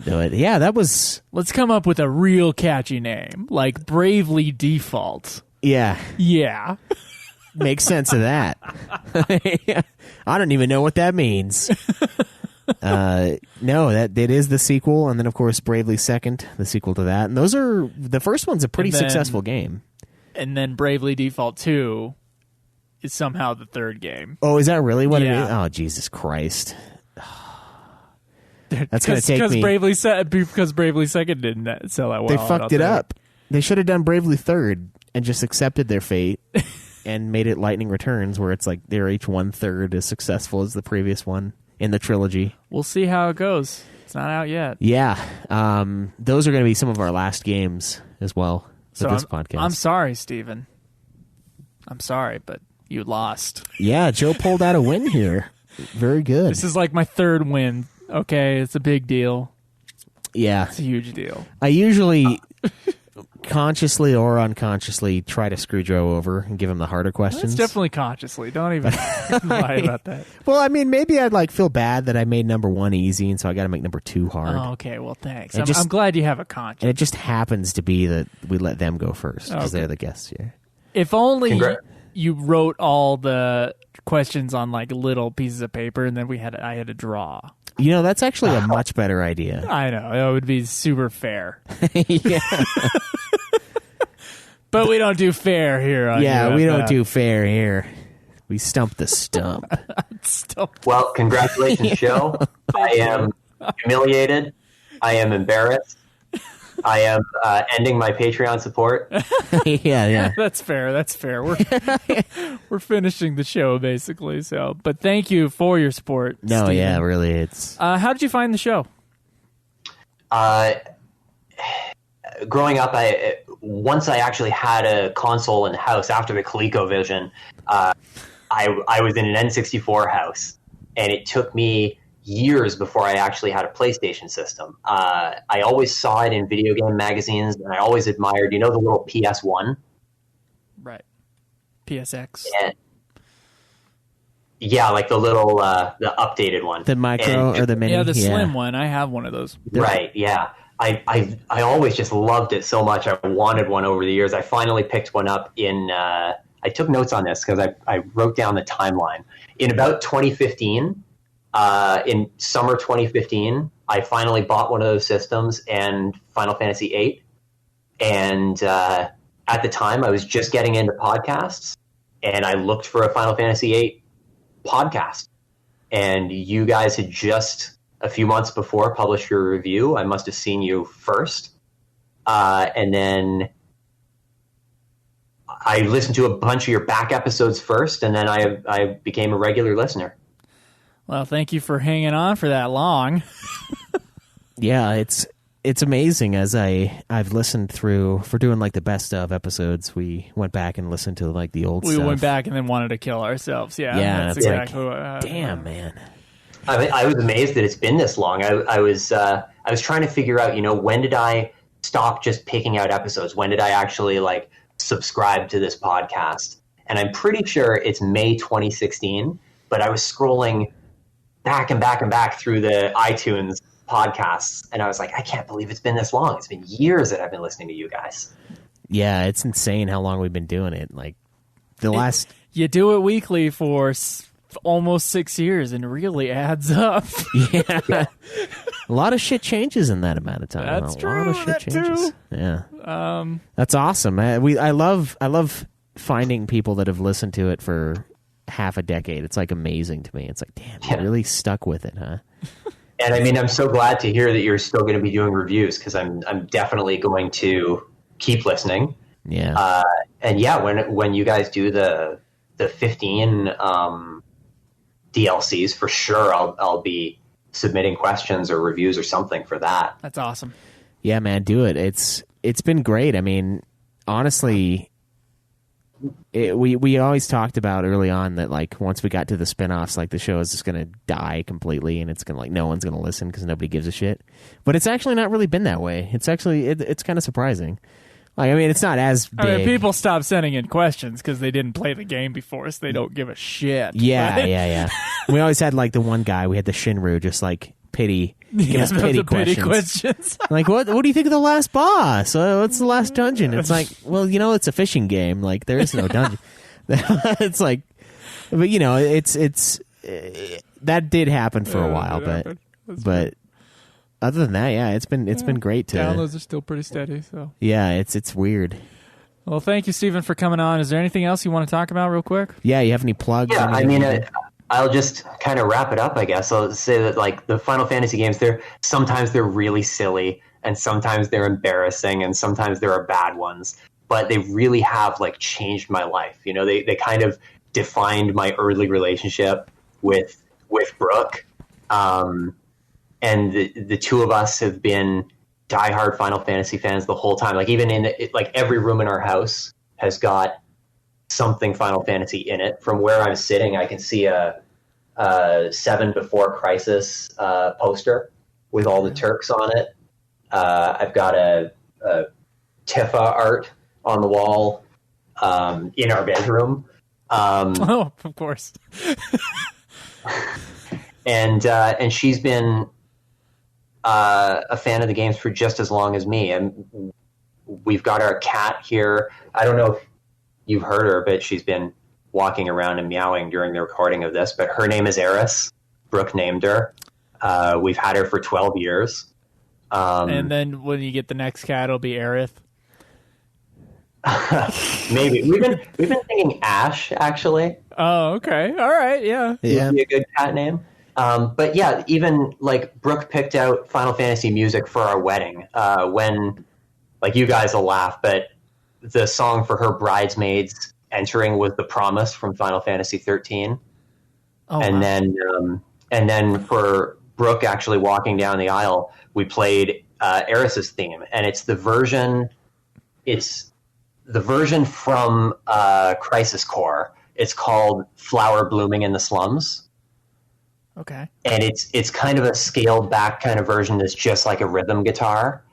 Do it. Yeah, that was. Let's come up with a real catchy name, like Bravely Default. Yeah, Yeah. makes sense of that. I don't even know what that means. No, that it is the sequel, and then of course Bravely Second, the sequel to that, and those are the first one's a pretty successful game. And then Bravely Default 2 is somehow the third game. Oh, is that really what it Yeah. is? Oh, Jesus Christ! That's gonna take me. Because Bravely Second didn't sell that well. They fucked it up. They should have done Bravely Third and just accepted their fate and made it Lightning Returns, where it's like they're each 1/3 as successful as the previous one in the trilogy. We'll see how it goes. It's not out yet. Yeah, those are going to be some of our last games as well for this podcast. I'm sorry, Steven. I'm sorry, but you lost. Yeah, Joe pulled out a win here. Very good. This is like my third win. Okay, it's a big deal. Yeah, It's a huge deal. I usually consciously or unconsciously try to screw Joe over and give him the harder questions. It's definitely consciously. Don't even lie about that. Well, I mean, maybe I'd like feel bad that I made number 1 easy, and so I got to make number 2 hard. Oh, okay, well, thanks. And I'm glad you have a conscience. And it just happens to be that we let them go first because Okay. they're the guests here. If only Congra- you wrote all the questions on like little pieces of paper, and then I had to draw. You know, that's actually a much better idea. I know it would be super fair, Yeah, but we don't do fair here. On yeah, we don't UFF. do fair here. We stump the stump. Stop. Well, congratulations, Joe. I am humiliated. I am embarrassed. I am ending my Patreon support. Yeah. That's fair. That's fair. We're finishing the show basically. So, but thank you for your support. No, Steven. yeah, really, it's How did you find the show? Growing up, once I actually had a console in the house after the ColecoVision, I was in an N64 house, and it took me years before I actually had a PlayStation system. I always saw it in video game magazines, and I always admired, the little PS1? Right. PSX. And, yeah, like the little, the updated one. the micro or the mini. Yeah, the slim one. I have one of those. Right, yeah. I always just loved it so much. I wanted one over the years. I finally picked one up in, I took notes on this because I wrote down the timeline. In about 2015, in summer 2015, I finally bought one of those systems and Final Fantasy VIII. And at the time, I was just getting into podcasts, and I looked for a Final Fantasy VIII podcast. And you guys had just, a few months before, published your review. I must have seen you first. And then I listened to a bunch of your back episodes first, and then I became a regular listener. Well, thank you for hanging on for that long. Yeah, it's amazing. As I've listened through for doing like the best of episodes, we went back and listened to like the old We stuff. went back and then wanted to kill ourselves. Yeah, Yeah, that's it's like, exactly what. Damn, man. I was amazed that it's been this long. I was trying to figure out, when did I stop just picking out episodes? When did I actually like subscribe to this podcast? And I'm pretty sure it's May 2016. But I was scrolling back and back and back through the iTunes podcasts, and I was like, I can't believe it's been this long. It's been years that I've been listening to you guys. Yeah, it's insane how long we've been doing it. Like the last. You do it weekly for almost 6 years, and it really adds up. Yeah. A lot of shit changes in that amount of time. That's a true, lot of shit that changes. too. Yeah. That's awesome. I love finding people that have listened to it for half a decade. It's like amazing to me. It's like, damn, you really stuck with it, huh? And I mean, I'm so glad to hear that you're still going to be doing reviews, because I'm definitely going to keep listening. Yeah. And yeah, when you guys do the 15 DLCs, for sure I'll be submitting questions or reviews or something for that. That's awesome. Yeah, man, do it. It's been great. I mean, honestly, we always talked about early on that like once we got to the spinoffs, like the show is just gonna die completely, and it's gonna like no one's gonna listen because nobody gives a shit. But it's actually not really been that way. It's actually it's kind of surprising. Like, I mean, it's not as big. I mean, people stopped sending in questions because they didn't play the game before, so they don't give a shit. Yeah, right? yeah. We always had like the one guy. We had the Shinru, just like give us pity the questions. Like, what do you think of the last boss? What's the last dungeon? It's like, well, it's a fishing game. Like, there is no dungeon. It's like, but it's that did happen for a while, but other than that, yeah, it's been great to downloads are still pretty steady. So yeah, it's weird. Well, thank you, Stephen, for coming on. Is there anything else you want to talk about real quick? Yeah, you have any plugs? Yeah, I mean, I'll just kind of wrap it up, I guess. I'll say that, like, the Final Fantasy games, sometimes they're really silly, and sometimes they're embarrassing, and sometimes there are bad ones. But they really have, like, changed my life. You know, they kind of defined my early relationship with Brooke. And the two of us have been diehard Final Fantasy fans the whole time. Like, even like every room in our house has got something Final Fantasy in it. From where I'm sitting, I can see a 7 Before Crisis poster with all the Turks on it. I've got a Tifa art on the wall in our bedroom. Oh, of course. And she's been a fan of the games for just as long as me. And we've got our cat here. I don't know if you've heard her, but she's been walking around and meowing during the recording of this. But her name is Eris. Brooke named her. We've had her for 12 years. And then when you get the next cat, it'll be Aerith. Maybe we've been thinking Ash, actually. Oh, okay, all right, yeah. Would be a good cat name. But yeah, even like Brooke picked out Final Fantasy music for our wedding. When, like, you guys will laugh, but the song for her bridesmaids entering was "The Promise" from Final Fantasy 13. Oh, and wow. then for Brooke actually walking down the aisle, we played Eris's theme, and it's the version. It's the version from Crisis Core. It's called "Flower Blooming in the Slums." Okay. And it's kind of a scaled back kind of version that's just like a rhythm guitar,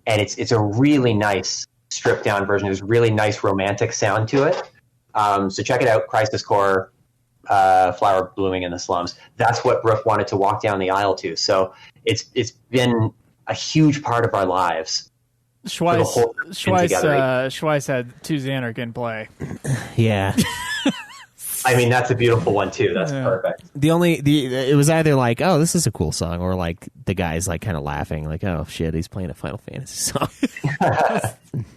and it's a really nice stripped down version. There's a really nice romantic sound to it. So check it out, Crisis Core, "Flower Blooming in the Slums." That's what Brooke wanted to walk down the aisle to. So it's been a huge part of our lives. Schweiss had 2 Xanark in play. Yeah. I mean, that's a beautiful one too. That's perfect. It was either like, oh, this is a cool song, or like the guy's like kind of laughing, like, oh shit, he's playing a Final Fantasy song.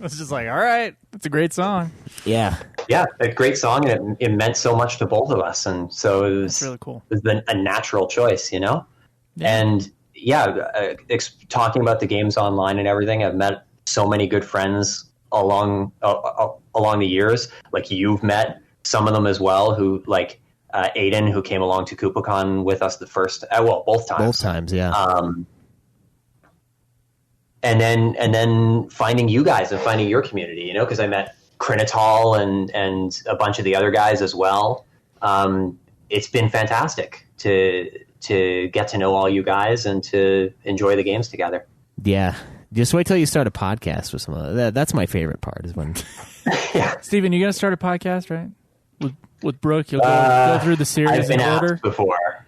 It's just like, all right, it's a great song. Yeah, a great song, and it meant so much to both of us, and so it was really cool. It was a natural choice, you know. Yeah. And talking about the games online and everything, I've met so many good friends along the years. Like, you've met some of them as well, who, like, Aiden, who came along to KupoCon with us the first, both times. Both times, yeah. And then finding you guys and finding your community, you know, because I met Krinatal and a bunch of the other guys as well. It's been fantastic to get to know all you guys and to enjoy the games together. Yeah. Just wait till you start a podcast with some of that. That's my favorite part, is when... Yeah. Steven, you're going to start a podcast, right? With Brooke, you'll go through the series I've been in order? asked before.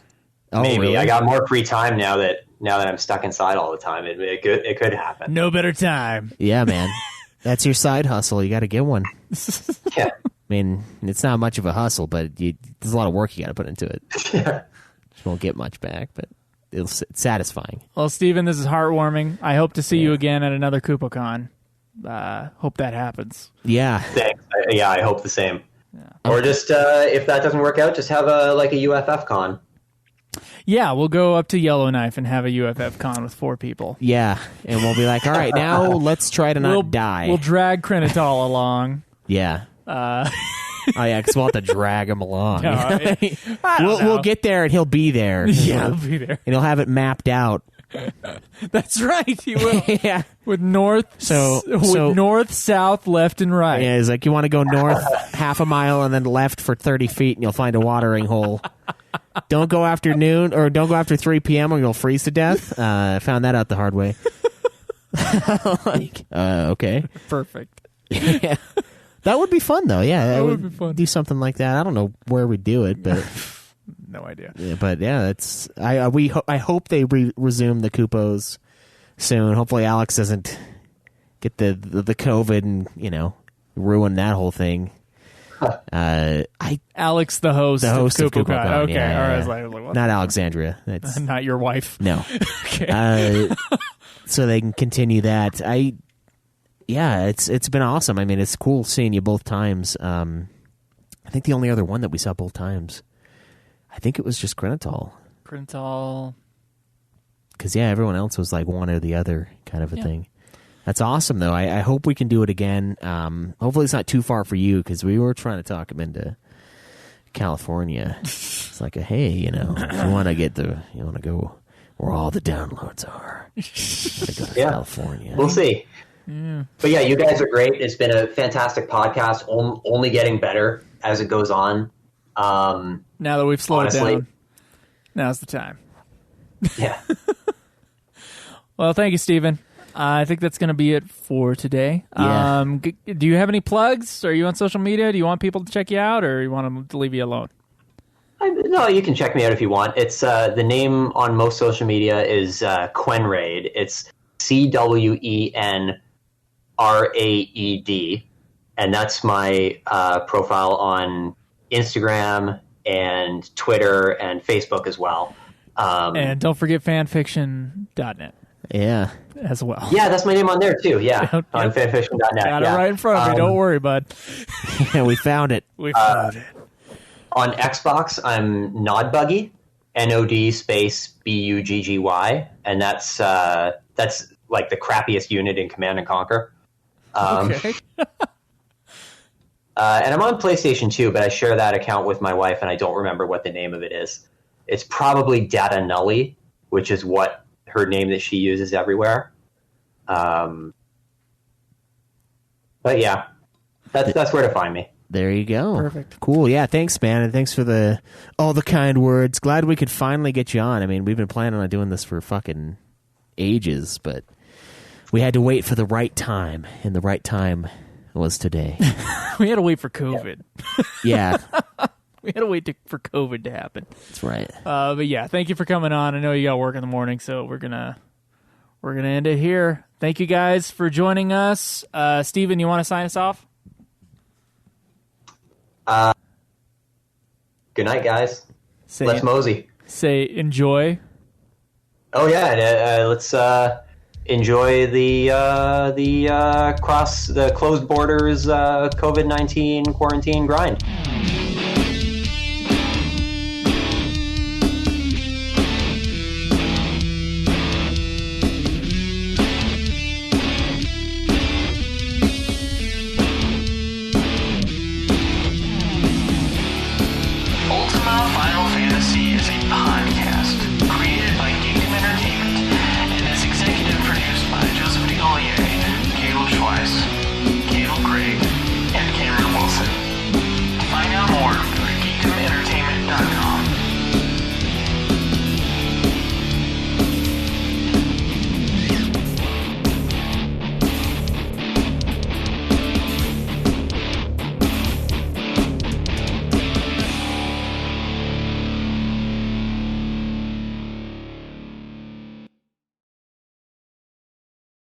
Oh, maybe. really? I got more free time now that I'm stuck inside all the time. It could happen. No better time. Yeah, man. That's your side hustle. You got to get one. Yeah. I mean, it's not much of a hustle, but there's a lot of work you got to put into it. Yeah. Just won't get much back, but it's satisfying. Well, Steven, this is heartwarming. I hope to see you again at another KupoCon. Hope that happens. Yeah. Thanks. I hope the same. Yeah. Or just, if that doesn't work out, just have a UFF con. Yeah, we'll go up to Yellowknife and have a UFF con with 4 people. Yeah, and we'll be like, all right, now let's try to not die. We'll drag Krinatal along. Yeah. Oh, yeah, because we'll have to drag him along. We'll get there, and he'll be there. Yeah, he'll be there. And he'll have it mapped out. That's right, he will. Yeah. With north, south, left, and right. Yeah, he's like, you want to go north half a mile and then left for 30 feet, and you'll find a watering hole. Don't go after noon, or don't go after 3 p.m. or you'll freeze to death. I found that out the hard way. Okay. Perfect. Yeah. That would be fun, though. Yeah, that would be fun. Do something like that. I don't know where we do it, but no idea. Yeah, but yeah, it's I hope they resume the Kupos soon. Hopefully, Alex doesn't get the COVID and ruin that whole thing. I Alex, the host of Kukulkan. Kukulkan. Okay, Yeah, all right. yeah. I was like, what? Not Alexandria. That's Not your wife. no. Okay. So they can continue that. It's been awesome. I mean, it's cool seeing you both times. I think the only other one that we saw both times, I think it was just Grenatol. Because everyone else was like one or the other kind of a thing. That's awesome, though. I hope we can do it again. Hopefully, it's not too far for you, because we were trying to talk him into California. It's like hey, if you want to you want to go where all the downloads are, you gotta go to California. We'll see. Yeah. But yeah, you guys are great. It's been a fantastic podcast, only getting better as it goes on. Now that we've slowed down, now's the time. Yeah. Well, thank you, Stephen. I think that's going to be it for today. Yeah. Do you have any plugs? Are you on social media? Do you want people to check you out, or you want them to leave you alone? No, you can check me out if you want. It's the name on most social media is Quenraid. It's CWENRAED, and that's my profile on Instagram and Twitter and Facebook as well. And don't forget fanfiction.net. Yeah. As well. Yeah, that's my name on there too. Yeah, on fanfiction.net. Got it right in front of me. Don't worry, bud. Yeah, we found it. We found it. On Xbox, I'm Nodbuggy, NOD space BUGGY, and that's like the crappiest unit in Command and Conquer. Okay. And I'm on PlayStation 2, but I share that account with my wife, and I don't remember what the name of it is. It's probably Data Nully, which is what her name that she uses everywhere. But yeah, that's where to find me. There you go. Perfect. Cool. Yeah, thanks, man, and thanks for all the kind words. Glad we could finally get you on. I mean, we've been planning on doing this for fucking ages, but we had to wait for the right time, and the right time was today. We had to wait for COVID. Yeah. We had to wait for COVID to happen. That's right. But yeah, thank you for coming on. I know you got work in the morning, so we're gonna end it here. Thank you guys for joining us. Steven, you want to sign us off? Good night, guys. Let's mosey. Say enjoy. Oh yeah, let's enjoy the closed borders COVID-19 quarantine grind.